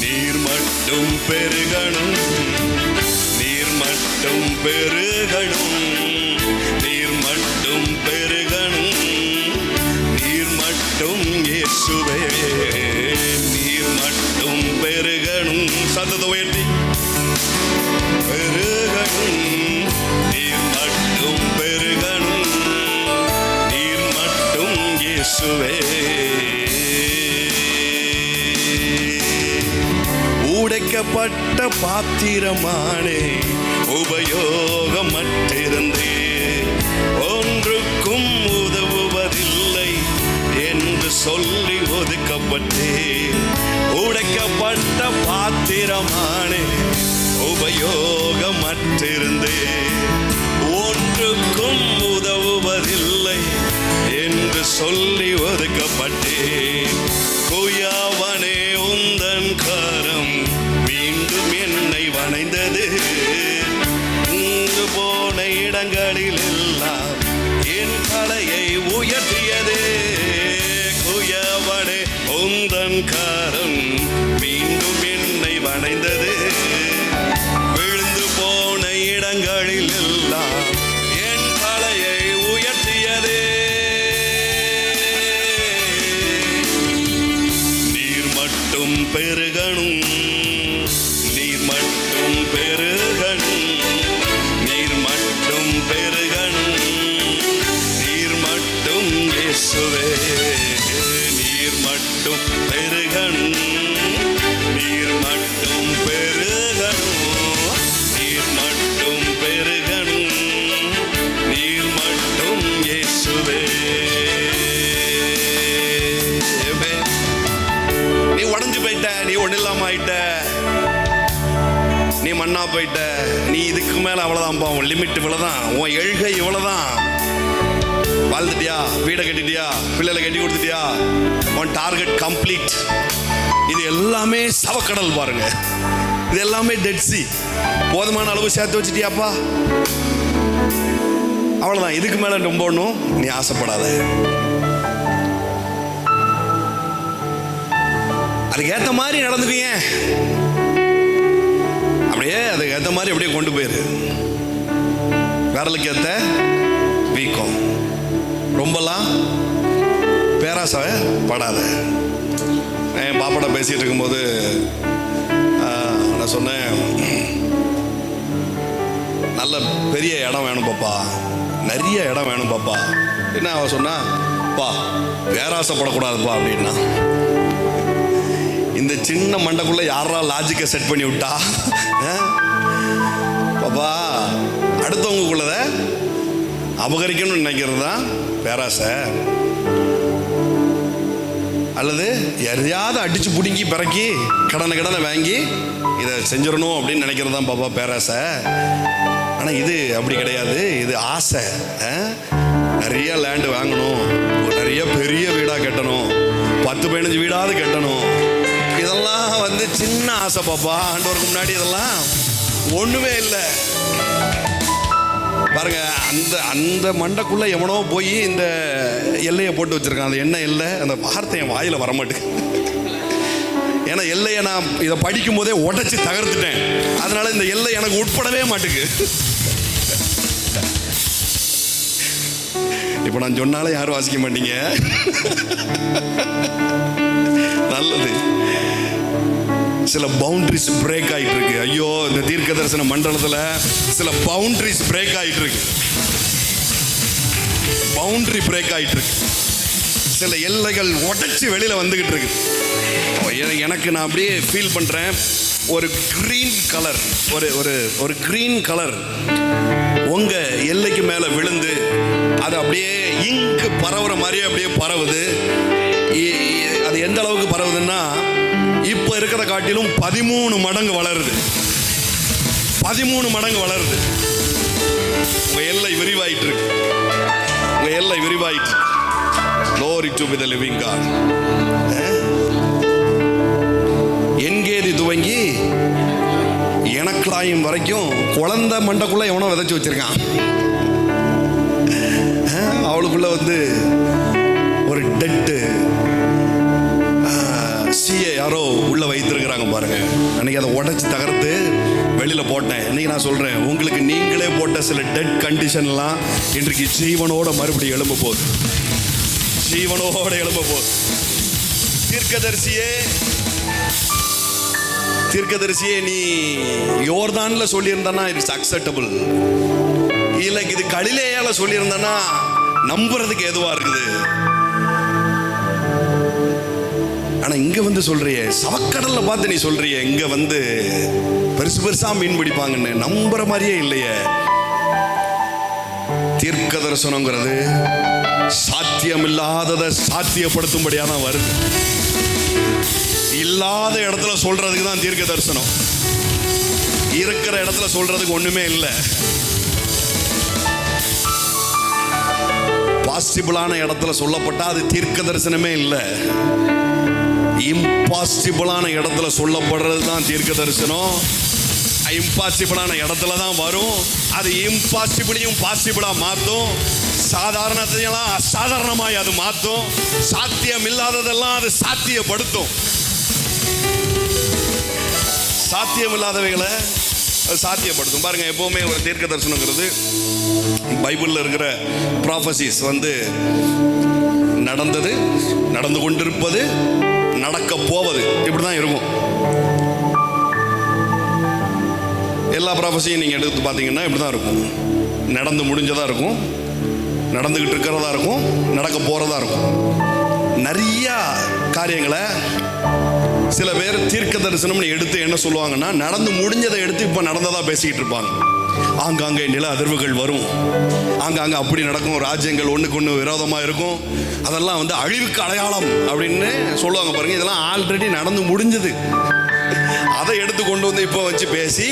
Speaker 1: நீர் மட்டும் பெருகணும், நீர் மட்டும் பெருகணும், நீர் மட்டும் பெருகணும், நீர் மட்டும் இயேசுவே, நீர் மட்டும் பெருகணும். சத்தத்தை உயர்த்தி பெருகணும், நீர் மட்டும் பெருகணும், நீர் மட்டும் இயேசுவே. உடைக்கப்பட்ட பாத்திரமானே, உபயோகமற்றிருந்தே, ஒன்றுக்கும் உதவுவதில்லை என்று சொல்லி ஒதுக்கப்பட்டே. உடைக்கப்பட்ட பாத்திரமானே, உபயோகமற்றிருந்தே, ஒன்றுக்கும் உதவுவதில்லை என்று சொல்லி ஒதுக்கப்பட்டே. குயாவனே உந்தன் கரம் மீண்டும் என்னை வணைந்தது, போன இடங்களில் எல்லாம் என் தலையை உயர்த்தியது. குயவனே உந்தன் கரம் மீண்டும் என்னை வணைந்தது, விழுந்து போன இடங்களில் எல்லாம் என் தலையை உயர்த்தியது. நீர் மட்டும் பெருகணும், நீர் மட்டும் பெருகணும், நீர் மட்டும் பெருகணும், நீர் மட்டும் இயேசுவே, நீர் மட்டும் பெருகணும், நீர் மட்டும் பெருகணும், நீர் மட்டும் பெருகணும், நீர் மட்டும் இயேசுவே. நீ உடைஞ்சு போயிட்ட, நீ ஒன்றும் இல்லாம ஆயிட்ட, நீ மண்ணா போயிட்ட, நீ இதுக்கு மேல அவ்வளவுதான்ப்பா, உன் லிமிட் இவ்வளவுதான், உன் எழுகை இவ்வளவுதான். வாழ்ந்துட்டியா, வீடை கட்டிட்டியா, பிள்ளைகளை கட்டி கொடுத்துட்டியா, உன் டார்கெட் கம்ப்ளீட். இது எல்லாமே சவக்கடல் பாருங்க, இது எல்லாமே டெட் சி. போதுமான அளவு சேர்த்து வச்சிட்டியாப்பா, அவ்வளவுதான். இதுக்கு மேல ரொம்ப ஒன்றும் நீ ஆசைப்படாத. அதுக்கு ஏற்ற மாதிரி நடந்துக்குங்க, அப்படியே அதுக்கு ஏற்ற மாதிரி அப்படியே கொண்டு போயிரு. விரலுக்கு ஏற்ற வீக்கம், ரொம்பலாம் பேராசை படாத. என் பாப்பாட்ட பேசிகிட்டு இருக்கும்போது நான் சொன்னேன், நல்ல பெரிய இடம் வேணும் பாப்பா, நிறைய இடம் வேணும் பாப்பா. என்ன அவன் சொன்னா, பா பேராசைப்படக்கூடாதுப்பா அப்படின்னா. இந்த சின்ன மண்டைக்குள்ள யாரா லாஜிக்கை செட் பண்ணி விட்டா? பாப்பா அடுத்தவங்களுக்குள்ளத அபகரிக்கணும்னு நினைக்கிறது தான் பேராசை, அல்லது எதையாவது அடிச்சு பிடுங்கி பிறக்கி கடனை வாங்கி இதை செஞ்சிடணும் அப்படின்னு நினைக்கிறது தான் பாப்பா பேராசை. ஆனால் இது அப்படி கிடையாது, இது ஆசை. நிறைய லேண்டு வாங்கணும், நிறைய பெரிய வீடாக கட்டணும், 10-15 வீடாவது கட்டணும். இதெல்லாம் வந்து சின்ன ஆசை பாப்பா. ஆண்டவருக்கு முன்னாடி இதெல்லாம் ஒண்ணுமே இல்லை. பாருங்க, அந்த மண்டைக்குள்ள எவனோ போய் இந்த எல்லையை போட்டு வச்சிருக்கான். அந்த எண்ணெய் இல்லை, அந்த வார்த்தை என் வாயில வரமாட்டேங்குது. ஏன்னா எல்லையை நான் இதை படிக்கும் போதே உடைச்சு தகர்த்துட்டேன். அதனால இந்த எல்லை எனக்கு உட்படவே மாட்டேங்குது. இப்போ நான் சொன்னாலே யாரும் வாசிக்க மாட்டீங்க. நல்லது. சில பவுண்டரிஸ் பிரேக் ஆகிட்டு இருக்கு. ஐயோ, இந்த தீர்க்க தரிசன மண்டலத்தில் சில பவுண்டரிஸ் பிரேக் ஆகிட்டு இருக்கு. பவுண்டரி பிரேக் ஆகிட்டு இருக்கு. சில எல்லைகள் உடைச்சு வெளியில் வந்துகிட்டு இருக்கு. எனக்கு நான் அப்படியே ஃபீல் பண்ணுறேன். ஒரு கிரீன் கலர், ஒரு கிரீன் கலர் உங்கள் எல்லைக்கு மேலே விழுந்து அது அப்படியே இங்கு பரவுற மாதிரியே அப்படியே பரவுது. அது எந்த அளவுக்கு பரவுதுன்னா, இப்போ இருக்கிற காட்டிலும் 13 மடங்கு வளருது. 13 மடங்கு வளருது. உங்க எல்லை விரிவாயிட்டு இருக்கு. உங்க எல்லை விரிவாயிட்டு. Glory to be the living God. என்கேதி துவங்கி எனக்கு பெத்லாயும் வரைக்கும் குழந்தை மண்டைக்குள்ள எவனோ விதைச்சு வச்சிருக்கான். அவளுக்குள்ள வந்து ஒரு டெட்டு சீயை யாரோ உள்ள வைத்திருக்கிறாங்க பாருங்க. அன்னைக்கு அதை உடைச்சு தகர்த்து வெளியில போட்டேன். இன்னைக்கு நான் சொல்றேன், உங்களுக்கு நீங்களே போட்ட சில டெட் கண்டிஷன்லாம் இன்றைக்கு ஜீவனோட மறுபடியும் எழும்ப போகுது. ஜீவனோட எழும்ப போகுது. தீர்க்கதரிசியே நீ யோர்தான்ல சொல்லியிருந்தானா இட்ஸ் அக்செப்டபிள். இல்ல இது கலிலேயால சொல்லியிருந்தானா நம்புறதுக்கு எதுவா இருக்குது. ஆனா இங்க வந்து சொல்றிய, சவக்கடல்ல பார்த்து நீ சொல்றிய இங்க வந்து பெருசு பெருசா மீன் பிடிப்பாங்கன்னு நம்புற மாதிரியே இல்லையே. தீர்க்க தரிசனங்கிறது சாத்தியம் இல்லாததை சாத்தியப்படுத்தும்படியா தான் வருது. இல்லாத இடத்துல சொல்றதுக்கு தான் தீர்க்க தரிசனம். இருக்கிற இடத்துல சொல்றதுக்கு ஒண்ணுமே இல்லை. பாசிபிளான இடத்துல சொல்லப்பட்டா அது தீர்க்க தரிசனமே இல்லை. இம்பாசிபிளான இடத்துல சொல்லப்படுறது தான் தீர்க்க தரிசனம். இம்பாசிபிளான இடத்துல தான் வரும். அது இம்பாசிபிளையும் பாசிபிளா மாற்றும். சாதாரணத்தையெல்லாம் அசாதாரணமாய் அது மாற்றும். சாத்தியம் இல்லாததெல்லாம் அது சாத்தியப்படுத்தும். சாத்தியம் இல்லாதவைகளை சாத்தியப்படுத்தும். பாருங்க, எப்பவுமே ஒரு தீர்க்க தரிசனங்கிறது பைபிள்ல இருக்கிற ப்ராஃபசிஸ் வந்து நடந்தது, நடந்து கொண்டிருப்பது, நடக்க போவது, இப்படிதான் இருக்கும். எல்லா ப்ராஃபஸையும் நீங்க எடுத்து பார்த்தீங்கன்னா இப்படிதான் இருக்கும். நடந்து முடிஞ்சதா இருக்கும், நடந்துகிட்டு இருக்கிறதா இருக்கும், நடக்க போறதா இருக்கும். நிறைய காரியங்களை சில பேர் தீர்க்க தரிசனம்னு எடுத்து என்ன சொல்லுவாங்கன்னா, நடந்து முடிஞ்சதை எடுத்து இப்ப நடந்ததா பேசிக்கிட்டு இருப்பாங்க. ஆங்காங்கே நில அதிர்வுகள் வரும், ஆங்காங்கே அப்படி நடக்கும், ராஜ்யங்கள் ஒண்ணுக்கு ஒன்று விரோதமா இருக்கும், அதெல்லாம் வந்து அழிவுக்கு அடையாளம் அப்படின்னு சொல்லுவாங்க பாருங்க. இதெல்லாம் ஆல்ரெடி நடந்து முடிஞ்சது. அதை எடுத்து கொண்டு வந்து இப்போ வச்சு பேசி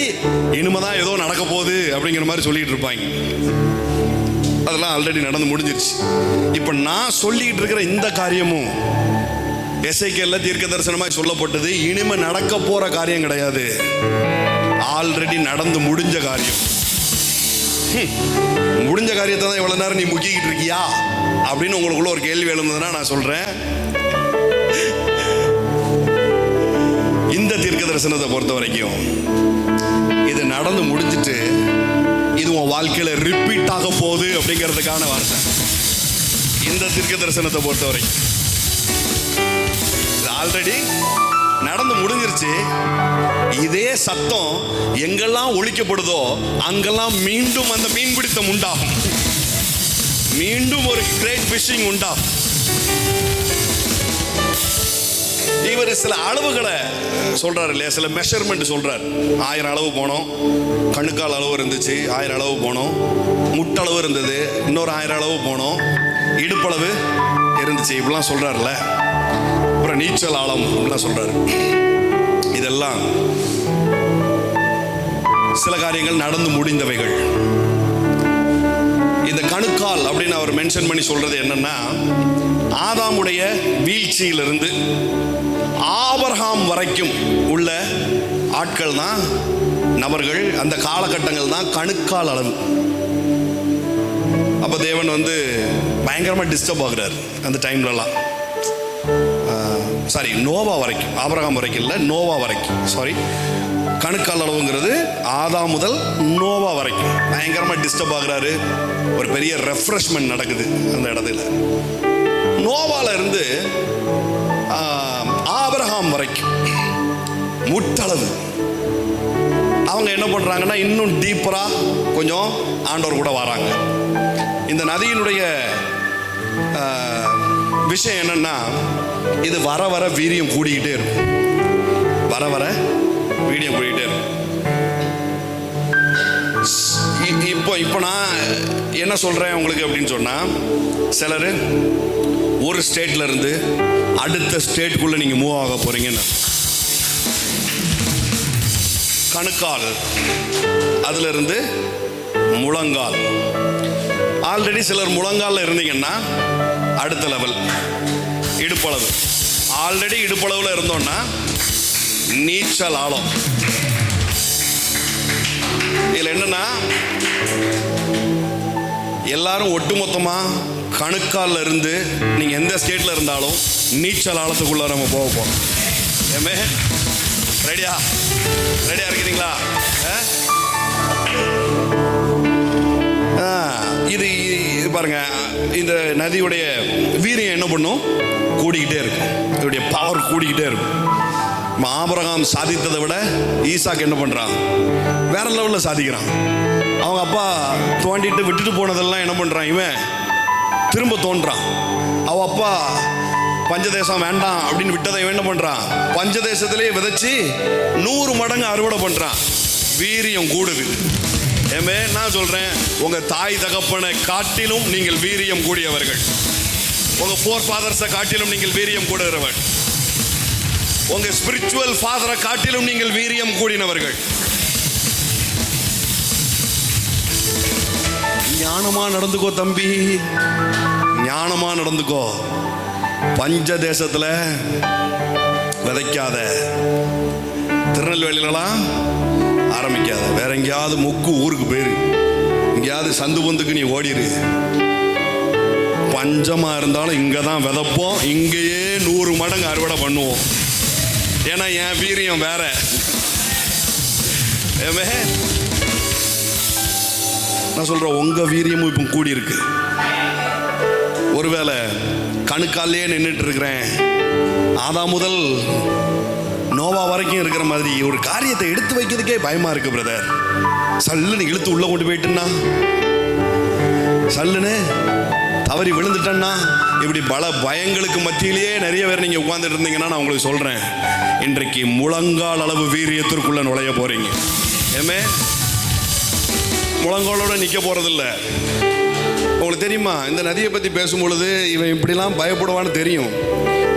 Speaker 1: இனிமேதான் ஏதோ நடக்க போகுது அப்படிங்கிற மாதிரி சொல்லிட்டு இருப்பாங்க. அதெல்லாம் ஆல்ரெடி நடந்து முடிஞ்சிருச்சு. இப்ப நான் சொல்லிட்டு இருக்கிற இந்த காரியமும் எசேக்கியேல்ல தீர்க்க தரிசனமாய் சொல்லப்பட்டது. இனிமே நடக்க போற காரியம் கிடையாது, ஆல்ரெடி நடந்து முடிஞ்ச காரியம். முடிஞ்ச காரியத்தை தான் இவ்வளவு நேரம் நீ முக்கிக்கிட்டு இருக்கியா அப்படின்னு உங்களுக்குள்ள ஒரு கேள்வி எழுந்ததுன்னா நான் சொல்றேன், இந்த தீர்க்க தரிசனத்தை பொறுத்த வரைக்கும் இது நடந்து முடிஞ்சிட்டு இது உன் வாழ்க்கையில ரிப்பீட் ஆக போகுது அப்படிங்கிறதுக்கான வார்த்தை. இந்த தீர்க்க தரிசனத்தை பொறுத்த வரைக்கும் ஆல்ரெடி நடந்து முடிஞ்சிருச்சு. இதே சத்தம் எங்கெல்லாம் ஒழிக்கப்படுதோ அங்கெல்லாம் மீண்டும் அந்த மீன் பிடித்தம் உண்டாகும், மீண்டும் ஒரு கிரேட் ஃபிஷிங் உண்டாகும். இவர் சில அளவுகளை சொல்றாரு இல்லையா, சில மெஷர்மெண்ட் சொல்றாரு. 1000 அளவு போனோம், கணுக்கால் அளவு இருந்துச்சு, 1000 அளவு போனோம், முட்டளவு இருந்தது, இன்னொரு 1000 அளவு போனோம், இடுப்பளவு இருந்துச்சு, இப்படிலாம் சொல்றாருல்ல. அப்புறம் நீச்சல் ஆழம் அப்படிலாம் சொல்றாரு. இதெல்லாம் சில காரியங்கள் நடந்து முடிந்தவைகள். இந்த கணுக்கால் அப்படின்னு அவர் மென்ஷன் பண்ணி சொல்றது என்னன்னா, ஆதாமுடைய வீழ்ச்சியிலிருந்து ஆபிரகாம் வரைக்கும் உள்ள ஆட்கள் தான், நபர்கள், அந்த காலகட்டங்கள் தான் கணுக்கால் அளவு. அப்ப தேவன் வந்து பயங்கரமா டிஸ்டர்ப் ஆகுறாரு அந்த டைம்லலாம். சாரி, நோவா வரைக்கும், ஆபிரகாம் வரைக்கும் இல்லை, நோவா வரைக்கும். சாரி, கணுக்கால் அளவுங்கிறது ஆதாம் முதல் நோவா வரைக்கும் பயங்கரமா டிஸ்டர்ப் ஆகுறாரு. ஒரு பெரிய ரெஃப்ரெஷ்மெண்ட் நடக்குது அந்த இடத்துல. நோவால இருந்து ஆபிரகாம் வரைக்கும் முட்டளவு. அவங்க என்ன பண்றாங்கன்னா, இன்னும் டீப்பரா கொஞ்சம் ஆண்டவர் கூட வராங்க. இந்த நதியினுடைய விஷயம் என்னன்னா, இது வர வர வீரியம் கூடிக்கிட்டே இருக்கும், வர வர வீரியம் கூடிக்கிட்டே இருக்கும். இப்போ நான் என்ன சொல்றேன் உங்களுக்கு அப்படின்னு சொன்னா, சிலர் ஒரு ஸ்டேட்ல இருந்து அடுத்த ஸ்டேட்டுக்குள்ள நீங்க மூவ் ஆக போறீங்கன்னு. கணுக்கால், அதுல இருந்து முழங்கால். ஆல்ரெடி சிலர் முழங்கால்ல இருந்தீங்கன்னா அடுத்த லெவல் இடுப்பளவு. ஆல்ரெடி இடுப்பளவுல இருந்தோம்னா நீச்சல் ஆழம். என்னன்னா, எல்லாரும் ஒட்டுமொத்தமா கணுக்கால இருந்து நீங்க எந்த ஸ்டேட்ல இருந்தாலும் நீச்சல் ஆழத்துக்குள்ள நம்ம போக போறோம். ஏமே ரெடியா இருக்கிறீங்களா? இது பாருங்க, இந்த நதியுடைய வீரியம் என்ன பண்ணும்? கூடிக்கிட்டே இருக்கும். இதோடைய பவர் கூடிக்கிட்டே இருக்கும். ஆபிரகாம் சாதித்ததை விட ஈசாக்கு என்ன பண்றான்? வேற லெவல்ல சாதிக்கிறான். அவங்க அப்பா தோண்டிட்டு விட்டுட்டு போனதெல்லாம் என்ன பண்றான்? இவன் திரும்ப தோன்றான். அவ அப்பா பஞ்சதேசம் வேண்டாம் அப்படின்னு விட்டதை இவன் என்ன பண்றான்? பஞ்சதேசத்திலேயே விதைச்சு 100 மடங்கு அறுவடை பண்றான். வீரியம் கூடுது. ஏமே நான் சொல்றேன், உங்க தாய் தகப்பனை காட்டிலும் நீங்கள் வீரியம் கூடியவர்கள். உங்க ஃபோர் ஃபாதர்ஸை காட்டிலும் நீங்கள் வீரியம் கூடுகிறவர்கள். உங்க ஸ்பிரிச்சுவல் ஃபாதரை காட்டிலும் நீங்கள் வீரியம் கூடினவர்கள். ஞானமா நடந்துக்கோ தம்பி, ஞானமா நடந்துக்கோ. பஞ்ச தேசத்துல விதைக்காத, திருநெல்வேலிலாம் ஆரம்பிக்காத, வேற எங்கேயாவது முக்கு ஊருக்கு போயிரு, எங்கேயாவது சந்து பொந்துக்கு நீ ஓடிரு. பஞ்சமா இருந்தாலும் இங்க தான் விதைப்போம், இங்கேயே 100 மடங்கு அறுவடை பண்ணுவோம். ஏன்னா என் வீரியம் வேற. நான் சொல்றேன், உங்க வீரியமும் இப்போ கூடி இருக்கு. ஒருவேளை கணுக்காலே நின்றுட்டு இருக்கிறேன், ஆதாம் முதல் நோவா வரைக்கும் இருக்கிற மாதிரி ஒரு காரியத்தை எடுத்து வைக்கிறதுக்கே பயமா இருக்கு பிரதர். சல்லுன்னு இழுத்து உள்ள கொண்டு போயிட்டுன்னா, சல்லுன்னு தவறி விழுந்துட்டேன்னா, இப்படி பல பயங்களுக்கு மத்தியிலேயே நிறைய பேர் நீங்க உட்கார்ந்துட்டு இருந்தீங்கன்னா, நான் உங்களுக்கு சொல்றேன், இன்றைக்கு முழங்கால் அளவு வீரியத்திற்குள்ள நுழைய போறீங்க. ஏமே முழங்காலோட நிக்க போறதில்ல. உங்களுக்கு தெரியுமா, இந்த நதியை பத்தி பேசும்பொழுது இவன் இப்படிலாம் பயப்படுவான்னு தெரியும்.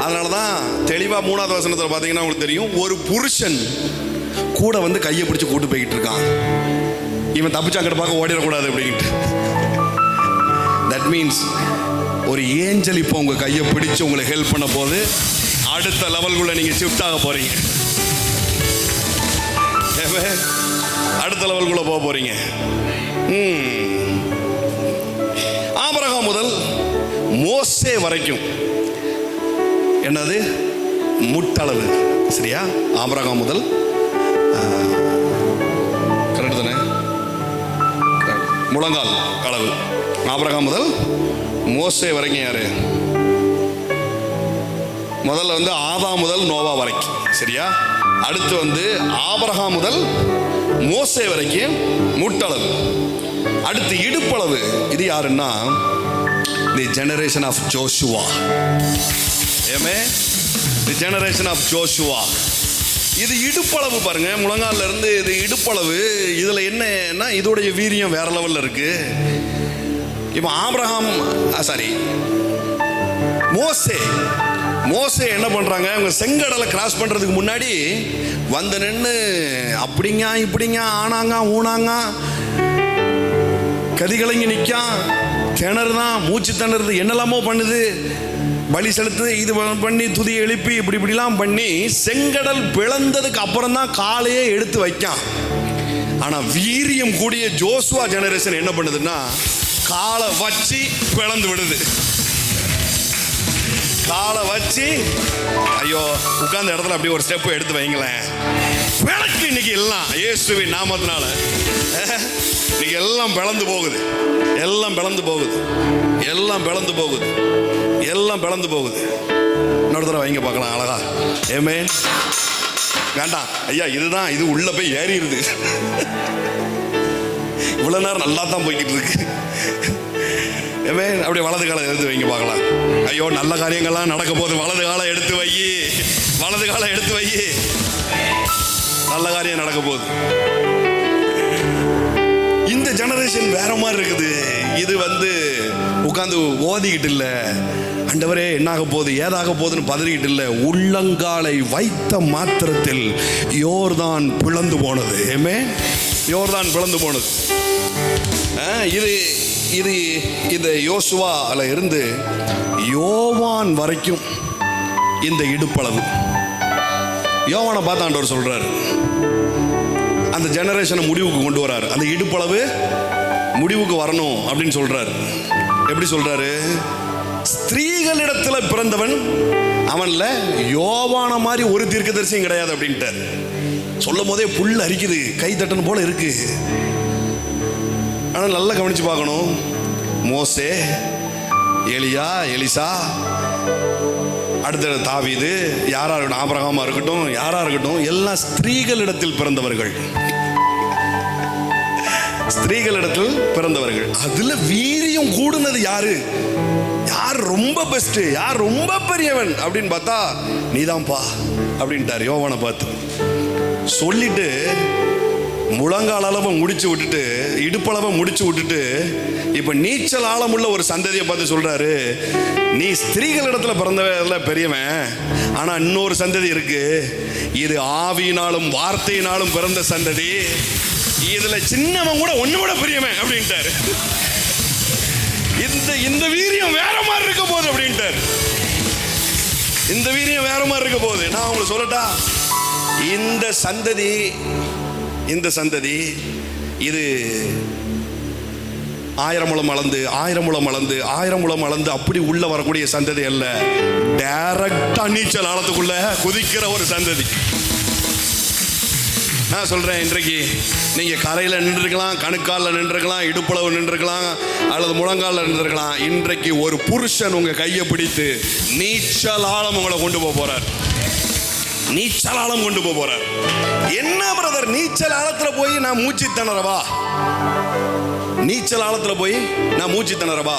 Speaker 1: அதனால தான் தெளிவா 3வது வசனத்தில் பார்த்தீங்கன்னா உங்களுக்கு தெரியும், ஒரு புருஷன் கூட வந்து கையை பிடிச்சி கூட்டு போய்கிட்டு இருக்கான். இவன் தப்பிச்சு அங்கிட்ட பார்க்க ஓடிடக்கூடாது அப்படின்ட்டு. தட் மீன்ஸ் ஒரு ஏஞ்சல் இப்போ உங்க கையை பிடிச்சு உங்களை ஹெல்ப் பண்ண போது அடுத்த லெவலுக்குள்ள நீங்க ஷிஃப்ட் ஆக போறீங்க. அடுத்த லெவலுக்குள்ள போக போறீங்க. ஆபிரகாம் முதல் மோசே வரைக்கும் என்னது? முட்டளவு. சரியா? ஆபிரகாம் முதல் கரெக்ட் தானே? முழங்கால் அளவு. ஆபிரகாம் முதல் மோசே வரைக்கும் யாரு? முதல்ல வந்து ஆதாம் முதல் நோவா வரைக்கும். சரியா? அடுத்து வந்து ஆபிரகாம் முதல் மோசே வரைக்கும் முட்டளவு. அடுத்து இடுப்பளவு. இது யாருன்னா, தி ஜெனரேஷன் ஆஃப் ஜோஷுவா. ஏமே, தி ஜெனரேஷன் ஆஃப் ஜோஷுவா. இது இடுப்பளவு பாருங்க, முழங்கால இருந்து இது இடுப்பளவு. இதுல என்னன்னா, இதோடைய வீரியம் வேற லெவல்ல இருக்கு. இப்போ ஆபிரகாம் மோசே என்ன பண்றாங்க? அவங்க செங்கடலை கிராஸ் பண்றதுக்கு முன்னாடி வந்து நின்று அப்படிங்க இப்படிங்க ஆனாங்க ஊனாங்க, கதிகலங்கி நிற்கான், திணறுதான், மூச்சு திணறுது, என்னெல்லாமோ பண்ணுது, பலி செலுத்து, இது பண்ணி துதியை எழுப்பி இப்படிலாம் பண்ணி செங்கடல் பிளந்ததுக்கு அப்புறம் தான் காலையே எடுத்து வைக்கான். ஆனா வீரியம் கூடிய ஜோசுவா ஜெனரேஷன் என்ன பண்ணுதுன்னா, காலை வச்சு பிளந்து விடுது. காலை வச்சு, ஐயோ உட்கார்ந்த இடத்துல அப்படி ஒரு ஸ்டெப் எடுத்து வைங்களேன். விளக்கு இன்னைக்கு எல்லாம் இயேசுவின் நாமத்தினால இன்னைக்கு எல்லாம் பிளந்து போகுது, எல்லாம் பிளந்து போகுது, எல்லாம் பிளந்து போகுது, எல்லாம் பிளந்து போகுது. இன்னொரு தடவை வைங்க பார்க்கலாம் அழகா. ஏமே வேண்டாம் ஐயா, இதுதான், இது உள்ள போய் ஏறிடுது. இவ்வளவு நேரம் நல்லா தான் போய்கிட்டு இருக்கு. ஏமே அப்படியே வலது காலை எடுத்து வைங்க பார்க்கலாம். ஐயோ நல்ல காரியங்கள்லாம் நடக்க போகுது. வலது காலை எடுத்து வை, வலது காலை எடுத்து வை, நல்ல காரியம் நடக்க போகுது. இந்த ஜெனரேஷன் வேற மாதிரி இருக்குது. இது வந்து உட்காந்து ஓதிக்கிட்டு இல்லை, ஆண்டவரே என்னாக போகுது ஏதாக போகுதுன்னு பதறிக்கிட்டு இல்லை, உள்ளங்காலை வைத்த மாத்திரத்தில் யோர்தான் பிளந்து போனது. ஏமே யோர்தான் பிளந்து போனது. இது இது இந்த யோசுவால இருந்து யோவான் வரைக்கும் இந்த இடுப்பளவு. யோவானை பார்த்து ஆண்டவர் சொல்றாரு, அந்த ஜெனரேஷனை முடிவுக்கு கொண்டு வராரு. அந்த இடுப்பளவு முடிவுக்கு வரணும் அப்படின்னு சொல்றாரு. எப்படி சொல்றாரு? ஸ்திரீகளிடத்துல பிறந்தவன் அவன்ல யோவான மாதிரி ஒரு தீர்க்கதரிசியும் கிடையாது அப்படின்ட்டார். சொல்லும் போதே புல் அரிக்குது, கை தட்டணும் போல இருக்கு. ஆனால் நல்லா கவனிச்சு பார்க்கணும். மோசே, எலியா, எலிசா, அடுத்த தாவீது, யாரா இருக்கட்டும், ஆபிரகாமா இருக்கட்டும், யாரா இருக்கட்டும், எல்லாம் ஸ்திரீகளிடத்தில் பிறந்தவர்கள். ஸ்திரீகளிடத்தில் பிறந்தவர்கள். அதுல வீரியம் கூடுனது யாரு? யார் ரொம்ப பெஸ்ட், யார் ரொம்ப பெரியவன் அப்படின்னு பார்த்தா நீதான்ப்பா அப்படின்ட்டார் யோவானை பார்த்து. சொல்லிட்டு முழங்கால் அளவை முடிச்சு விட்டுட்டு, இடுப்பளவை முடிச்சு விட்டுட்டு, இப்ப நீச்சல் ஆழமுள்ள ஒரு சந்ததியை பார்த்து சொல்றாரு, நீ ஸ்திரீகளிடத்துல பிறந்தவன் பெரியவன், ஆனா இன்னொரு சந்ததி இருக்கு, இது ஆவியினாலும் வார்த்தையினாலும் பிறந்த சந்ததி, இதுல சின்னவன் கூட ஒண்ணு கூட பெரியவன் அப்படின்ட்டாரு. இந்த வீரியம் வேற மாதிரி இருக்க போகுது அப்படின்ட்டாரு. இந்த வீரியம் வேற மாதிரி இருக்க போகுது. நான் உங்களுக்கு சொல்லட்டா, இந்த சந்ததி இது 1000 முழம் அளந்து 1000 முழம் அளந்து 1000 முழம் அளந்து அப்படி உள்ள வரக்கூடிய சந்ததி அல்ல. டைரக்டா நீச்சல் ஆழத்துக்குள்ள குதிக்கிற ஒரு சந்ததி. நான் சொல்றேன், இன்றைக்கு நீங்க கரையில நின்றுக்கலாம், கணுக்கால நின்றுக்கலாம், இடுப்பளவு நின்றுக்கலாம், அல்லது முழங்கால நின்றுக்கலாம். இன்றைக்கு ஒரு புருஷன் உங்க கையை பிடித்து நீச்சல் ஆழம் உங்களை கொண்டு போறார். நீச்சல் ஆழம் கொண்டு போறார். என்ன பிரதர், நீச்சல் ஆழத்துல போய் நான் மூச்சு திணறவா? நீச்சல் ஆழத்துல போய் நான் மூச்சு திணறவா?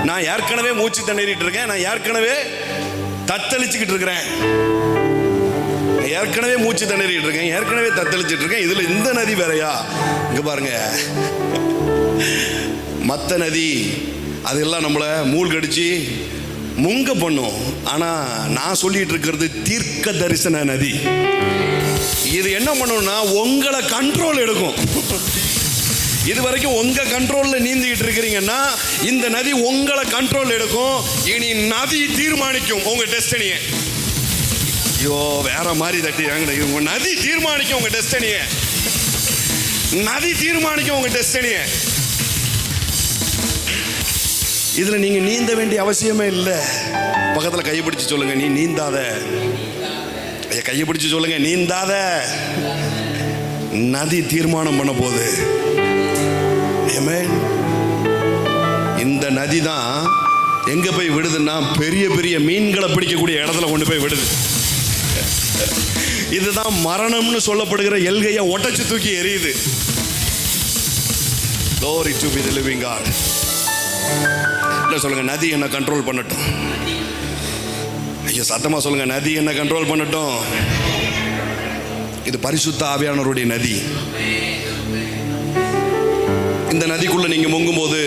Speaker 1: நான் ஏற்கனவே மூச்சு திணறிட்டு இருக்கேன், நான் ஏற்கனவே தத்தளிச்சுக்கிட்டு இருக்கிறேன், ஏற்கனவே மூச்சு திணறிட்டு இருக்கேன், ஏற்கனவே தத்தளிச்சுட்டு இருக்கேன். இதுல இந்த நதி வேறையா? இங்க பாருங்க, மத்த நதி அதெல்லாம் நம்மள மூழ்கடிச்சு முங்க பண்ணும். ஆனா நான் சொல்லிட்டு இருக்கிறது தீர்க்க தரிசன நதி. இது என்ன பண்ணும்னா உங்களை கண்ட்ரோல் எடுக்கும். இது வரைக்கும் உங்க கண்ட்ரோல்ல நீந்திக்கிட்டு இருக்கிறீங்கன்னா இந்த நதி உங்களை கண்ட்ரோல் எடுக்கும். இனி நதி தீர்மானிக்கும் உங்க டெஸ்டினியை. ஐயோ வேற மாதிரி தட்டி, உங்க நதி தீர்மானிக்கும் உங்க டெஸ்டினியை. நதி தீர்மானிக்கும் உங்க டெஸ்டினியை. இதுல நீங்க நீந்த வேண்டிய அவசியமே இல்லை. பக்கத்துல கையை பிடிச்சு சொல்லுங்க, நீ நீந்தாத. கையை பிடிச்சு சொல்லுங்க, நீந்தாத. நதி தீர்மானம் பண்ண போகுது. இந்த நதி தான் எங்க போய் விடுதுன்னா பெரிய பெரிய மீன்களை பிடிக்கக்கூடிய இடத்துல கொண்டு போய் விடுது. இதுதான் மரணம்னு சொல்லப்படுகிற எல்கையை ஒட்டச்சு தூக்கி எரியுது. Glory to be the living God. சொல்லுங்க, நதி என்ன கண்ட்ரோல் பண்ணட்டும். ஐயா சத்தமா சொல்லுங்க, நதி என்ன கண்ட்ரோல் பண்ணட்டும். இது பரிசுத்த ஆவியானவருடைய நதி. இந்த நதிக்குள்ள நீங்க முங்கும் போது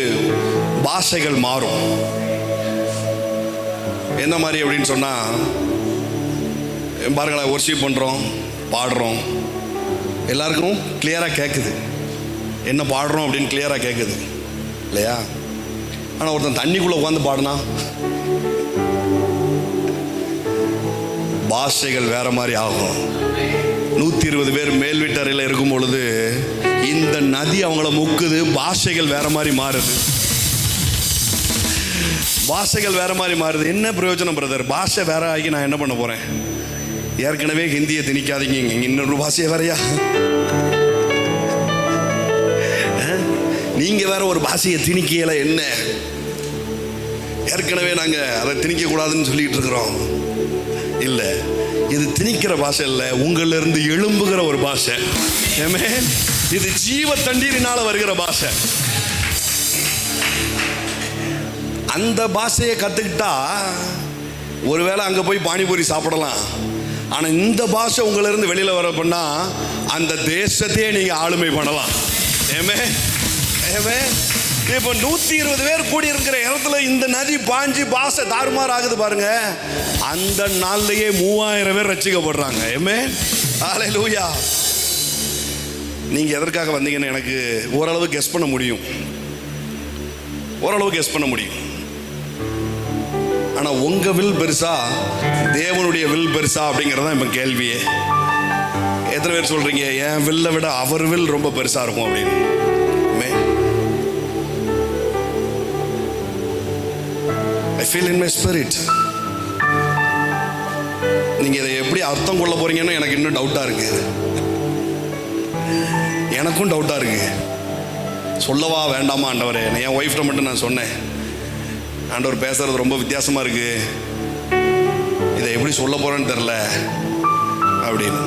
Speaker 1: பாஷைகள் மாறும். என்ன மாதிரி அப்படின்னு சொன்னா, பாருங்களேன், வொர்ஷிப் பண்றோம், பாடுறோம், எல்லாருக்கும் கிளியரா கேட்குது. என்ன பாடுறோம் அப்படின்னு கிளியரா கேட்குது இல்லையா? ஆனா ஒருத்தன் தண்ணிக்குள்ள உட்காந்து பாடுனா பாஷைகள் வேற மாதிரி ஆகும். 120 பேர் மேல் வீட்டறையில் இருக்கும் பொழுது இந்த நதி அவங்கள முக்குது, பாஷைகள் வேற மாதிரி மாறுது. பாஷைகள் வேற மாதிரி மாறுது. என்ன பிரயோஜனம் பிரதர்? பாஷை வேற ஆகி நான் என்ன பண்ண போறேன்? ஏற்கனவே ஹிந்தியை திணிக்காதீங்க, இன்னொரு பாஷையை வேறையா? நீங்க வேற ஒரு பாஷையை திணிக்கல என்ன? ஏற்கனவே நாங்க அதை திணிக்க கூடாதுன்னு சொல்லிட்டு இருக்கிறோம். இல்ல, இது திணிக்கிற பாஷை இல்ல, உங்கள இருந்து எழும்புகிற ஒரு பாஷை. இது ஜீவ தண்ணீரினால வருகிற பாஷை. அந்த பாஷையை கத்துக்கிட்டா ஒருவேளை அங்க போய் பானிபூரி சாப்பிடலாம். ஆனா இந்த பாஷை உங்கள இருந்து வெளியில வர பண்ணா அந்த தேசத்தையே நீங்க ஆளுமை பண்ணலாம். இப்ப 120 பேர் கூடி இருக்கிற இடத்துல இந்த நதி பாஞ்சு பாஷை தாறுமாறு ஆகுது பாருங்க. அந்த நாள்லயே 3000 பேர் ரட்சிக்கப்படுறாங்க. ஹல்லேலூயா. நீங்க எதற்காக வந்தீங்கன்னு எனக்கு ஓரளவு கெஸ் பண்ண முடியும், ஓரளவு கெஸ் பண்ண முடியும். ஆனா உங்க வில் பெருசா, தேவனுடைய வில் பெருசா அப்படிங்கறத இப்ப கேள்வியே. எத்தனை பேர் சொல்றீங்க என் வில்லை விட அவர் வில் ரொம்ப பெருசா இருக்கும் அப்படின்னு? I feel in my spirit. நீங்க இதை எப்படி அர்த்தம் கொள்ள போறீங்கன்னு எனக்கு இன்னும் டவுட்டா இருக்கு. எனக்கும் டவுட்டா இருக்கு. சொல்லவா வேண்டாமா ஆண்டவரே? என் ஒய்ஃப்ட மட்டும் நான் சொன்னேன், ஆண்டவர் பேசுறது ரொம்ப வித்தியாசமா இருக்கு, இதை எப்படி சொல்ல போறேன்னு தெரியல அப்படின்னு.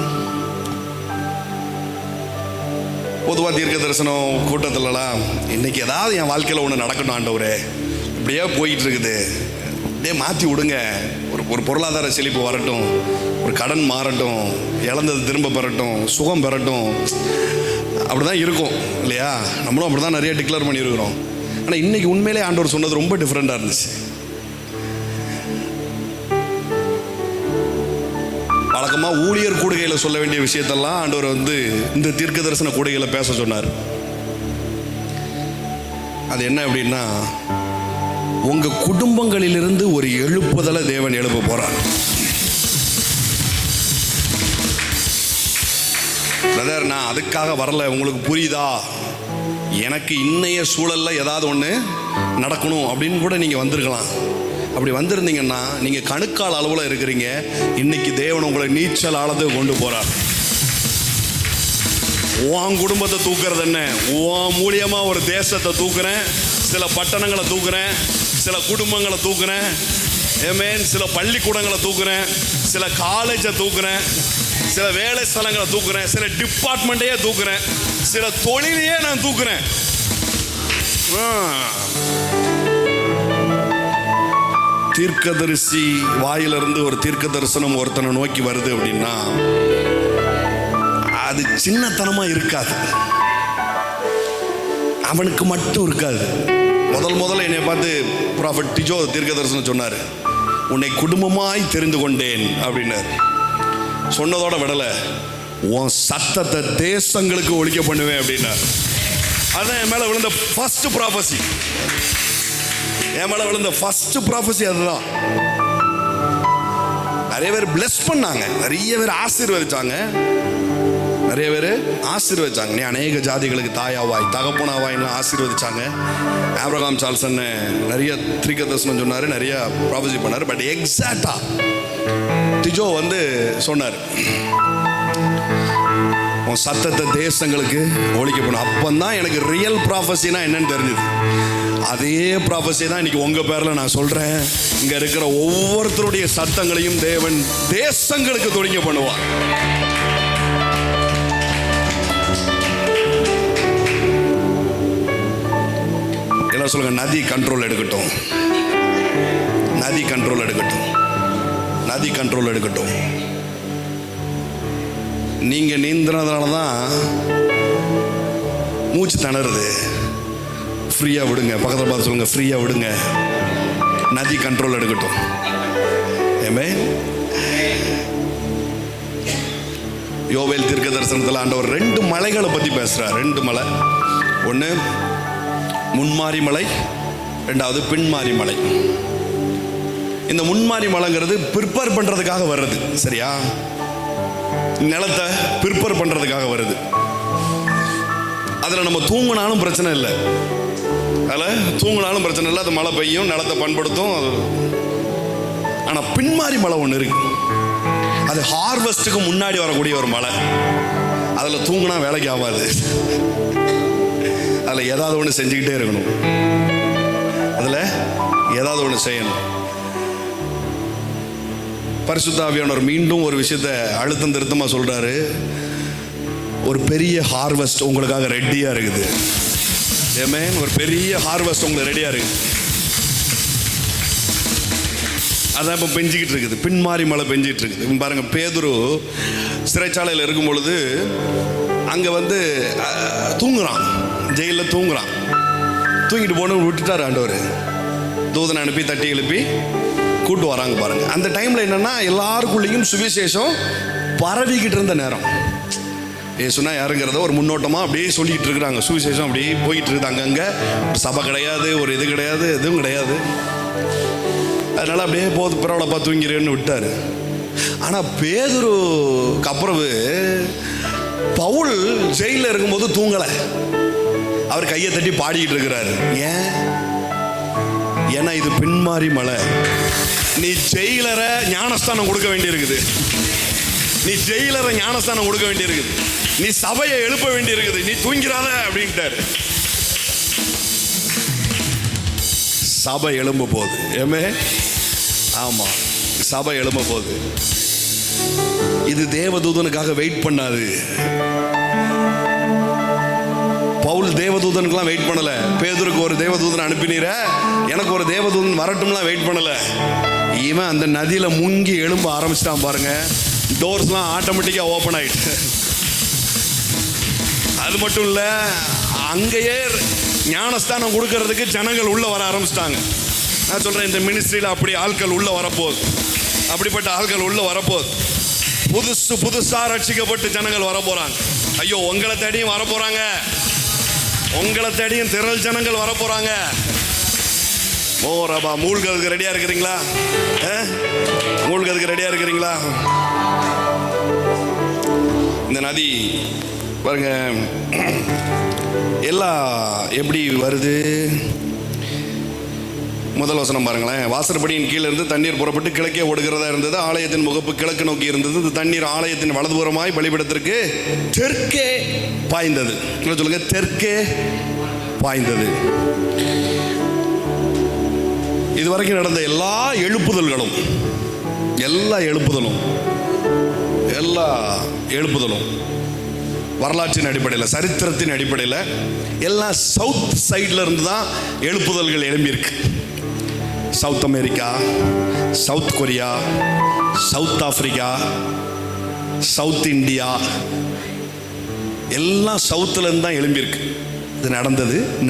Speaker 1: பொதுவாக தீர்க்க தரிசனம் கூட்டத்திலலாம் இன்னைக்கு ஏதாவது என் வாழ்க்கையில் ஒன்று நடக்கணும் ஆண்டவரே, இப்படியே போயிட்டு இருக்குது, அப்படியே மாற்றி விடுங்க, ஒரு பொருளாதார செழிப்பு வரட்டும், ஒரு கடன் மாறட்டும், இழந்தது திரும்ப பெறட்டும், சுகம் பெறட்டும், அப்படிதான் இருக்கும் இல்லையா? நம்மளும் அப்படி தான் நிறைய டிக்ளேர் பண்ணியிருக்கிறோம். ஆனால் இன்னைக்கு உண்மையிலே ஆண்டவர் சொன்னது ரொம்ப டிஃப்ரெண்டாக இருந்துச்சு. வழக்கமாக ஊழியர் கூடுகையில் சொல்ல வேண்டிய விஷயத்தெல்லாம் ஆண்டவர் இந்த தீர்க்க தரிசன கூடுகையில் பேச சொன்னார். அது என்ன அப்படின்னா, உங்க குடும்பங்களிலிருந்து ஒரு எழுப்புதலை தேவன் எழுப்ப போறார். பிரதர், நான் அதுக்காக வரல, உங்களுக்கு புரியுதா? எனக்கு இன்னைய சூழல்ல ஏதாவது ஒன்று நடக்கணும் அப்படின்னு கூட நீங்க வந்திருக்கலாம். அப்படி வந்திருந்தீங்கன்னா நீங்க கணுக்கால் அளவுல இருக்கிறீங்க. இன்னைக்கு தேவன் உங்களை நீச்சல் ஆழத்துக்கு கொண்டு போறார். உன் குடும்பத்தை தூக்குறது என்ன? உன் மூலியமா ஒரு தேசத்தை தூக்குறேன், சில பட்டணங்களை தூக்குறேன், சில குடும்பங்களை தூக்குறேன், சில பள்ளிக்கூடங்களை தூக்குறேன், சில காலேஜை தூக்குறேன், சில வேலை ஸ்தலங்களை தூக்குறேன், சில டிபார்ட்மெண்ட்டையே தூக்குறேன், சில தொழிலையே நான் தூக்குறேன். தீர்க்கதரிசி வாயிலிருந்து ஒரு தீர்க்க தரிசனம் ஒருத்தனை நோக்கி வருது அப்படின்னா அது சின்னத்தனமா இருக்காது, அவனுக்கு மட்டும் இருக்காது. முதல்ல என்னை பார்த்து ப்ராஃபட் டிஜோ தீர்க்க தரிசனம் சொன்னார், உன்னை குடும்பமாய் தெரிந்து கொண்டேன் அப்படின்னாரு. சொன்னதோட விடல, உன் சத்தத்தை தேசங்களுக்கு ஒழிக்க பண்ணுவேன் அப்படின்னாரு. அதான் என் மேல விழுந்த ஃபர்ஸ்ட் ப்ராஃபசி. என் மேல விழுந்த ஃபர்ஸ்ட் ப்ராஃபசி அதுதான். நிறைய பேர் பிளஸ் பண்ணாங்க, நிறைய பேர் ஆசீர்வதிச்சாங்க, நிறைய பேர் ஆசீர்வதிச்சாங்க. நீ அநேக ஜாதிகளுக்கு தாயாவாய் தகப்பனாவாய்லாம் ஆசீர்வதிச்சாங்க. ஆபிரகாம் சார்ல்சன் நிறைய தீர்க்க தரிசனம் சொன்னார், நிறைய ப்ராஃபஸி பண்ணார். பட் எக்ஸாக்டா டிஜோ சொன்னார், உன் சத்தத்தை தேசங்களுக்கு ஒழிக்க போகணும். அப்பந்தான் எனக்கு ரியல் ப்ராஃபஸினா என்னன்னு தெரிஞ்சுது. அதே ப்ராஃபஸி தான் இன்னைக்கு உங்க பேர்ல நான் சொல்றேன். இங்க இருக்கிற ஒவ்வொருத்தருடைய சத்தங்களையும் தேவன் தேசங்களுக்கு தொழிக்க பண்ணுவார். எல்லாம் சொல்லுங்க, நதி கண்ட்ரோல் எடுக்கட்டும், நதி கண்ட்ரோல் எடுக்கட்டும், நதி கண்ட்ரோல் எடுக்கட்டும். நீங்க நீந்தினதுனால தான் மூச்சு திணறுது. ஃப்ரீயா விடுங்க, பக்கத்தில் பார்த்து சொல்லுங்க, ஃப்ரீயா விடுங்க, நதி கண்ட்ரோல் எடுக்கட்டும். யோவேல் தீர்க்க தரிசனத்தில் ஆண்டவர் 2 மலைகளை பத்தி பேசுறார். 2 மலை, ஒன்று முன்மாரி மலை, 2வது பின்மாரி மலை. இந்த முன்மாரி மலைங்கிறது ப்ரிப்பேர் பண்றதுக்காக வர்றது, சரியா? நிலத்தை ப்ரிப்பேர் பண்றதுக்காக வருது. அதுல நம்ம தூங்கினாலும் பிரச்சனை இல்லை, அதில் தூங்கினாலும் பிரச்சனை இல்லை, அது மழை பெய்யும், நிலத்தை பண்படுத்தும். ஆனா பின்மாரி மலை ஒன்று இருக்கு, அது ஹார்வெஸ்ட்டுக்கு முன்னாடி வரக்கூடிய ஒரு மலை. அதில் தூங்கினா வேலைக்கு ஆகாது, அதில் ஏதாவது ஒன்று செஞ்சுக்கிட்டே இருக்கணும், அதில் ஏதாவது ஒன்று செய்யணும். பரிசுத்த ஆவியானவர் மீண்டும் ஒரு விஷயத்தை அழுத்தம் திருத்தமாக சொல்றாரு, ஒரு பெரிய ஹார்வெஸ்ட் உங்களுக்காக ரெடியாக இருக்குது. ஒரு பெரிய ஹார்வெஸ்ட் உங்களுக்கு ரெடியாக இருக்குது. அதான் இப்போ பெஞ்சிக்கிட்டு இருக்குது, பின்மாரி மழை பெஞ்சிட்டு இருக்குது. பாருங்க, பேதுரு சிறைச்சாலையில் இருக்கும் பொழுது அங்கே தூங்குறான், ஜெயிலில் தூங்குறான். தூங்கிட்டு போன விட்டுட்டார் ஆண்டவர். தூதனை அனுப்பி தட்டி எழுப்பி கூட்டு வராங்க பாருங்க. அந்த டைம்ல என்னன்னா எல்லாருக்குள்ளேயும் சுவிசேஷம் பரவிக்கிட்டு இருந்த நேரம். ஏசுனா யாருங்கிறத ஒரு முன்னோட்டமா அப்படியே சொல்லிட்டு இருக்கிறாங்க. சுவிசேஷம் அப்படியே போயிட்டு இருக்குது. அங்கங்க ஒரு சபை கிடையாது, ஒரு இது கிடையாது, எதுவும் கிடையாது. அதனால அப்படியே போது பரவாயில்லப்பா தூங்கிறேன்னு விட்டாரு. ஆனா பேதுருக்கு அப்புறம் பவுல் ஜெயில இருக்கும்போது தூங்கல. அவர் கையை தட்டி பாடிக்கிட்டு இருக்கிறாரு. ஏன்னா இது பின்மாறி மலை. நீ ஜெயிலரை ஞானஸ்தானம் கொடுக்க வேண்டியிருக்குது. நீ ஜெயிலரை ஞானஸ்தானம் கொடுக்க வேண்டியிருக்குது. நீ சபையை எழுப்ப வேண்டியிருக்குது. நீ தூங்கிறாத அப்படின்ட்டாரு. சபை எழும்ப போகுது. ஏமே, ஆமா, சபை எழும்ப போகுது. இது தேவதூதனுக்காக வெயிட் பண்ணாது. பவுல் தேவதூதனுக்குலாம் வெயிட் பண்ணல. பேதுருக்கு ஒரு தேவதூதன் அனுப்பினீர, எனக்கு ஒரு தேவதூதன் வரட்டும்லாம் வெயிட் பண்ணல. இவன் அந்த நதியில முங்கி எழும்ப ஆரம்பிச்சிட்டான் பாருங்க. டோர்ஸ்லாம் ஆட்டோமேட்டிக்கா ஓபன் ஆயிட்டு. அது மட்டும் இல்ல, அங்கேயே ஞானஸ்தானம் கொடுக்கறதுக்கு ஜனங்கள் உள்ள வர ஆரம்பிச்சிட்டாங்க. நான் சொல்றேன், இந்த மினிஸ்ட்ரியில அப்படி ஆட்கள் உள்ள வரப்போகுது. அப்படிப்பட்ட ஆட்கள் உள்ள வரப்போகுது. புதுசா ரட்சிக்கப்பட்டு ஜனங்கள் வர போறாங்க. ஐயோ, உங்களை தேடியும் வர போறாங்க. உங்களை தேடியும் திரள் ஜனங்கள் வர போறாங்க. மோரபா, மூழ்கிறதுக்கு ரெடியா இருக்கிறீங்களா? மூழ்கிறதுக்கு ரெடியா இருக்கிறீங்களா? இந்த நதி பாருங்க, எல்லாம் எப்படி வருது. முதல் வசனம் பாருங்களேன். வாசற்படியின் கீழே இருந்து தண்ணீர் புறப்பட்டு கிழக்கே ஓடுகிறதா இருந்தது. ஆலயத்தின் முகப்பு கிழக்கு நோக்கி இருந்தது. இந்த தண்ணீர் ஆலயத்தின் வலதுபுறமாய் பலிபீடத்திற்கு தெற்கே பாய்ந்தது. சொல்லுங்க, தெற்கே பாய்ந்தது. இதுவரைக்கும் நடந்த எல்லா எழுப்புதலும் வரலாற்றின் அடிப்படையில், சரித்திரத்தின் அடிப்படையில் எல்லாம் சவுத் சைட்ல இருந்து தான் எழுப்புதல்கள் எழும்பியிருக்கு. South America, south Korea, south Africa, south India, எல்லாம் சவுத்துல இருந்து தான் எழும்பியிருக்கு. இது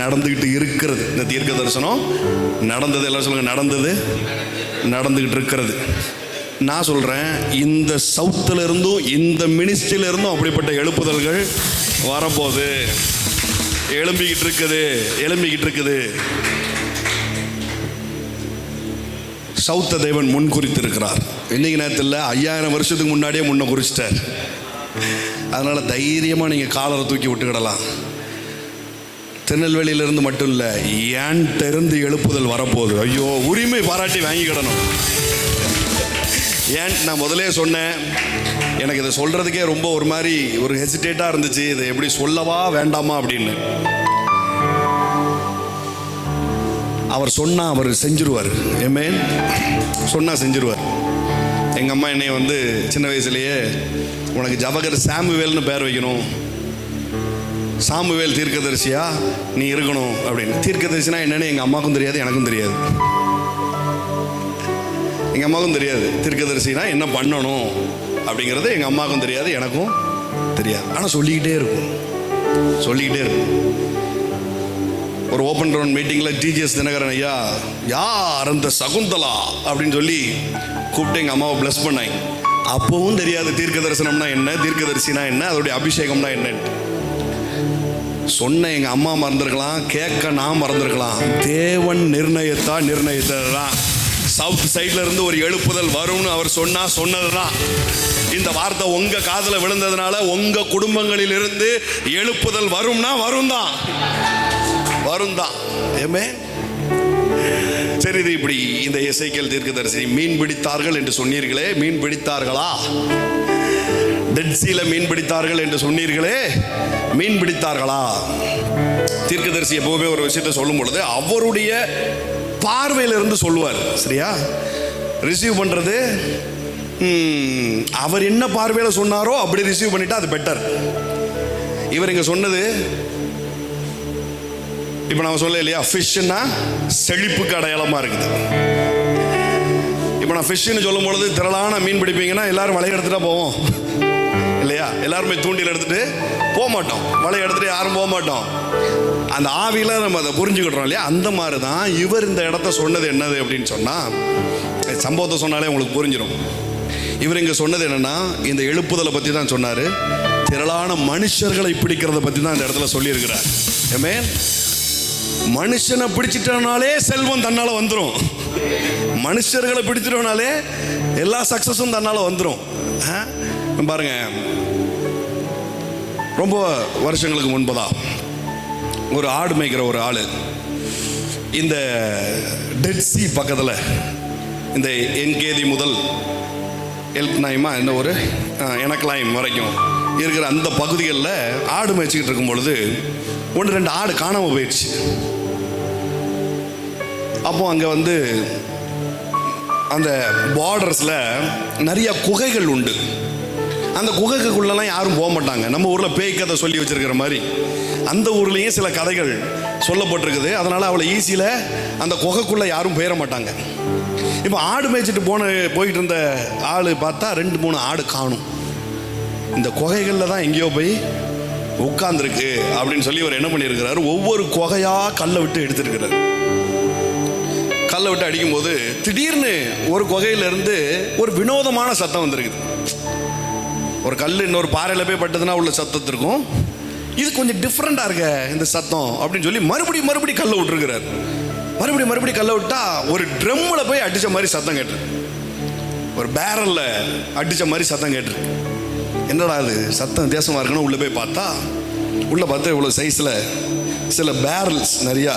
Speaker 1: நடந்துகிட்டு இருக்கிறது. இந்த தீர்க்க தரிசனம் நடந்தது. எல்லாம் சொல்லுங்க, நடந்துகிட்டு இருக்கிறது. நான் சொல்றேன், இந்த சவுத்துல இருந்தும் இந்த மினிஸ்ட்ரியில இருந்தும் அப்படிப்பட்ட எழுப்புதல்கள் வரப்போகுது. எழும்பிக்கிட்டு இருக்குது. சவுத்த தேவன் முன் குறித்திருக்கிறார். இன்னைக்கு நேரத்தில் 5000 வருஷத்துக்கு முன்னாடியே முன்ன குறிச்சிட்டார். அதனால தைரியமா நீங்க காலரை தூக்கி விட்டுக்கிடலாம். திருநெல்வேலியிலிருந்து மட்டும் இல்லை, ஏன்ட்ட இருந்து எழுப்புதல் வரப்போகுது. ஐயோ, உரிமை பாராட்டி வாங்கிக்கிடணும். ஏன் நான் முதலே சொன்னேன், எனக்கு இதை சொல்றதுக்கே ரொம்ப ஒரு மாதிரி ஒரு ஹெசிடேட்டாக இருந்துச்சு. இதை எப்படி சொல்லவா வேண்டாமா அப்படின்னு. அவர் சொன்னா அவர் செஞ்சிருவார். ஏமேன், சொன்னா செஞ்சிருவார். எங்கள் அம்மா என்னை சின்ன வயசுலேயே, உனக்கு ஜபகர் சாமுவேல்னு பேர் வைக்கணும், சாமுவேல் தீர்க்கதரிசியா நீ இருக்கணும் அப்படின்னு. தீர்க்கதரிசினா என்னன்னு எங்கள் அம்மாவுக்கும் தெரியாது, எனக்கும் தெரியாது. எங்கள் அம்மாவுக்கும் தெரியாது தீர்க்கதரிசினா என்ன பண்ணணும் அப்படிங்கிறது. எங்கள் அம்மாவுக்கும் தெரியாது, எனக்கும் தெரியாது. ஆனால் சொல்லிக்கிட்டே இருக்கும். ஒரு ஓப்பன் கிரவுண்ட் மீட்டிங்கில் டிஜிஎஸ் தினகரன் ஐயா, யார் அந்த சகுந்தலா அப்படின்னு சொல்லி கூப்பிட்டு எங்கள் அம்மாவை பிளஸ் பண்ணாங்க. அப்பவும் தெரியாது தீர்க்க தரிசனம்னா என்ன, தீர்க்கதரிசினா என்ன, அதோடைய அபிஷேகம்னா என்னன்னு. சொன்ன எங்கள் அம்மா மறந்துருக்கலாம், கேட்க நான் மறந்துருக்கலாம். தேவன் நிர்ணயித்ததுதான். சவுத் சைட்ல இருந்து ஒரு எழுப்புதல் வரும்னு அவர் சொன்னதுதான். இந்த வார்த்தை உங்க காதுல விழுந்ததுனால உங்க குடும்பங்களில் இருந்து எழுப்புதல் வரும்னா வரும் தான். ஏமே, சரி, இது இப்படி. இந்த எசேக்கியேல் தீர்க்கதரிசி மீன் பிடித்தார்கள் என்று சொன்னீர்களே, மீன் பிடித்தார்களா? டெட்சியில மீன் பிடித்தார்கள் என்று சொன்னீர்களே, மீன் பிடித்தார்களா? தீர்க்கதரிசி எப்பவுமே ஒரு விஷயத்தை சொல்லும் பொழுது அவருடைய பார்வையிலிருந்து சொல்லுவார். சரியா? ரிசீவ் பண்றது அவர் என்ன பார்வையில சொன்னாரோ அப்படி ரிசீவ் பண்ணிட்டா அது பெட்டர். இவர் இங்க சொன்னது, இப்ப நான் சொல்ல இல்லையா, ஃபிஷ்னா செழிப்புக்கு அடையாளமா இருக்குது. இப்ப நான் ஃபிஷ்னு சொல்லும் பொழுது திரளான மீன் பிடிப்பீங்கன்னா எல்லாரும் வலையை எடுத்துட்டா போவோம் இல்லையா? எல்லாருமே தூண்டில் எடுத்துட்டு போக மாட்டோம், வலையை எடுத்துட்டு யாரும் போக மாட்டோம். அந்த ஆவியில நம்ம அதை புரிஞ்சுக்கிட்டோம் இல்லையா? அந்த மாதிரி தான் இவர் இந்த இடத்த சொன்னது என்னது அப்படின்னு சொன்னா, சம்பவத்தை சொன்னாலே உங்களுக்கு புரிஞ்சிடும். இவர் இங்க சொன்னது என்னன்னா, இந்த எழுப்புதலை பத்தி தான் சொன்னாரு. திரளான மனுஷர்களை பிடிக்கிறத பத்தி தான் இந்த இடத்துல சொல்லி இருக்கிறார். மனுஷனை பிடிச்சிட்டனாலே செல்வம் தன்னால வந்துடும். மனுஷர்களை பிடிச்சிட்டனாலே எல்லா சக்சஸும் தன்னால வந்துடும். பாருங்க, ரொம்ப வருஷங்களுக்கு முன்பதான் ஒரு ஆடு மேய்க்கிற ஒரு ஆள் இந்த டெட் சி பக்கத்தில் இந்த என்கேதி முதல் எல்ப்நாயமா என்ன ஒரு எனக்லாயம் வரைக்கும் இருக்கிற அந்த பகுதிகளில் ஆடு மேய்ச்சிக்கிட்டு இருக்கும் பொழுது 1-2 ஆடு காணாமல் போயிடுச்சு. அப்போ அங்கே வந்து அந்த பார்டர்ஸில் நிறைய குகைகள் உண்டு. அந்த குகைக்குள்ளெல்லாம் யாரும் போக மாட்டாங்க. நம்ம ஊரில் பேய் கதை சொல்லி வச்சிருக்கிற மாதிரி அந்த ஊர்லேயும் சில கதைகள் சொல்லப்பட்டிருக்குது. அதனால் அவளை ஈஸியில் அந்த குகைக்குள்ளே யாரும் போயிட மாட்டாங்க. இப்போ ஆடு மேய்ச்சிட்டு போயிட்டு இருந்த ஆள் பார்த்தா 2-3 ஆடு காணும். இந்த குகைகளில் தான் எங்கேயோ போய் உட்கார்ந்துருக்கு அப்படின்னு சொல்லி அவர் என்ன பண்ணியிருக்கிறாரு, ஒவ்வொரு குகையாக கல்லை விட்டு எடுத்துருக்கிறார். கல்லை விட்டு அடிக்கும்போது திடீர்னு ஒரு குகையிலேருந்து ஒரு வினோதமான சத்தம் வந்திருக்குது. ஒரு கல் இன்னொரு பாறையில் போய் பட்டதுன்னா உள்ள சத்தத்திற்கும் இது கொஞ்சம் டிஃப்ரெண்டாக இருக்க இந்த சத்தம் அப்படின்னு சொல்லி மறுபடியும் கல்லை விட்டுருக்கிறார். மறுபடியும் கல்லை விட்டா ஒரு ட்ரம்மில் போய் அடித்த மாதிரி சத்தம் கேட்டிருக்கு. ஒரு பேரலில் அடித்த மாதிரி சத்தம் கேட்டிருக்கு. என்னடா அது சத்தம் வித்தியாசமாக இருக்குன்னு உள்ளே போய் பார்த்தா இவ்வளோ சைஸில் சில பேரல்ஸ் நிறையா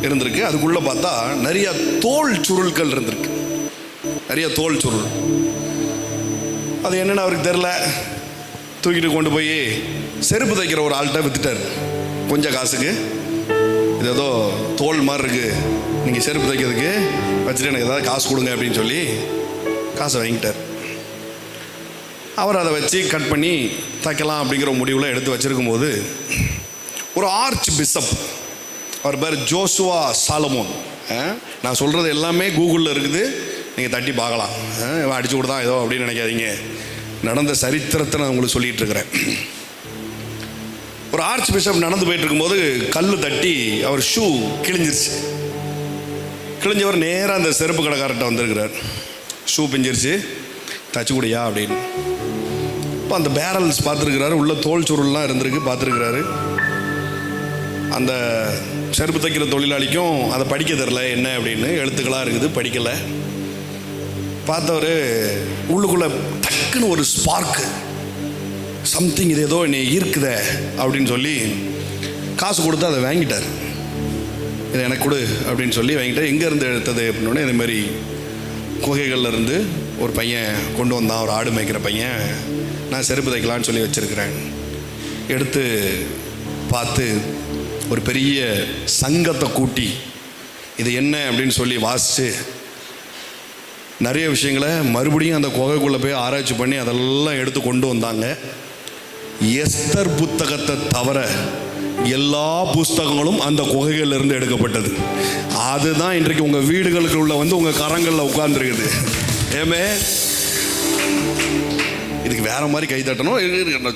Speaker 1: இருந்திருக்கு. அதுக்குள்ளே பார்த்தா நிறைய தோல் சுருள்கள் இருந்திருக்கு. நிறைய தோல் சுருள். அது என்னென்னு அவருக்கு தெரில. தூக்கிட்டு கொண்டு போய் செருப்பு தைக்கிற ஒரு ஆள்கிட்ட விற்றுட்டார். கொஞ்சம் காசுக்கு, இது ஏதோ தோல் மாதிரி இருக்குது, நீங்கள் செருப்பு தைக்கிறதுக்கு வச்சுட்டு எனக்கு ஏதாவது காசு கொடுங்க அப்படின்னு சொல்லி காசை வாங்கிட்டார். அவர் அதை வச்சு கட் பண்ணி தைக்கலாம் அப்படிங்கிற முடிவில் எடுத்து வச்சுருக்கும் போது ஒரு ஆர்ச் பிஷப், அவர் பேர் ஜோசுவா சாலமோன். நான் சொல்கிறது எல்லாமே கூகுளில் இருக்குது, நீங்கள் தட்டி பார்க்கலாம். அடிச்சு கொடுத்தான் ஏதோ அப்படின்னு நினைக்காதீங்க. நடந்த சரித்திரத்தை நான் உங்களுக்கு சொல்லிகிட்டு இருக்கிறேன். ஒரு ஆர்ச் பிஷப் நடந்து போயிட்டு இருக்கும்போது கல் தட்டி அவர் ஷூ கிழிஞ்சிருச்சு. கிழிஞ்சவர் நேராக அந்த செருப்பு கடைக்காரர்கிட்ட வந்திருக்கிறார். ஷூ பிஞ்சிருச்சு, தச்சு கூடியா அப்படின்னு. இப்போ அந்த பேரல்ஸ் பார்த்துருக்கிறாரு, உள்ள தோல் சுருள்லாம் இருந்திருக்கு பார்த்துருக்கிறாரு. அந்த செருப்பு தைக்கிற தொழிலாளிக்கும் அதை படிக்க தெரில என்ன அப்படின்னு, எழுத்துக்களாக இருக்குது, படிக்கலை. பார்த்தவர் உள்ளுக்குள்ளே டக்குன்னு ஒரு ஸ்பார்க்கு, சம்திங் இது ஏதோ என்னை ஈர்க்குதே அப்படின்னு சொல்லி காசு கொடுத்து அதை வாங்கிட்டார். இதை எனக்கு கொடு அப்படின்னு சொல்லி வாங்கிட்டார். எங்கேருந்து எடுத்தது அப்படின்னோடனே இதுமாரி குகைகளில் இருந்து ஒரு பையன் கொண்டு வந்தான், ஒரு ஆடு மேய்க்கிற பையன், நான் செருப்பு தைக்கலான்னு சொல்லி வச்சுருக்கிறேன். எடுத்து பார்த்து ஒரு பெரிய சங்கத்தை கூட்டி இது என்ன அப்படின்னு சொல்லி வாசித்து நிறைய விஷயங்களை மறுபடியும் அந்த குகைக்குள்ளே போய் ஆராய்ச்சி பண்ணி அதெல்லாம் எடுத்து கொண்டு வந்தாங்க. எஸ்தர் புத்தகத்தை தவிர எல்லா புஸ்தகங்களும் அந்த குகைகளிலிருந்து எடுக்கப்பட்டது. அதுதான் இன்றைக்கு உங்கள் வீடுகளுக்குள்ள வந்து உங்கள் கரங்களில் உட்கார்ந்துருக்குது. ஏமே இதுக்கு வேற மாதிரி கை தட்டணும்.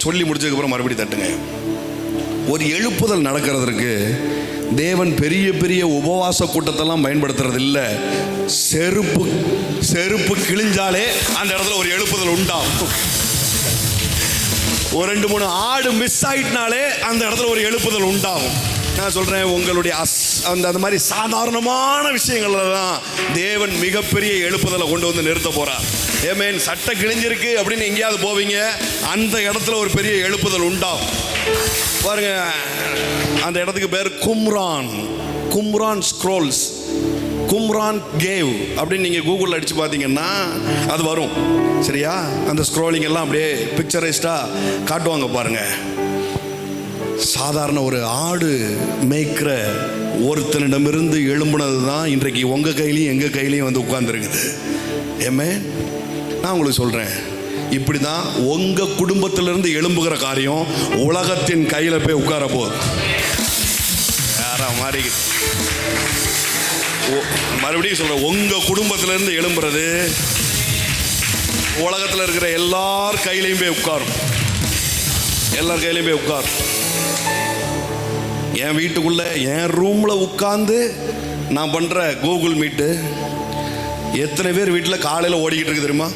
Speaker 1: சொல்லி முடிச்சதுக்கப்புறம் மறுபடியும் தட்டுங்க. ஒரு எழுப்புதல் நடக்கிறதுக்கு தேவன் பெரிய பெரிய உபவாச கூட்டத்தெல்லாம் பயன்படுத்துறது இல்லை. செருப்பு கிழிஞ்சாலே அந்த இடத்துல ஒரு எழுப்புதல் உண்டாகும். ஒரு 2-3 ஆடு மிஸ் ஆயிட்டனாலே அந்த இடத்துல ஒரு எழுப்புதல் உண்டாகும். நான் சொல்றேன், உங்களுடைய அந்த மாதிரி சாதாரணமான விஷயங்கள்ல தான் தேவன் மிகப்பெரிய எழுப்புதலை கொண்டு வந்து நிறுத்த போறார். ஏமேன், சட்டை கிழிஞ்சிருக்கு அப்படின்னு எங்கேயாவது போவீங்க, அந்த இடத்துல ஒரு பெரிய எழுப்புதல் உண்டாகும். பாருங்க, அந்த இடத்துக்கு பேர் கும்ரான் ஸ்க்ரோல்ஸ், கும்ரான் கேவ் அப்படின்னு நீங்கள் கூகுளில் அடித்து பார்த்தீங்கன்னா அது வரும். சரியா? அந்த ஸ்க்ரோலிங் எல்லாம் அப்படியே பிக்சரைஸ்டாக காட்டுவாங்க. பாருங்கள், சாதாரண ஒரு ஆடு மேய்க்கிற ஒருத்தனிடமிருந்து எழும்புனது தான் இன்றைக்கு உங்கள் கையிலையும் எங்கள் கையிலையும் வந்து உட்கார்ந்துருக்குது. ஏமே, நான் உங்களுக்கு சொல்கிறேன், இப்படி தான் உங்கள் குடும்பத்திலிருந்து எழும்புகிற காரியம் உலகத்தின் கையில் போய் உட்கார போகுது. யாரா மாதிரி மறுபடியும் சொல்கிறேன், உங்கள் குடும்பத்திலேருந்து எழும்புறது உலகத்தில் இருக்கிற எல்லார் கையிலையும் போய் உட்காரும். எல்லார் கையிலையும் போய் உட்காரும். என் வீட்டுக்குள்ளே என் ரூமில் உட்காந்து நான் பண்ணுற கூகுள் மீட்டு எத்தனை பேர் வீட்டில் காலையில் ஓடிக்கிட்டு இருக்கு தெரியுமா?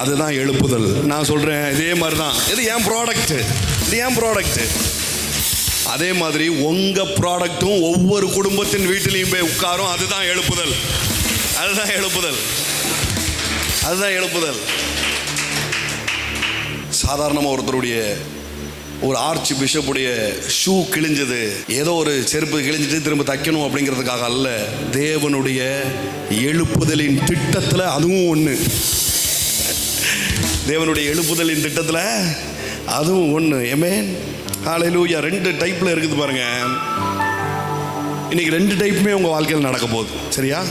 Speaker 1: அதுதான் எழுப்புதல். நான் சொல்கிறேன், இதே மாதிரி தான். இது என் ப்ராடக்ட். அதே மாதிரி உங்கள் ப்ராடக்ட்டும் ஒவ்வொரு குடும்பத்தின் வீட்டிலையும் போய் உட்காரும். அதுதான் எழுப்புதல். சாதாரணமாக ஒருத்தருடைய ஒரு ஆர்ச் பிஷப்புடைய ஷூ கிழிஞ்சது, ஏதோ ஒரு செருப்பு கிழிஞ்சிட்டு திரும்ப தைக்கணும் அப்படிங்கிறதுக்காக அல்ல. தேவனுடைய எழுப்புதலின் திட்டத்தில் அதுவும் ஒன்று. தேவனுடைய எழுப்புதலின் திட்டத்தில் அதுவும் ஒன்று. ஆமென், ஹல்லேலூயா. 2 டைப்பில் இருக்குது பாருங்க. இன்னைக்கு 2 டைப்புமே உங்கள் வாழ்க்கையில் நடக்க போகுது. சரியா?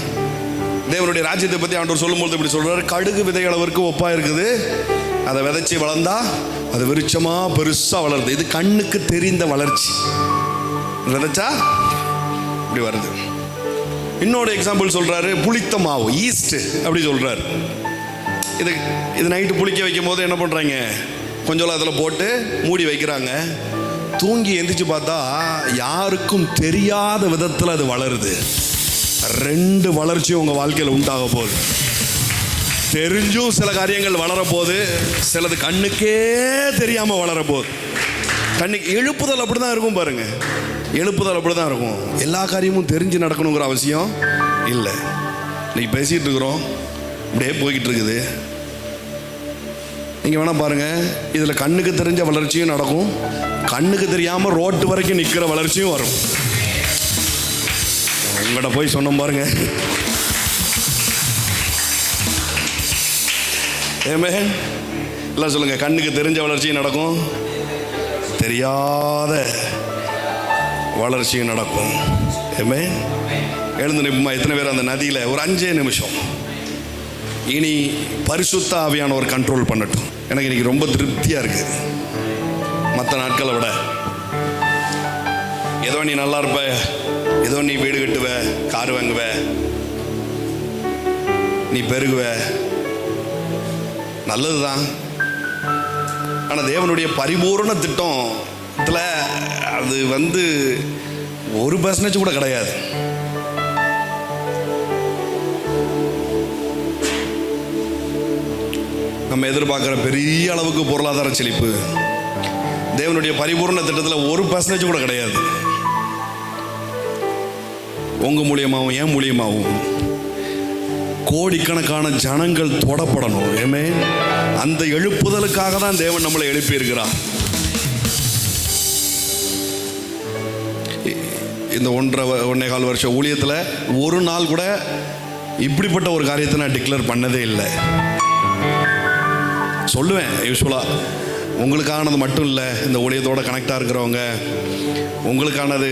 Speaker 1: தேவனுடைய ராஜ்யத்தை பற்றி ஆண்டவர் சொல்லும்போது இப்படி சொல்கிறார், கடுகு விதை அளவிற்கு ஒப்பாக இருக்குது, அதை விதைச்சி வளர்ந்தா அது விருட்சமாக பெருசாக வளருது. இது கண்ணுக்கு தெரிந்த வளர்ச்சி. விதைச்சா இப்படி வருது. இன்னொரு எக்ஸாம்பிள் சொல்கிறாரு, புளித்த மாவு, ஈஸ்ட் அப்படி சொல்கிறாரு. இது நைட்டு புளிக்க வைக்கும் போது என்ன பண்ணுறாங்க, கொஞ்சம் அதில் போட்டு மூடி வைக்கிறாங்க. தூங்கி எந்திரிச்சு பார்த்தா யாருக்கும் தெரியாத விதத்தில் அது வளருது. 2 வளர்ச்சியும் உங்கள் வாழ்க்கையில் உண்டாக போகுது. தெரிஞ்சும் சில காரியங்கள் வளரப்போகுது, சிலது கண்ணுக்கே தெரியாமல் வளரப்போகுது. கண்ணுக்கு எழுப்புதல் அப்படி தான் இருக்கும் பாருங்க. எழுப்புதல் அப்படி தான் இருக்கும். எல்லா காரியமும் தெரிஞ்சு நடக்கணுங்கிற அவசியம் இல்லை. இன்னைக்கு பேசிகிட்டு இருக்கிறோம், இப்படியே போய்கிட்டு இருக்குது. நீங்கள் வேணால் பாருங்கள், இதில் கண்ணுக்கு தெரிஞ்ச வளர்ச்சியும் நடக்கும், கண்ணுக்கு தெரியாமல் ரோட்டு வரைக்கும் நிற்கிற வளர்ச்சியும் வரும். உங்கள்கிட்ட போய் சொன்னோம் பாருங்க. ஆமென். எல்லாம் சொல்லுங்க, கண்ணுக்கு தெரிஞ்ச வளர்ச்சியும் நடக்கும், தெரியாத வளர்ச்சியும் நடக்கும். ஆமென். எழுந்து நிற்போமா? எத்தனை பேர் அந்த நதியில் ஒரு 5 நிமிஷம் இனி பரிசுத்த ஆவியானவர் கண்ட்ரோல் பண்ணட்டும். எனக்கு இன்னைக்கு ரொம்ப திருப்தியாக இருக்குது. மற்ற நாட்களை விட ஏதோ நீ நல்லா இருப்ப, ஏதோ நீ வீடு கட்டுவ, கார் வாங்குவ, நீ பெருகுவ, நல்லதுதான். ஆனால் தேவனுடைய பரிபூர்ண திட்டத்தில் அது 1% கூட கிடையாது. நம்ம எதிர்பார்க்குற பெரிய அளவுக்கு பொருளாதார செழிப்பு தேவனுடைய பரிபூர்ண திட்டத்தில் 1% கூட கிடையாது. உங்கள் மூலியமாகவும் என் மூலியமாகவும் கோடிக்கணக்கான ஜனங்கள் தொடப்படணும். ஏமே, அந்த எழுப்புதலுக்காக தான் தேவன் நம்மளை எழுப்பி இருக்கிறார். இந்த 1.25 வருஷம் ஊழியத்தில் ஒரு நாள் கூட இப்படிப்பட்ட ஒரு காரியத்தை நான் டிக்ளேர் பண்ணதே இல்லை. சொல்லுவேன் யூஸ்வலாக, உங்களுக்கானது மட்டும் இல்லை, இந்த ஊழியத்தோடு கனெக்டாக இருக்கிறவங்க உங்களுக்கானது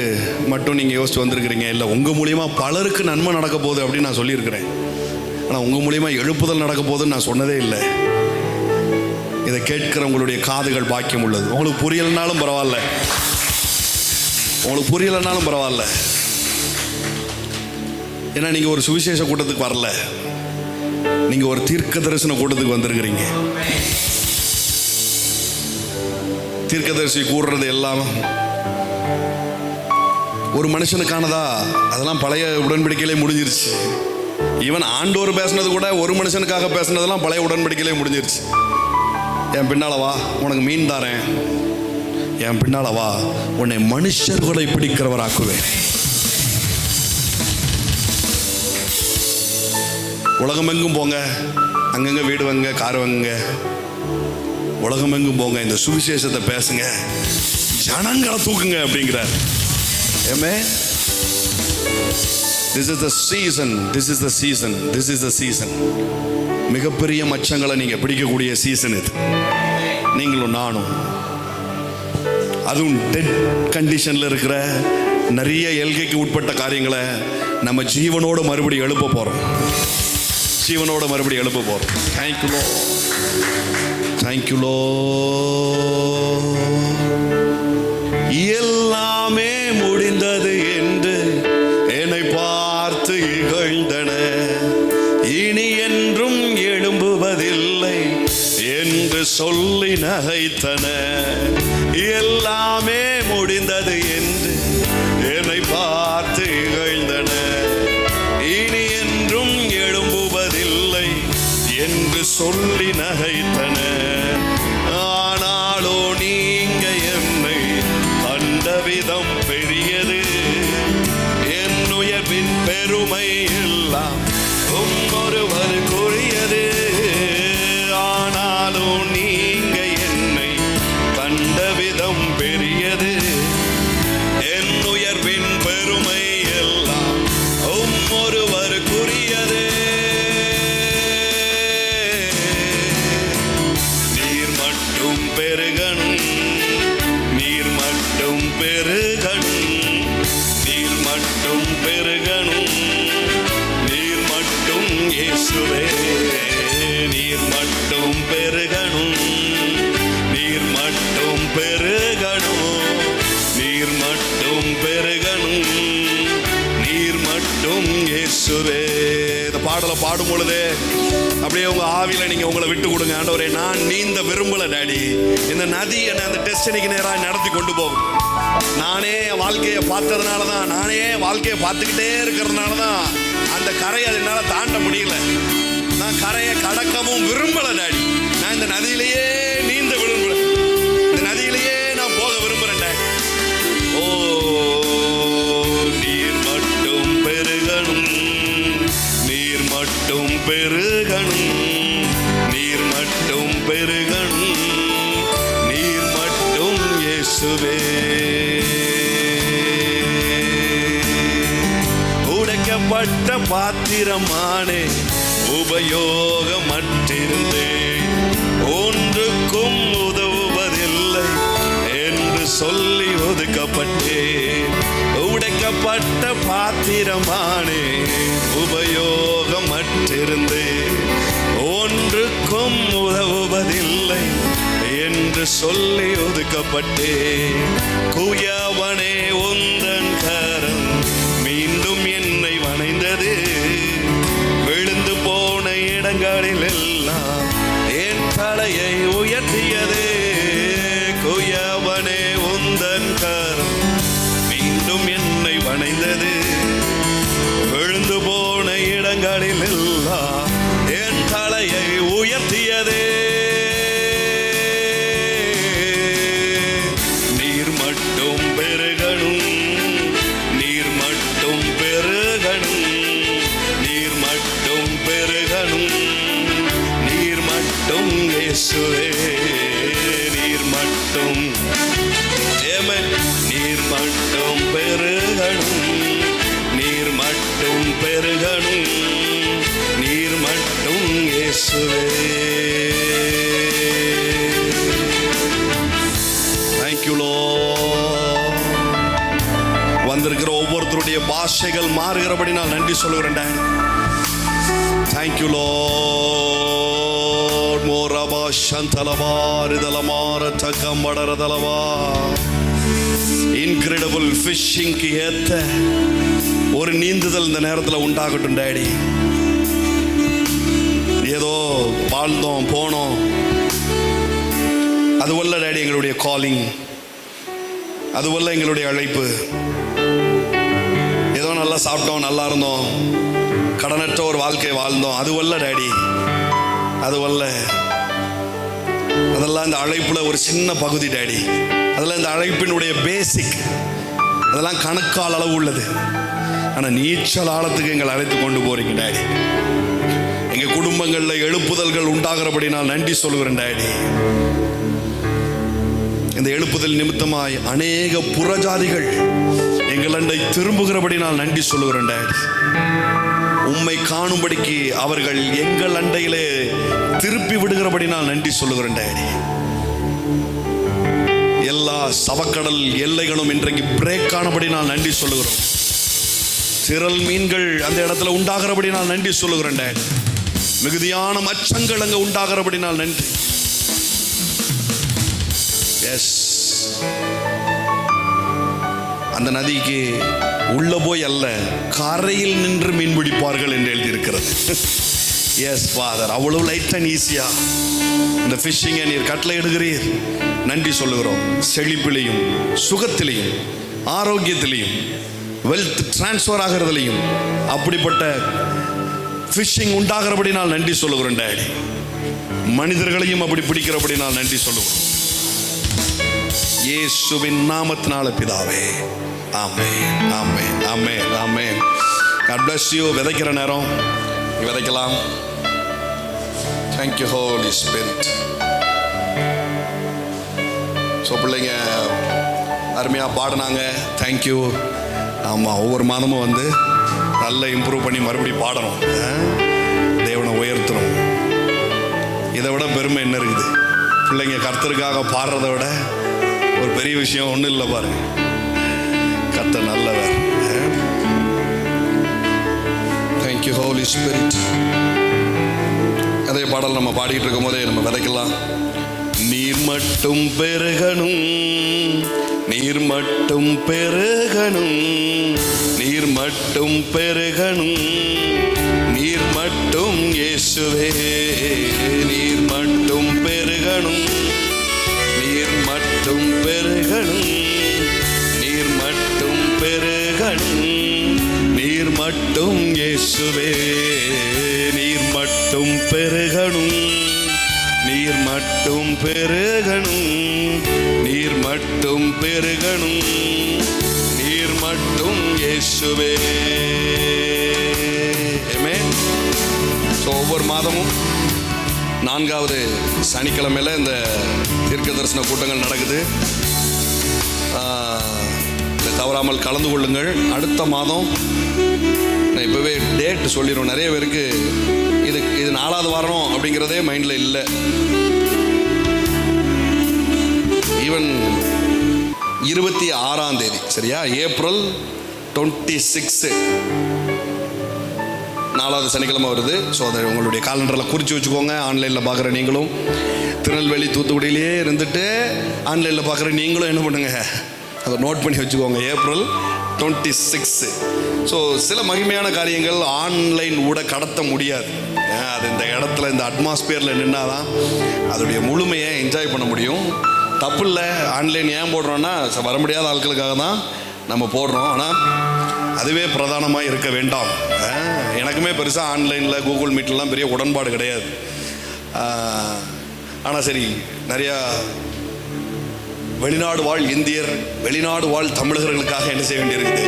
Speaker 1: மட்டும் நீங்கள் யோசிச்சு வந்திருக்கிறீங்க. இல்லை, உங்கள் மூலியமாக பலருக்கு நன்மை நடக்க போகுது அப்படின்னு நான் சொல்லியிருக்கிறேன். ஆனால் உங்கள் மூலியமாக எழுப்புதல் நடக்க போகுதுன்னு நான் சொன்னதே இல்லை. இதை கேட்கிற உங்களுடைய காதுகள் பாக்கியம் உள்ளது. உங்களுக்கு புரியலைனாலும் பரவாயில்ல, உங்களுக்கு புரியலைனாலும் பரவாயில்ல. ஏன்னா நீங்கள் ஒரு சுவிசேஷ கூட்டத்துக்கு வரல, நீங்கள் ஒரு தீர்க்க தரிசன கூட்டத்துக்கு வந்திருக்கிறீங்க. தீர்க்கதரிசி கூறுறது எல்லாம் ஒரு மனுஷனுக்கானதா? அதெல்லாம் பழைய உடன்படிக்கையிலே முடிஞ்சிருச்சு. ஈவன் ஆண்டவர் பேசினது கூட ஒரு மனுஷனுக்காக பேசினதெல்லாம் பழைய உடன்படிக்கையிலே முடிஞ்சிருச்சு. என் பின்னால வா, உனக்கு மீன் தாரேன், என் பின்னால வா, உன்னை மனுஷர்களை பிடிக்கிறவராக்குவேன். உலகமெங்கும் போங்க, அங்கங்க வீடு வாங்க, கார் வாங்குங்க, உலகமெங்கும் போங்க, இந்த சுவிசேஷத்தை பேசுங்க, ஜனங்களை தூக்குங்க அப்படிங்கிறார். Amen. This is the season. This is the season. This is the season. மிகப்பெரிய மச்சங்களை நீங்க பிடிக்கக்கூடிய சீசன் இது. நீங்களும் நானும், அதுவும் டெட் கண்டிஷன்ல இருக்கிற நிறைய எல்கைக்கு உட்பட்ட காரியங்களை நம்ம ஜீவனோட மறுபடியும் எழுப்ப போறோம். ஜீவனோட மறுபடியும் எழுப்ப போறோம். Thank you Lord. Thank you Lord. எல்லாமே முடிந்தது என்று என்னை பார்த்து இகழ்ந்தன, இனி என்றும் எழும்புவதில்லை என்று சொல்லி நகைத்தன. எல்லாமே முடிந்தது என்று என்னை பார்த்து இகழ்ந்தன, இனி என்றும் எழும்புவதில்லை என்று சொல்லி நகைத்தன. ஆனாலோ நீங்க என்னை கண்ட விதம் பெரியது, என் உயர்வின் பெருமை எல்லாம் ஒருவருக்குரியது. ஆனாலோ நீங்க என்னை இயேசுவே. இந்த பாடலை பாடும் பொழுதே அப்படியே உங்க ஆவியில நீங்க உங்களை விட்டு கொடுங்க. ஆண்டவரே, நான் நீந்த விரும்பல டாடி. இந்த நதி என்னை அந்த டெஸ்டினிக்கு நேராக நடத்தி கொண்டு போகும். நானே வாழ்க்கையை பார்த்ததுனால தான், நானே வாழ்க்கையை பார்த்துக்கிட்டே இருக்கிறதுனால தான் அந்த கரையை என்னால் தாண்ட முடியல. நான் கரையை கடக்கவும் விரும்பல டாடி. நான் இந்த நதியிலேயே நீந்த விரும்புறேன். இந்த நதியிலேயே நான் போக விரும்புறேன் டாடி. ஓ, நீர் மட்டும் பெருகணும், நீர் மட்டும் பெருகணும், நீர் மட்டும் பெருகணும், நீர் மட்டும் இயேசுவே. உடைக்கப்பட்ட பாத்திரமானே, உபயோகமற்றிருந்தேன், ஒன்றுக்கும் உதவுவதில்லை என்று சொல்லி ஒதுக்கப்பட்டேன். உடைக்கப்பட்ட பாத்திரமானே, உபயோகமற்றிருந்தேன், ஒன்றுக்கும் உதவுவதில்லை என்று சொல்லி ஒதுக்கப்பட்டேன். குயவனே, உந்தன் கரம் மீண்டும் என்னை வணைந்தது, விழுந்து போன இடங்களில் எல்லாம் என் தலையை உயர்த்தியது. குயவனே, உந்தன் கரம் மீண்டும் என்னை வணைந்தது, விழுந்து போன இடங்களில் எல்லாம் என் தலையை உயர்த்தியது. நீர் மட்டும் பெருகணும், நீர் மட்டும் பெருகணும், நீர் மட்டும் பெருகணும், நீர் மட்டும் இயேசுவே. நீர் மட்டும், ஆமென். நீர் மட்டும் பெருகணும், நீர் மட்டும் பெருகணும், நீர் மட்டும் இயேசுவே. Thank you Lord. வந்திருக்கிற ஒவ்வொருத்தருடைய பாஷைகள் மாறுகிறபடி நான் நன்றி சொல்லுகிறேன். Thank you Lord. மோரபா சந்தலவா ரிதலமார தகம்படரதலவா. இன்கிரெடிபிள் ஃபிஷிங்க்கு ஏத்த ஒரு நீந்துதல் இந்த நேரத்தில் உண்டாகட்டும் டாடி. ஏதோ வாழ்ந்தோம் போனோம் அதுவல்ல டாடி எங்களுடைய காலிங், அதுவல்ல எங்களுடைய அழைப்பு. ஏதோ நல்லா சாப்பிட்டோம், நல்லா இருந்தோம், கடனற்ற ஒரு வாழ்க்கை வாழ்ந்தோம், அதுவல்ல டாடி, அதுவல்ல. அதெல்லாம் இந்த அழைப்புல ஒரு சின்ன பகுதி டாடி. அதெல்லாம் இந்த அழைப்பினுடைய பேசிக், அதெல்லாம் கணக்கால் அளவு உள்ளது. ஆனால் நீச்சல் ஆழத்துக்கு எங்களை அழைத்து கொண்டு போறீங்க டாடி. எங்கள் குடும்பங்களில் எழுப்புதல்கள் உண்டாகிறபடி நான் நன்றி சொல்லுகிறேன் டாடி. இந்த எழுப்புதல் நிமித்தமாய் அநேக புறஜாதிகள் எங்கள் அண்டை திரும்புகிறபடி நான் நன்றி சொல்லுகிறேன் டாடி. உம்மை காணும்படிக்கு அவர்கள் எங்கள் அண்டையிலே திருப்பி விடுகிறபடி நான் நன்றி சொல்லுகிறேன் டாடி. எல்லா சவக்கடல் எல்லைகளும் இன்றைக்கு பிரேக் ஆனபடி நான் நன்றி சொல்லுகிறோம். திரள் மீன்கள் அந்த இடத்துல உண்டாகிறபடி நான் நன்றி சொல்லுகிறேன் டாடி. மிகுதியான மச்சங்கள் அங்கே உண்டாகிறபடி நான் நன்றி. எஸ், அந்த நதிக்கு உள்ள போய் அல்ல, கரையில் நின்று மீன் பிடிப்பார்கள் என்று எழுதியிருக்கிறது. எஸ் ஃபாதர், அவ்வளவு லைட் அண்ட் ஈஸியா இந்த ஃபிஷிங்கை நீர் கட்டளை இடுகிறீர். நன்றி சொல்லுகிறோம். செழிப்பிலையும் சுகத்திலையும் ஆரோக்கியத்திலையும் வெல்த் டிரான்ஸ்ஃபர் ஆகிறதுலையும் அப்படிப்பட்ட ஃபிஷிங் உண்டாகிறபடி நான் நன்றி சொல்லுகிறேன் டாடி. மனிதர்களையும் அப்படி பிடிக்கிறபடி நான் நன்றி சொல்லுகிறோம். இயேசுவின் நாமத்தினால பிதாவே, ஆமென், ஆமென், ஆமென், ஆமென். God bless you. விதைக்கிற நேரம் விதைக்கலாம். Thank you Holy Spirit. So பிள்ளைங்க அருமையாக பாடினாங்க. தேங்க்யூ. ஆமாம், ஒவ்வொரு மாதமும் வந்து நல்லா இம்ப்ரூவ் பண்ணி மறுபடியும் பாடணும், தேவனை உயர்த்தணும். இதை விட பெருமை என்ன இருக்குது? பிள்ளைங்க கர்த்தருக்காக பாடுறதை விட ஒரு பெரிய விஷயம் ஒன்றும் இல்லை பாருங்க. கர்த்தர் நல்லவர். Thank you holy spirit. அதே பாடல் நம்ம பாடிட்டு இருக்கும் போதே நம்ம விதைக்கலாம். நீர் மட்டும் பெருகணும், நீர் மட்டும் பெருகணும், நீர் நீர் மட்டும் பெருகணும், நீர் மட்டும் இயேசுவே, நீர் மட்டும் பெருகணும், நீர் மட்டும் பெருகணும், நீர் மட்டும் பெருகணும், நீர் மட்டும் இயேசுவே, நீர் மட்டும் பெருகணும், நீர் மட்டும் பெருகணும், நீர் மட்டும் பெருகணும், நீர் மட்டும் இயேசுவே. ஆமென். ஸோ ஒவ்வொரு மாதமும் 4வது சனிக்கிழமையில் இந்த தீர்க்க தரிசன கூட்டங்கள் நடக்குது. தவறாமல் கலந்து கொள்ளுங்கள். அடுத்த மாதம் நான் இப்போவே டேட் சொல்லிடுவோம். நிறைய பேருக்கு இது 4வது வாரம் அப்படிங்கிறதே மைண்டில் இல்லை. ஈவன் 26ஆம் தேதி, சரியா, ஏப்ரல் 26 4வது சனிக்கிழமை வருது. ஸோ அதை உங்களுடைய காலண்டரில் குறித்து வச்சுக்கோங்க. ஆன்லைனில் பார்க்குற நீங்களும், திருநெல்வேலி தூத்துக்குடியிலே இருந்துட்டு ஆன்லைனில் பார்க்குற நீங்களும் என்ன பண்ணுங்க, அதை நோட் பண்ணி வச்சுக்கோங்க. ஏப்ரல் 26. ஸோ சில மகிமையான காரியங்கள் ஆன்லைன் ஊட கடத்த முடியாது. அது இந்த இடத்துல இந்த அட்மாஸ்பியரில் நின்னாதான் அதோடைய முழுமையை என்ஜாய் பண்ண முடியும். தப்பு இல்லை. ஆன்லைன் ஏன் போடுறோன்னா வர முடியாத ஆட்களுக்காக தான் நம்ம போடுறோம். ஆனால் அதுவே பிரதானமாக இருக்க வேண்டாம். எனக்குமே பெருசாக ஆன்லைனில் கூகுள் மீட்லாம் பெரிய உடன்பாடு கிடையாது. ஆனால் சரி, நிறையா வெளிநாடு வாழ் இந்தியர், வெளிநாடு வாழ் தமிழர்களுக்காக என்ன செய்ய வேண்டியிருக்குது,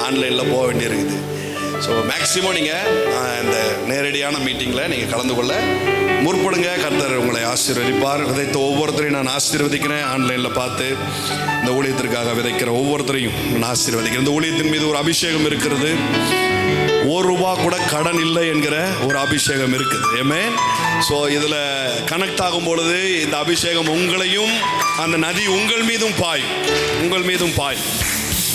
Speaker 1: ஆன்லைனில் போக வேண்டியிருக்குது. ஸோ மேக்சிமம் நீங்கள் இந்த நேரடியான மீட்டிங்கில் நீங்கள் கலந்து கொள்ள முற்படுங்க. கர்த்தர் உங்களை ஆசீர்வதிப்பார். விதைத்த ஒவ்வொருத்தரையும் நான் ஆசீர்வதிக்கிறேன். ஆன்லைனில் பார்த்து இந்த ஊழியத்திற்காக விதைக்கிற ஒவ்வொருத்தரையும் நான் ஆசீர்வதிக்கிறேன். இந்த ஊழியத்தின் மீது ஒரு அபிஷேகம் இருக்கிறது. ₹1 கூட கடன் இல்லை என்கிற ஒரு அபிஷேகம் இருக்குது. ஆமென். ஸோ இதில் கனெக்ட் ஆகும் பொழுது இந்த அபிஷேகம் உங்களையும், அந்த நதி உங்கள் மீதும் பாயும், உங்கள் மீதும் பாயும்.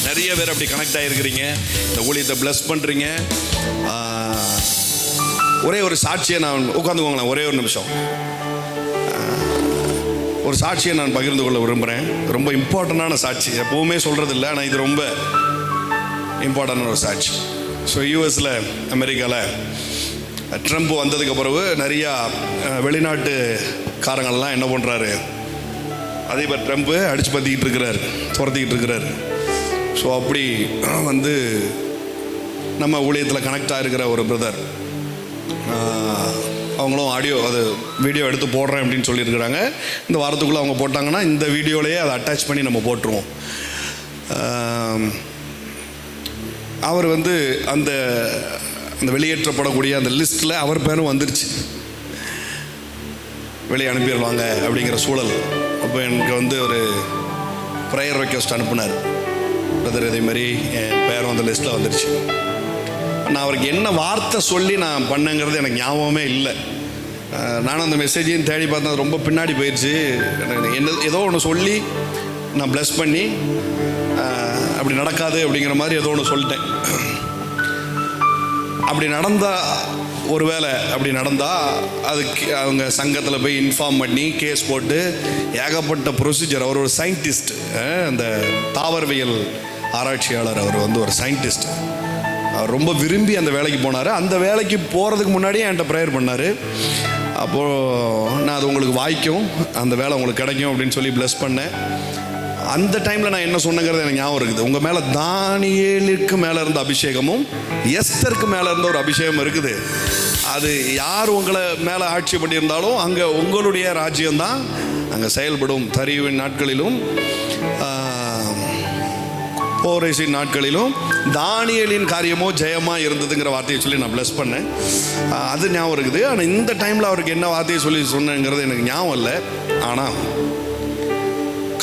Speaker 1: நிறைய பேர் அப்படி கனெக்ட் ஆகிருக்கிறீங்க. இந்த ஊழியத்தை பிளஸ் பண்ணுறீங்க. ஒரே ஒரு சாட்சியை நான் உட்காந்துக்கோங்களேன், ஒரே ஒரு நிமிஷம். ஒரு சாட்சியை நான் பகிர்ந்து கொள்ள விரும்புகிறேன். ரொம்ப இம்பார்ட்டண்டான சாட்சி. எப்போவுமே சொல்கிறது இல்லை, ஆனால் இது ரொம்ப இம்பார்ட்டண்டான ஒரு சாட்சி. ஸோ யூஎஸில், அமெரிக்காவில் ட்ரம்ப் வந்ததுக்கு பிறகு நிறையா வெளிநாட்டு காரங்கள்லாம் என்ன பண்ணுறாரு, அதிபர் ட்ரம்ப்பு அடித்து பற்றிக்கிட்டு இருக்கிறார், துரத்திக்கிட்டு இருக்கிறார். ஸோ அப்படி வந்து நம்ம ஊழியத்தில் கனெக்ட் ஆகிருக்கிற ஒரு பிரதர், அவங்களும் ஆடியோ, அது வீடியோ எடுத்து போடுறேன் அப்படின்னு சொல்லியிருக்கிறாங்க. இந்த வாரத்துக்குள்ளே அவங்க போட்டாங்கன்னா இந்த வீடியோலேயே அதை அட்டாச் பண்ணி நம்ம போட்டுருவோம். அவர் வந்து அந்த வெளியேற்றப்படக்கூடிய அந்த லிஸ்ட்டில் அவர் பேரும் வந்துருச்சு. வெளியே அனுப்பிடுவாங்க அப்படிங்கிற சூழல். அப்போ எனக்கு வந்து ஒரு ப்ரேயர் ரெக்வெஸ்ட் அனுப்புனார். பிரதர், இதே மாதிரி என் பேரும் அந்த லிஸ்ட்டில் வந்துருச்சு. நான் அவருக்கு என்ன வார்த்தை சொல்லி நான் பண்ணேங்கிறது எனக்கு ஞாபகமே இல்லை. நானும் அந்த மெசேஜையும் தேடி பார்த்தேன். ரொம்ப பின்னாடி போயிடுச்சு. என்ன ஏதோ ஒன்று சொல்லி நான் ப்ளஸ் பண்ணி அப்படி நடக்காது அப்படிங்கிற மாதிரி ஏதோ ஒன்று சொல்லிட்டேன். அப்படி நடந்தால், ஒரு வேளை அப்படி நடந்தால் அதுக்கு அவங்க சங்கத்தில் போய் இன்ஃபார்ம் பண்ணி கேஸ் போட்டு ஏகப்பட்ட ப்ரொசீஜர். அவர் ஒரு சயின்டிஸ்ட், அந்த தாவரவியல் ஆராய்ச்சியாளர். அவர் வந்து ஒரு சயின்டிஸ்ட். அவர் ரொம்ப விரும்பி அந்த வேலைக்கு போனார். அந்த வேலைக்கு போகிறதுக்கு முன்னாடியே என்கிட்ட ப்ரேயர் பண்ணார். அப்போது நான் அது உங்களுக்கு வாய்க்கும், அந்த வேலை உங்களுக்கு கிடைக்கும் அப்படின்னு சொல்லி ப்ளஸ் பண்ணேன். அந்த டைமில் நான் என்ன சொன்னங்கிறது எனக்கு ஞாபகம் இருக்குது. உங்கள் மேலே தானியேலுக்கு மேலே இருந்த அபிஷேகமும் எஸ்தருக்கு மேலே இருந்த ஒரு அபிஷேகம் இருக்குது. அது யார் உங்களை மேலே ஆட்சி பண்ணியிருந்தாலும் அங்கே உங்களுடைய ராஜ்யம்தான் அங்கே செயல்படும். தரிவின் நாட்களிலும் போரேசின் நாட்களிலும் தானியேலின் காரியமோ ஜெயமாக இருந்ததுங்கிற வார்த்தையை சொல்லி நான் ப்ளஸ் பண்ணேன். அது ஞாபகம் இருக்குது. ஆனால் இந்த டைமில் அவருக்கு என்ன வார்த்தையை சொல்லி சொன்னேங்கிறது எனக்கு ஞாபகம் இல்லை. ஆனால்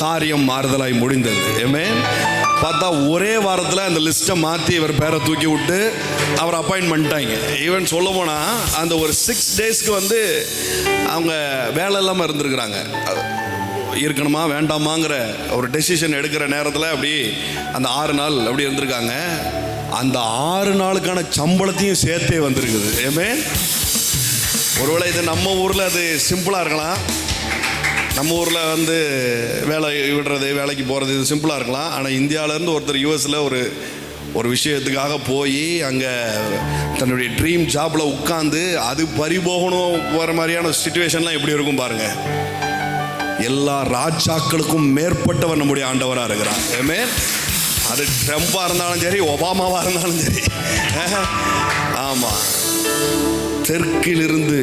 Speaker 1: காரியம் மாறுதலாய் முடிந்தது. ஆமென். பார்த்தா ஒரே வாரத்தில் அந்த லிஸ்ட்டை மாற்றி இவர் பேரை தூக்கி விட்டு அவர் அப்பாயின்ட் பண்ணிட்டாங்க. ஈவன் சொல்ல போனால் அந்த ஒரு 6 டேஸ்க்கு வந்து அவங்க வேலை இல்லாமல் இருந்திருக்கிறாங்க. இருக்கணுமா வேண்டாமாங்கிற ஒரு டெசிஷன் எடுக்கிற நேரத்தில் அப்படி அந்த 6 நாள் அப்படி இருந்திருக்காங்க. அந்த 6 நாளுக்கான சம்பளத்தையும் சேர்த்தே வந்திருக்குது. ஆமென். ஒருவேளை இது நம்ம ஊரில் அது சிம்பிளாக இருக்கலாம். நம்ம ஊரில் வந்து வேலை விடுறது, வேலைக்கு போகிறது இது சிம்பிளாக இருக்கலாம். ஆனால் இந்தியாவிலேருந்து ஒருத்தர் யூஎஸில் ஒரு விஷயத்துக்காக போய் அங்கே தன்னுடைய ட்ரீம் ஜாபில் உட்காந்து அது பறிபோகணும் போகிற மாதிரியான சுச்சுவேஷன்லாம் எப்படி இருக்கும் பாருங்க. எல்லா ராஜாக்களுக்கும் மேற்பட்டவர் நம்முடைய ஆண்டவராக இருக்கிறார். ஆமென். அது ட்ரம்பாக இருந்தாலும் சரி, ஒபாமாவாக இருந்தாலும் சரி. ஆமாம், தெற்கிலிருந்து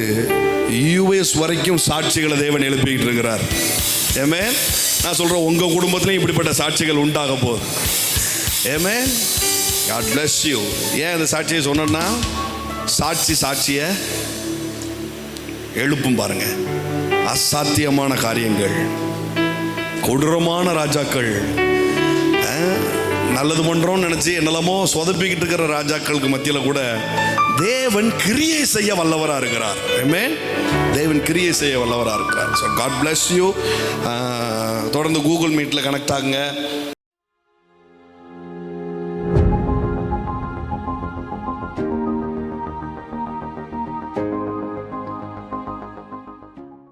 Speaker 1: யுஎஸ் வரைக்கும் சாட்சிகளை தேவன் எழுப்பிக்கிட்டு இருக்கிறார். ஆமென். நான் சொல்கிறேன், உங்கள் குடும்பத்திலையும் இப்படிப்பட்ட சாட்சிகள் உண்டாக போகுது. ஆமென். God bless you. ஏன் அந்த சாட்சியை சொன்னா, சாட்சியை எழுப்பும் பாருங்க. அசாத்தியமான காரியங்கள், கொடூரமான ராஜாக்கள், நல்லது பண்றோம்னு நினைச்சு என்னெல்லாமோ சொதப்பிக்கிட்டு இருக்கிற ராஜாக்களுக்கு மத்தியில் கூட தேவன் கிரியை செய்ய வல்லவரா இருக்கிறார். ஆமென். தேவன் கிரியை செய்ய வல்லவரா இருக்கிறார். So God bless you. தொடர்ந்து கூகுள் மீட்ல கனெக்ட் ஆகுங்க.